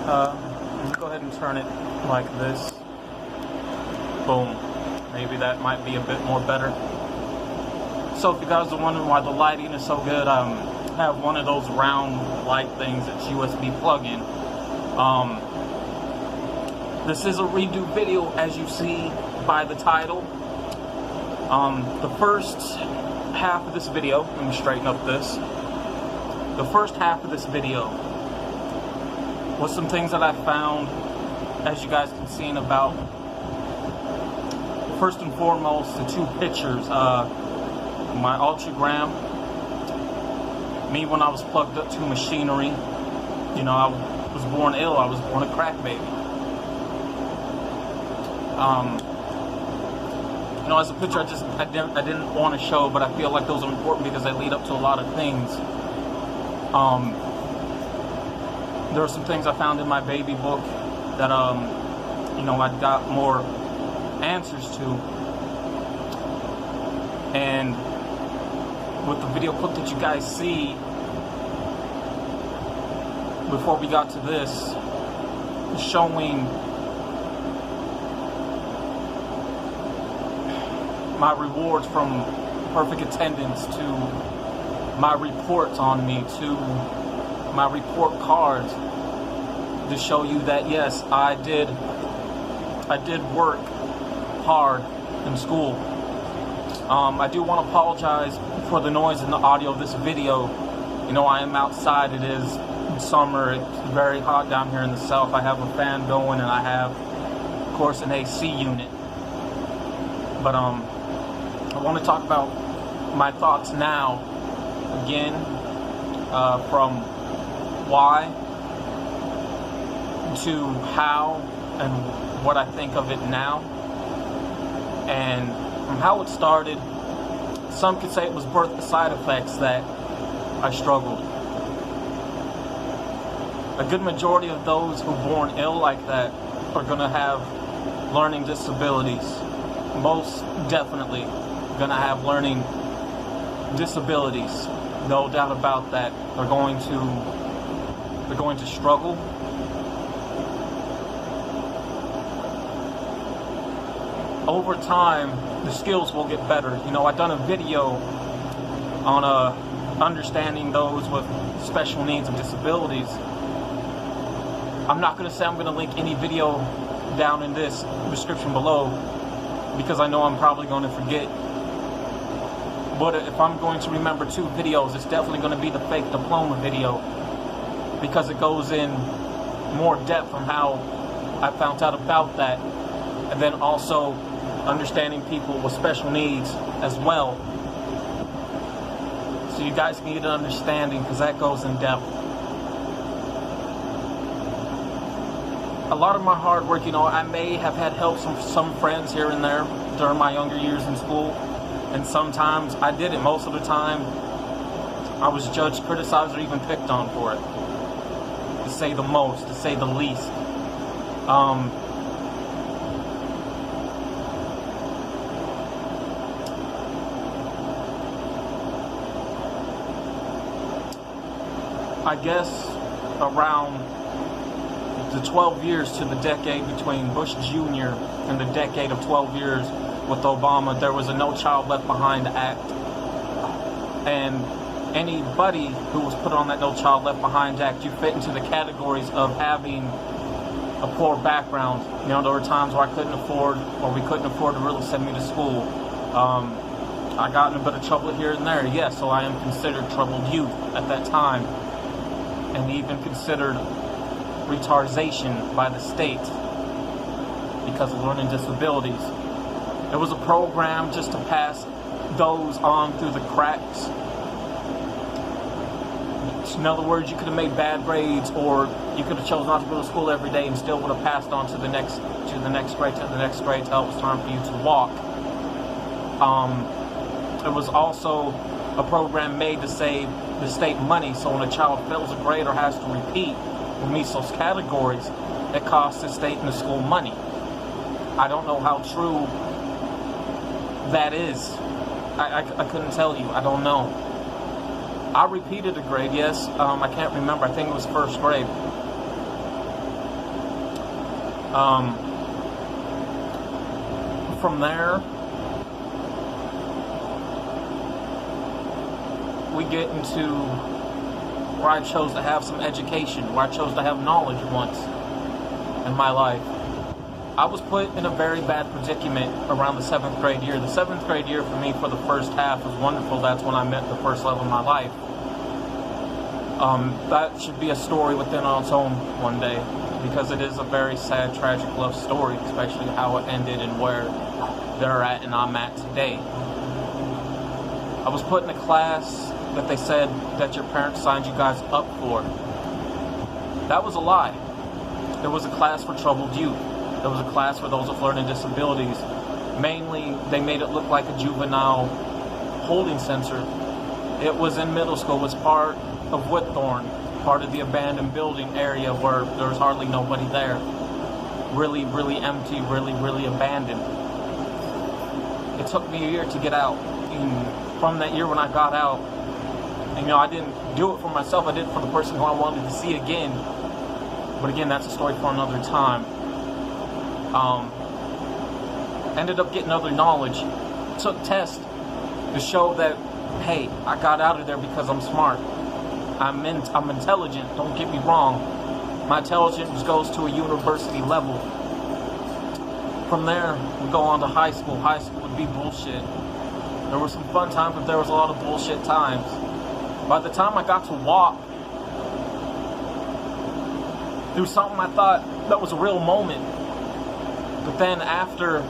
Let's go ahead and turn it like this. Boom. Maybe that might be a bit more better. So if you guys are wondering why the lighting is so good, I have one of those round light things that's USB plug-in. This is a redo video, as you see by the title. The first half of this video, let me straighten up this. The first half of this video was some things that I found, as you guys can see, about, first and foremost, the two pictures, my ultragram, me when I was plugged up to machinery. You know, I was born ill, I was born a crack baby. You know, as a picture I didn't want to show, but I feel like those are important because they lead up to a lot of things. There are some things I found in my baby book that, you know, I got more answers to. And with the video clip that you guys see, before we got to this, showing my rewards from perfect attendance to my reports on me to my report cards, to show you that yes, I did work hard in school. I do want to apologize for the noise in the audio of this video. You know, I am outside. It is summer. It's very hot down here in the south. I have a fan going and I have, of course, an AC unit. But I want to talk about my thoughts now, again, from why to how and what I think of it now. And from how it started, some could say it was birth to side effects that I struggled. A good majority of those who are born ill like that are going to have learning disabilities. Most definitely going to have learning disabilities. No doubt about that. They're going to struggle. Over time, the skills will get better. You know, I've done a video on understanding those with special needs and disabilities. I'm not going to say I'm going to link any video down in this description below, because I know I'm probably going to forget. But if I'm going to remember 2 videos, it's definitely going to be the fake diploma video, because it goes in more depth on how I found out about that, and then also understanding people with special needs as well. So you guys need an understanding, because that goes in depth. A lot of my hard work, you know, I may have had help from some friends here and there during my younger years in school, and sometimes I didn't. Most of the time, I was judged, criticized, or even picked on for it, to say the most, to say the least. I guess around the 12 years to the decade between Bush Jr. and the decade of 12 years with Obama, there was a No Child Left Behind Act. And anybody who was put on that No Child Left Behind Act, you fit into the categories of having a poor background. You know, there were times where I couldn't afford, or we couldn't afford to really send me to school. I got in a bit of trouble here and there, yes, so I am considered troubled youth at that time, and even considered retardation by the state because of learning disabilities. It was a program just to pass those on through the cracks. In other words, you could have made bad grades, or you could have chosen not to go to school every day and still would have passed on to the next grade, till it was time for you to walk. It was also a program made to save the state money, so when a child fails a grade or has to repeat or meets those categories, it costs the state and the school money. I don't know how true that is. I couldn't tell you. I don't know. I repeated a grade, yes. I can't remember. I think it was first grade. From there, we get into where I chose to have some education, where I chose to have knowledge once in my life. I was put in a very bad predicament around the 7th grade year. The 7th grade year for me, for the first half, was wonderful. That's when I met the first love of my life. That should be a story within its own one day, because it is a very sad, tragic love story, especially how it ended and where they're at and I'm at today. I was put in a class that they said that your parents signed you guys up for. That was a lie. There was a class for troubled youth. There was a class for those with learning disabilities. Mainly, they made it look like a juvenile holding center. It was in middle school. It was part of Whitthorne, part of the abandoned building area where there was hardly nobody there. Really, really empty, really, really abandoned. It took me a year to get out. And from that year when I got out, and, you know, I didn't do it for myself. I did it for the person who I wanted to see again. But again, that's a story for another time. Ended up getting other knowledge. Took tests to show that, hey, I got out of there because I'm smart. I'm intelligent, don't get me wrong. My intelligence goes to a university level. From there, we go on to high school. High school would be bullshit. There were some fun times, but there was a lot of bullshit times. By the time I got to walk through something I thought that was a real moment, but then after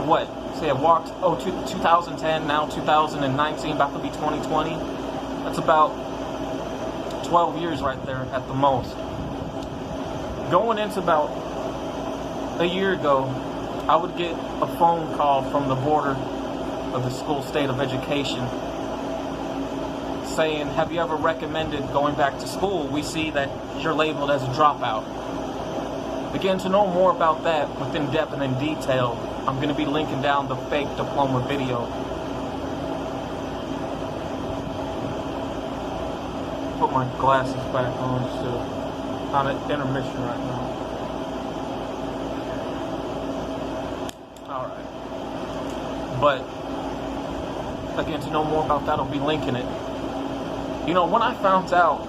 what? Say I walked, 2010, now 2019, about to be 2020. That's about 12 years right there at the most. Going into about a year ago, I would get a phone call from the board of the school state of education saying, have you ever recommended going back to school? We see that you're labeled as a dropout. Again, to know more about that within depth and in detail, I'm going to be linking down the fake diploma video. Put my glasses back on still. On an intermission right now. Alright. But, again, to know more about that, I'll be linking it. You know, when I found out,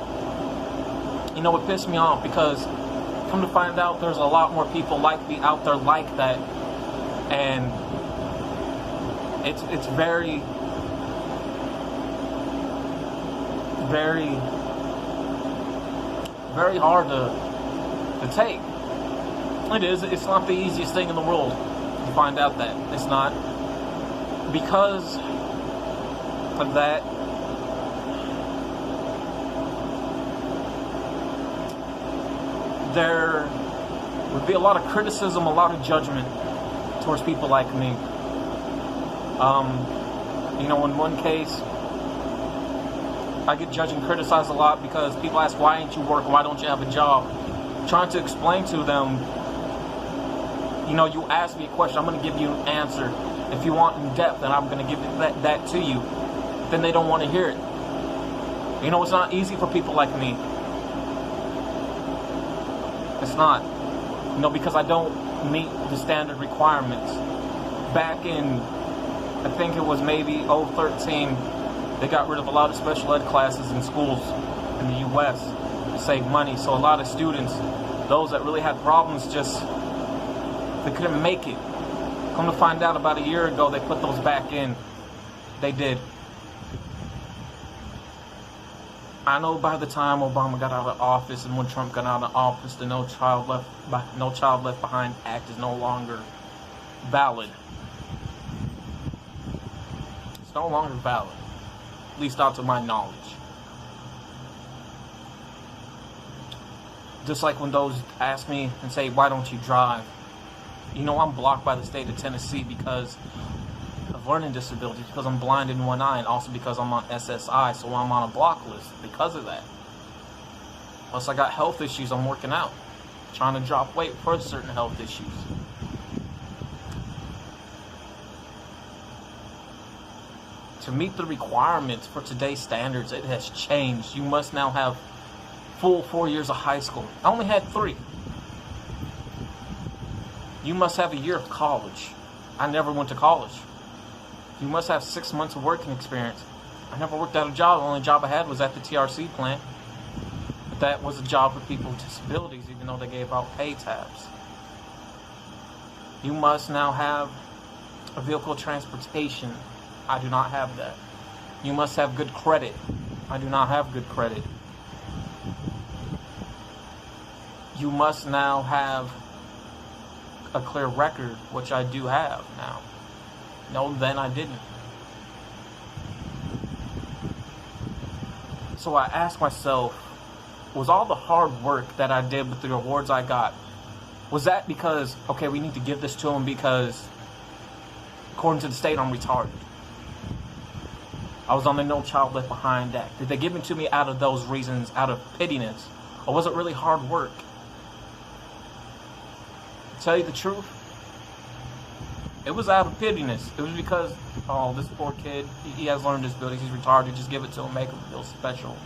you know, it pissed me off because come to find out, there's a lot more people like me out there like that, and it's very, very, very hard to take. It is. It's not the easiest thing in the world to find out that. It's not. Because of that, there would be a lot of criticism, a lot of judgment towards people like me. You know, in one case, I get judged and criticized a lot because people ask, why ain't you working? Why don't you have a job? I'm trying to explain to them, you know, you ask me a question, I'm going to give you an answer. If you want in depth, then I'm going to give that to you. Then they don't want to hear it. You know, it's not easy for people like me. It's not. You know, because I don't meet the standard requirements. Back in, I think it was maybe 2013, they got rid of a lot of special ed classes in schools in the U.S. to save money. So a lot of students, those that really had problems, just, they couldn't make it. Come to find out, about a year ago, they put those back in. They did. I know by the time Obama got out of office and when Trump got out of office, the No Child Left Behind Act is no longer valid. It's no longer valid, at least out to my knowledge. Just like when those ask me and say, why don't you drive? You know, I'm blocked by the state of Tennessee because of learning disabilities, because I'm blind in one eye, and also because I'm on SSI, so I'm on a block list because of that. Plus, I got health issues. I'm working out, trying to drop weight for certain health issues. To meet the requirements for today's standards, it has changed. You must now have full 4 years of high school. I only had 3. You must have a year of college. I never went to college. You must have 6 months of working experience. I never worked at a job. The only job I had was at the TRC plant. But that was a job for people with disabilities, even though they gave out pay tabs. You must now have a vehicle of transportation. I do not have that. You must have good credit. I do not have good credit. You must now have a clear record, which I do have now. No, then I didn't. So I asked myself, was all the hard work that I did with the awards I got, was that because, okay, we need to give this to them because, according to the state, I'm retarded? I was on the No Child Left Behind Act. Did they give it to me out of those reasons, out of pittiness? Or was it really hard work? To tell you the truth, it was out of pittiness. It was because, oh, this poor kid, he has learning disabilities, he's retarded, just give it to him, make him feel special.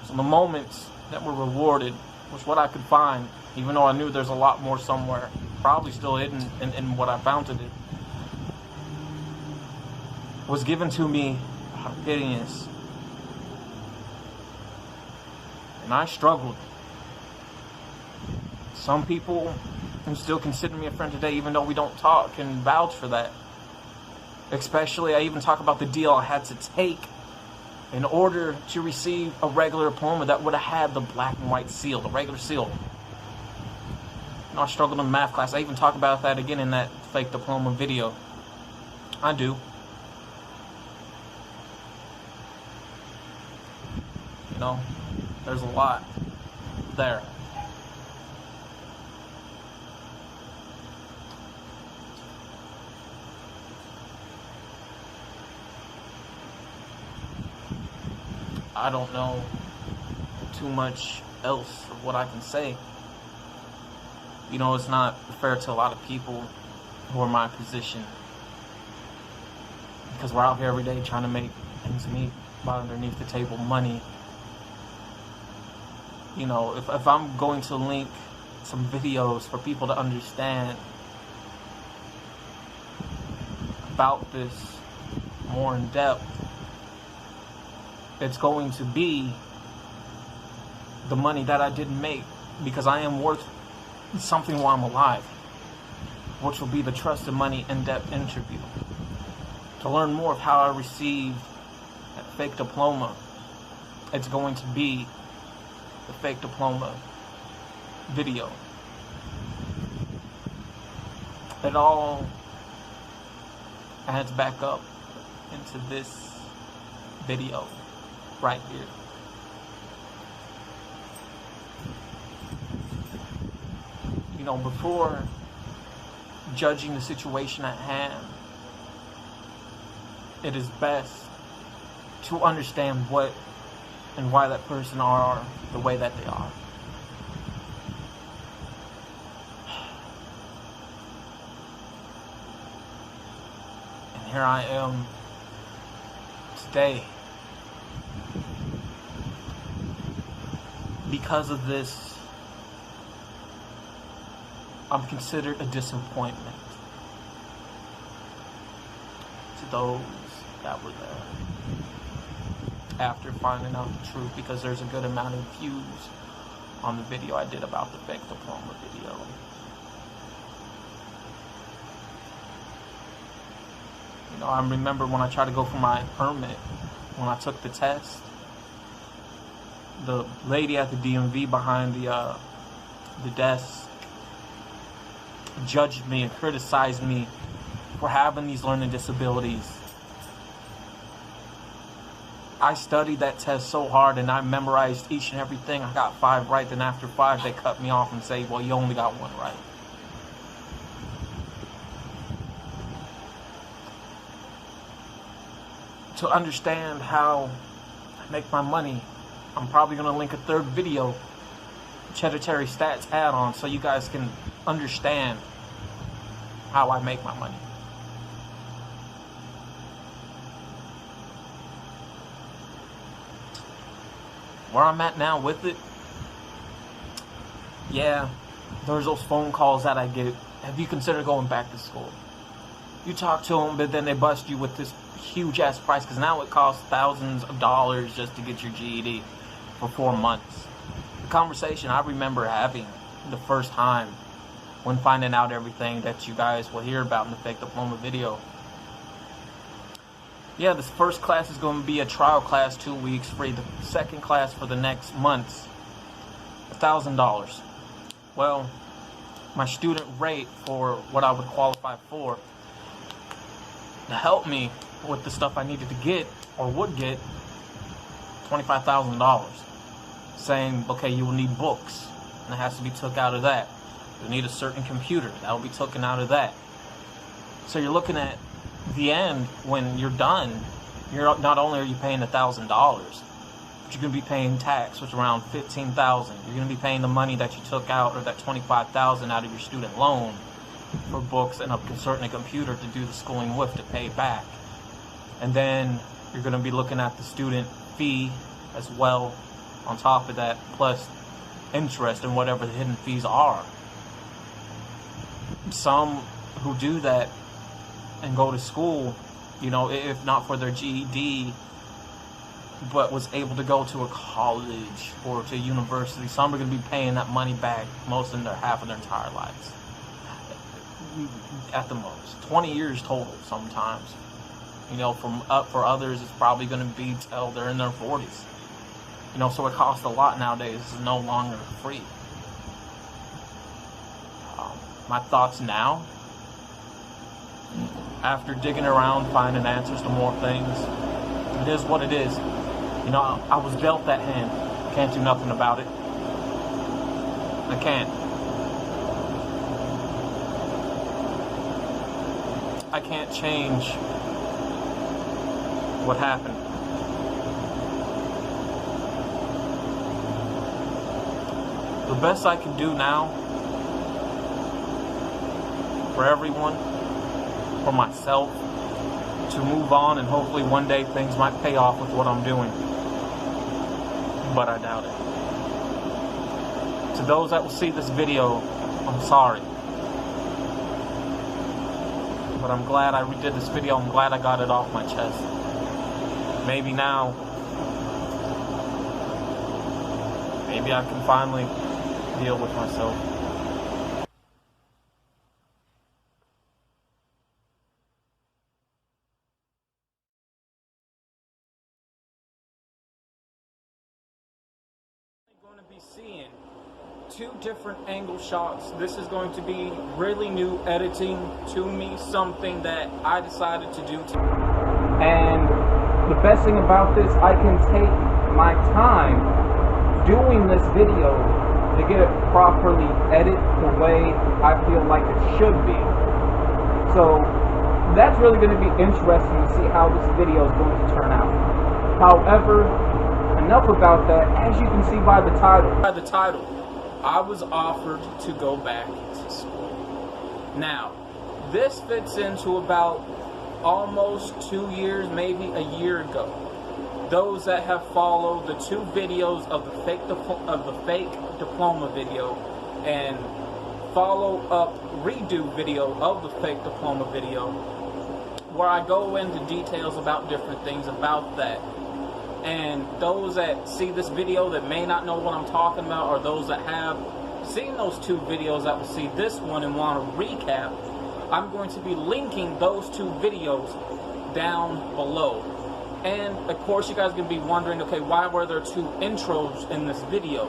So the moments that were rewarded was what I could find, even though I knew there's a lot more somewhere, probably still hidden in what I found today, was given to me out of pittiness. And I struggled. Some people who still consider me a friend today, even though we don't talk, and vouch for that. Especially, I even talk about the deal I had to take in order to receive a regular diploma that would have had the black and white seal, the regular seal. You know, I struggled in math class. I even talk about that again in that fake diploma video. I do. You know, there's a lot there. I don't know too much else of what I can say. You know, it's not fair to a lot of people who are in my position, because we're out here every day trying to make ends meet, by underneath the table money. You know, if I'm going to link some videos for people to understand about this more in depth, it's going to be the money that I didn't make because I am worth something while I'm alive, which will be the Trusted Money in-depth interview. To learn more of how I received that fake diploma, it's going to be the fake diploma video. It all adds back up into this video right here. You know, before judging the situation at hand, it is best to understand what and why that person are the way that they are. And here I am today. Because of this, I'm considered a disappointment to those that were there after finding out the truth, because there's a good amount of views on the video I did about the fake diploma video. You know, I remember when I tried to go for my permit, when I took the test, the lady at the DMV behind the desk judged me and criticized me for having these learning disabilities. I studied that test so hard and I memorized each and everything. I got 5 right, then after 5 they cut me off and say, well, you only got 1 right. To understand how I make my money, I'm probably going to link a 3rd video, ChEDDErTarY Stats add-on, so you guys can understand how I make my money. Where I'm at now with it, yeah, there's those phone calls that I get. Have you considered going back to school? You talk to them, but then they bust you with this huge ass price, because now it costs thousands of dollars just to get your GED for 4 months. The conversation I remember having the first time when finding out everything that you guys will hear about in the fake diploma video. Yeah, this first class is going to be a trial class, 2 weeks free. The second class for the next months, $1,000. Well, my student rate for what I would qualify for to help me with the stuff I needed to get or would get, $25,000. Saying, okay, you will need books, and it has to be took out of that. You'll need a certain computer, that will be taken out of that. So you're looking at the end when you're done. You're not only are you paying $1,000, but you're going to be paying tax, which is around $15,000. You're going to be paying the money that you took out, or that $25,000 out of your student loan for books and a certain computer to do the schooling with, to pay back. And then you're going to be looking at the student fee as well on top of that, plus interest and whatever the hidden fees are. Some who do that and go to school, you know, if not for their GED, but was able to go to a college or to university, some are going to be paying that money back most in half of their entire lives. At the most. 20 years total sometimes. You know, for others, it's probably going to be till they're in their 40s. You know, so it costs a lot nowadays. It's no longer free. My thoughts now, after digging around, finding answers to more things, it is what it is. You know, I was dealt that hand. Can't do nothing about it. I can't. I can't change what happened. The best I can do now, for everyone, for myself, to move on, and hopefully one day things might pay off with what I'm doing. But I doubt it. To those that will see this video, I'm sorry. But I'm glad I redid this video. I'm glad I got it off my chest. Maybe now, maybe I can finally deal with myself. Going to be seeing 2 different angle shots. This is going to be really new editing to me, something that I decided to do. And the best thing about this, I can take my time doing this video to get it properly edited the way I feel like it should be. So that's really going to be interesting to see how this video is going to turn out. However, enough about that. As you can see by the title, I was offered to go back to school. Now, this fits into about almost 2 years, maybe a year ago. Those that have followed the 2 videos of the fake diploma video and follow up redo video of the fake diploma video, where I go into details about different things about that. And those that see this video that may not know what I'm talking about, or those that have seen those 2 videos that will see this one and want to recap, I'm going to be linking those 2 videos down below. And of course you guys are going to be wondering, okay, why were there 2 intros in this video?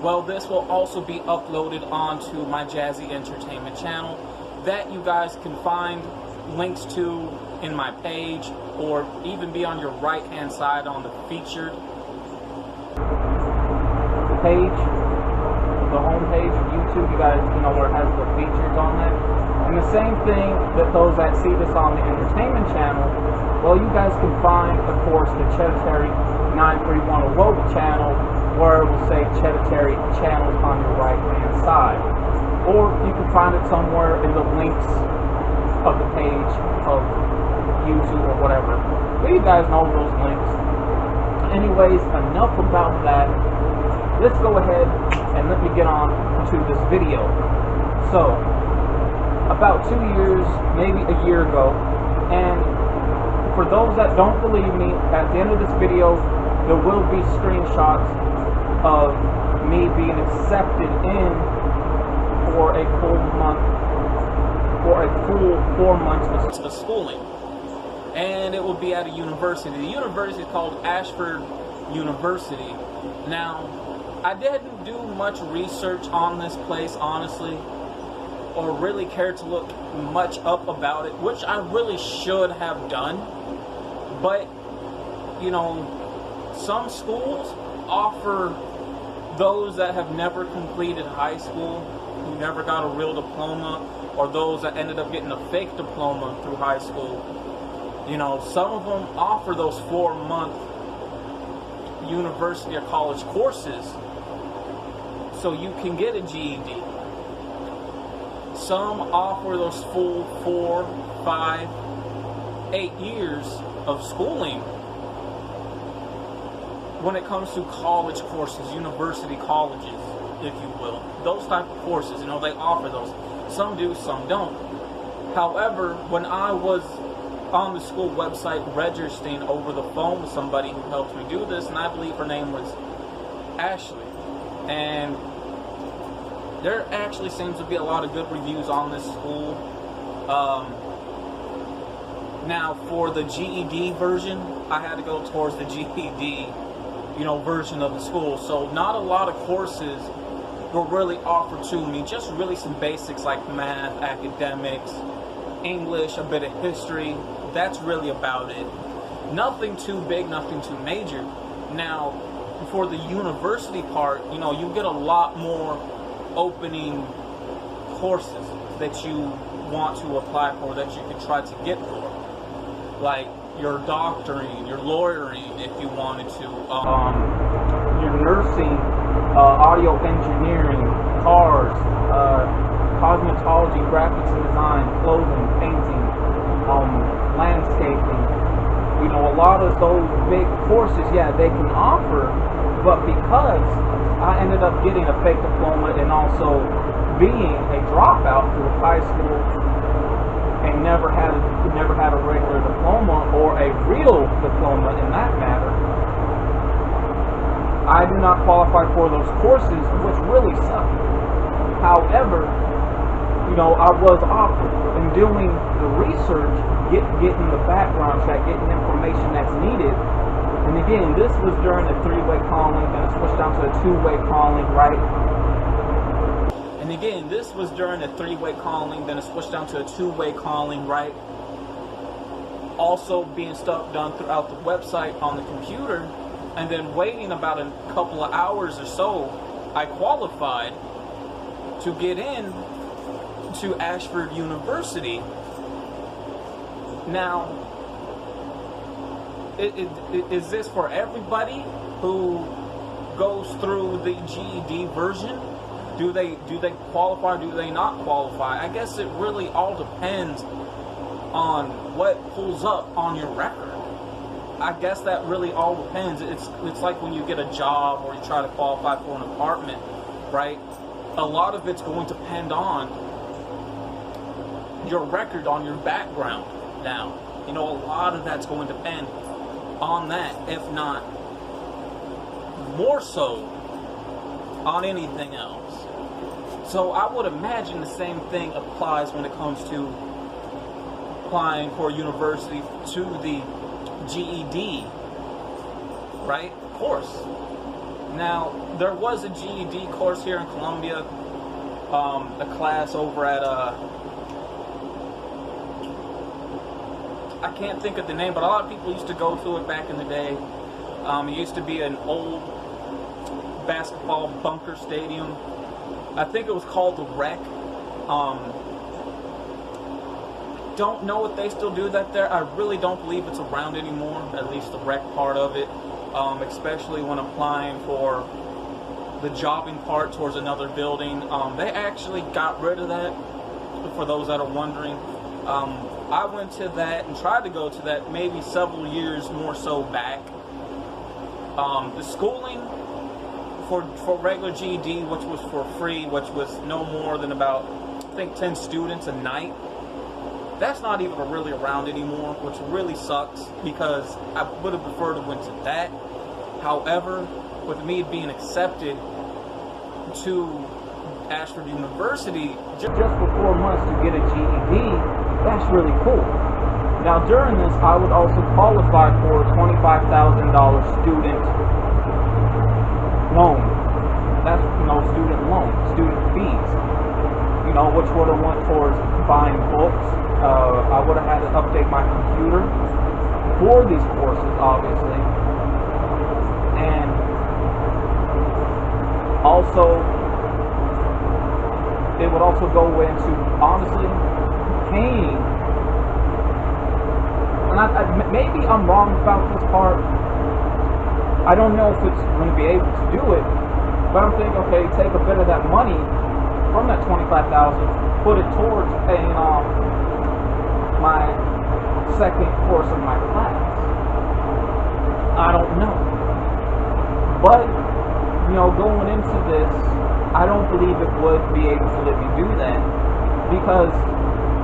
Well, this will also be uploaded onto my Jazzy Entertainment channel that you guys can find links to in my page, or even be on your right hand side on the featured page, the home page of YouTube. You guys, you know, where it has the features on there. And the same thing that those that see this on the entertainment channel, well, you guys can find, of course, the ChEDDErTARY931 Awoke channel, where it will say ChEDDErTRY Channel on your right hand side, or you can find it somewhere in the links of the page of YouTube or whatever. But you guys know those links. Anyways, enough about that. Let's go ahead and let me get on to this video. So, about 2 years, maybe a year ago, and for those that don't believe me, at the end of this video, there will be screenshots of me being accepted in for a full month, for a full 4 months of schooling. And it will be at a university. The university is called Ashford University. Now, I didn't do much research on this place, honestly, or really care to look much up about it, which I really should have done. But, you know, some schools offer those that have never completed high school, who never got a real diploma, or those that ended up getting a fake diploma through high school. You know, some of them offer those 4-month university or college courses so you can get a GED. Some offer those full 4, 5, 8 years of schooling when it comes to college courses, university colleges, if you will. Those type of courses, you know, they offer those. Some do, some don't. However, when I was on the school website registering over the phone with somebody who helped me do this, and I believe her name was Ashley, and there actually seems to be a lot of good reviews on this school. Now, for the GED version, I had to go towards the GED, you know, version of the school, so not a lot of courses were really offered to me, just really some basics like math, academics, English, a bit of history. That's really about it. Nothing too big, nothing too major. Now, for the university part, you know, you get a lot more opening courses that you want to apply for, that you can try to get for. Like your doctoring, your lawyering, if you wanted to, your nursing, audio engineering, cars, cosmetology, graphics and design, clothing, painting, landscaping. You know, a lot of those big courses, yeah, they can offer, but because I ended up getting a fake diploma and also being a dropout through high school and never had a regular diploma or a real diploma in that matter, I do not qualify for those courses, which really suck. However, you know, I was offered in doing the research, getting the background check, getting information that's needed. And again, this was during a 3-way calling, then it switched down to a 2-way calling, right? And again, this was during a 3-way calling, then it switched down to a 2-way calling, right? Also being stuff done throughout the website on the computer, and then waiting about a couple of hours or so, I qualified to get in to Ashford University. Now, is this for everybody who goes through the GED version? Do they qualify? Do they not qualify? I guess it really all depends on what pulls up on your record. I guess that really all depends. It's like when you get a job or you try to qualify for an apartment, right? A lot of it's going to depend on your record, on your background. Now, you know, a lot of that's going to depend on that, if not more so on anything else. So I would imagine the same thing applies when it comes to applying for university to the GED, right? Course. Now, there was a GED course here in Columbia, a class over at I can't think of the name, but a lot of people used to go to it back in the day. It used to be an old basketball bunker stadium. I think it was called the Rec. Don't know if they still do that there. I really don't believe it's around anymore, at least the Rec part of it, especially when applying for the jobbing part towards another building. They actually got rid of that, for those that are wondering. I went to that and tried to go to that maybe several years more so back. The schooling for regular GED, which was for free, which was no more than about, I think, 10 students a night, that's not even really around anymore, which really sucks, because I would have preferred to went to that. However, with me being accepted to Ashford University just for 4 months to get a GED, that's really cool. Now, during this, I would also qualify for a $25,000 student loan. That's, you know, student loan, student fees, you know, which would have went towards buying books. I would have had to update my computer for these courses, obviously. And also, it would also go into, honestly, paying. And maybe I'm wrong about this part. I don't know if it's going to be able to do it, but I'm thinking, okay, take a bit of that money from that $25,000, put it towards paying off my second course of my class. I don't know. But, you know, going into this, I don't believe it would be able to let me do that, because,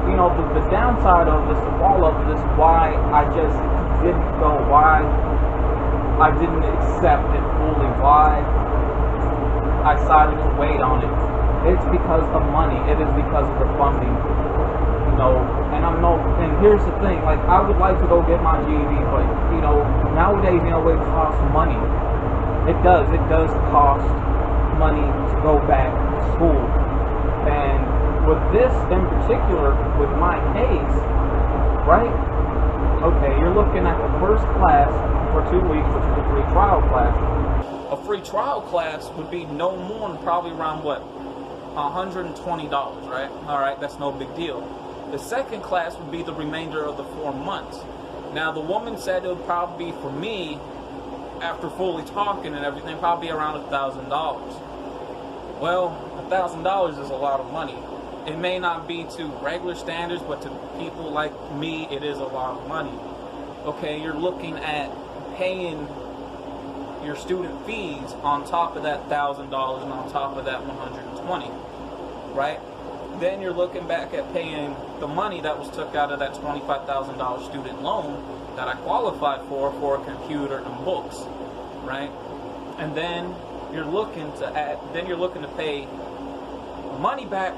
you know, the downside of this, the fall of this, why I just didn't go, why I didn't accept it fully, why I decided to wait on it, it's because of money. It is because of the funding, you know. And here's the thing, like, I would like to go get my GED, but, you know, nowadays, you know, it costs money. It does cost money to go back to school. And with this in particular, with my case, right? Okay, you're looking at the first class for 2 weeks, which is a free trial class. A free trial class would be no more than probably around, what, $120, right? Alright, that's no big deal. The second class would be the remainder of the 4 months. Now, the woman said it would probably be, for me, after fully talking and everything, probably around $1,000. Well, $1,000 is a lot of money. It may not be to regular standards, but to people like me, it is a lot of money. Okay, you're looking at paying your student fees on top of that $1,000 and on top of that $120, right? Then you're looking back at paying the money that was took out of that $25,000 student loan that I qualified for a computer and books, right? and then you're looking to pay money back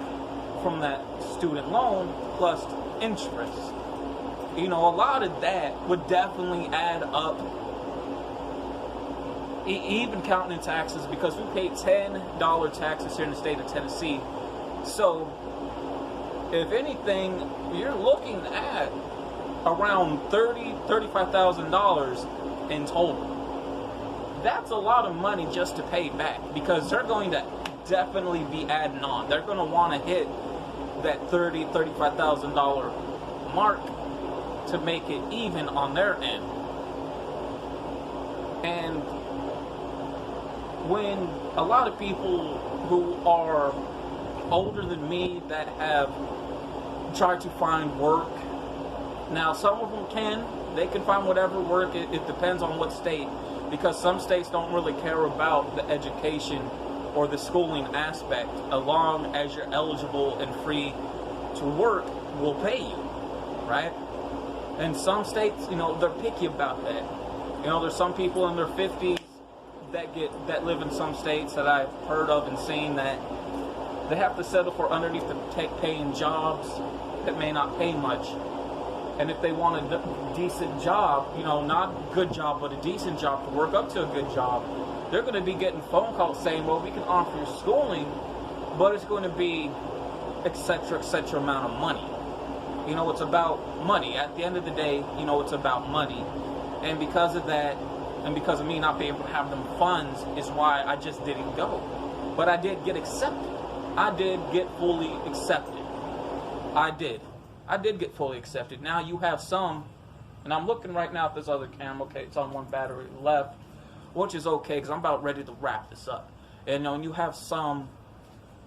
from that student loan plus interest. You know, a lot of that would definitely add up, even counting in taxes, because we pay $10 taxes here in the state of Tennessee. So, if anything, you're looking at around $35,000 in total. That's a lot of money just to pay back, because they're going to definitely be adding on. They're going to want to hit that $35,000 mark to make it even on their end. And when a lot of people who are older than me that have tried to find work, now some of them they can find whatever work. It depends on what state, because some states don't really care about the education or the schooling aspect. As long as you're eligible and free to work, will pay you, right? And some states, you know, they're picky about that. You know, there's some people in their 50s that live in some states that I've heard of and seen that they have to settle for underneath the paying jobs that may not pay much. And if they want a decent job, you know, not a good job, but a decent job to work up to a good job, they're going to be getting phone calls saying, well, we can offer you schooling, but it's going to be etc. amount of money. You know, it's about money. At the end of the day, you know, it's about money. And because of that, and because of me not being able to have them funds, is why I just didn't go. But I did get accepted. I did get fully accepted. I did get fully accepted. Now you have some, and I'm looking right now at this other camera. Okay, it's on one battery left, which is okay because I'm about ready to wrap this up. And you have some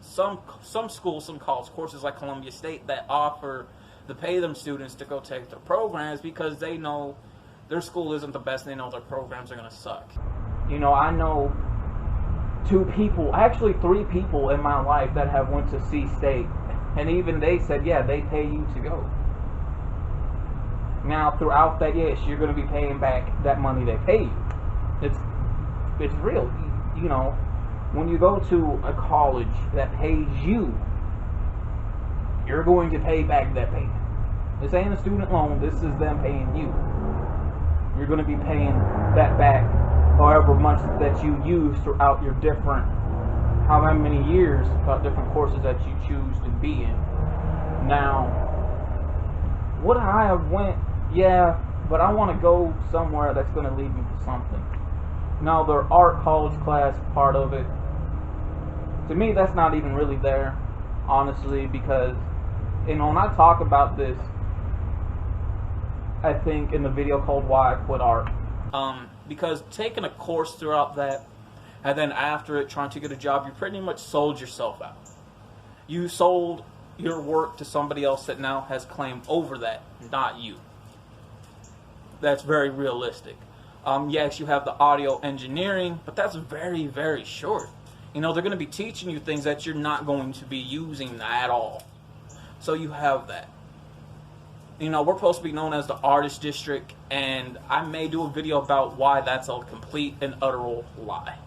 schools, some college courses like Columbia State that offer to pay them students to go take their programs because they know their school isn't the best. They know their programs are going to suck. You know, I know 2 people, actually 3 people in my life that have went to C-State, and even they said, yeah, they pay you to go. Now, throughout that, yes, you're going to be paying back that money they pay you. It's real. You know, when you go to a college that pays you, you're going to pay back that payment. This ain't a student loan. This is them paying you. You're going to be paying that back however much that you use throughout your different, however many years, about different courses that you choose to be in. Now, would I have went? Yeah, but I want to go somewhere that's going to lead me to something. Now, their art college class part of it, to me, that's not even really there, honestly, because, you know, when I talk about this, I think in the video called Why I Quit Art, because taking a course throughout that, and then after it trying to get a job, you pretty much sold yourself out. You sold your work to somebody else that now has claim over that, not you. That's very realistic. Yes, you have the audio engineering, but that's very, very short. You know, they're going to be teaching you things that you're not going to be using at all. So you have that. You know, we're supposed to be known as the artist district, and I may do a video about why that's a complete and utter lie.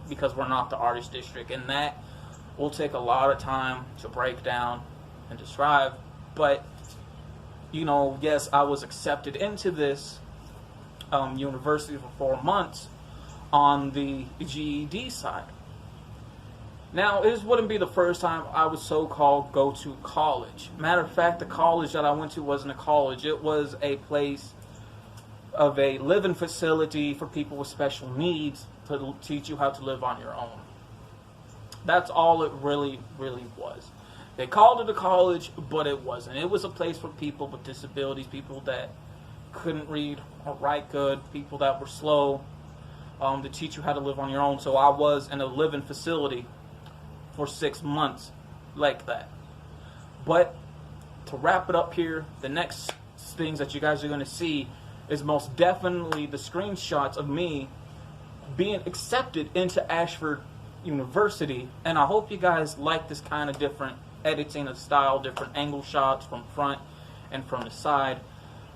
Because we're not the artist district, and that will take a lot of time to break down and describe. But, you know, yes, I was accepted into this university for 4 months on the GED side. Now, this wouldn't be the first time I would so-called go to college. Matter of fact, the college that I went to wasn't a college. It was a place of a living facility for people with special needs to teach you how to live on your own. That's all it really, really was. They called it a college, but it wasn't. It was a place for people with disabilities, people that couldn't read or write good, people that were slow, to teach you how to live on your own. So I was in a living facility for 6 months like that. But to wrap it up here, the next things that you guys are going to see is most definitely the screenshots of me being accepted into Ashford University. And I hope you guys like this kind of different editing of style, different angle shots from front and from the side.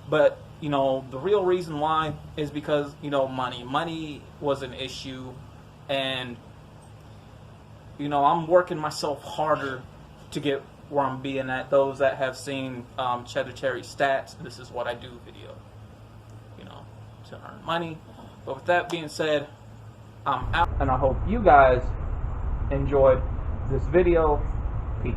But, you know, the real reason why is because, you know, money was an issue And, you know, I'm working myself harder to get where I'm being at. Those that have seen ChEDDErTarY stats, this is what I do video, you know, to earn money. But with that being said, I'm out, and I hope you guys enjoyed this video. Peace.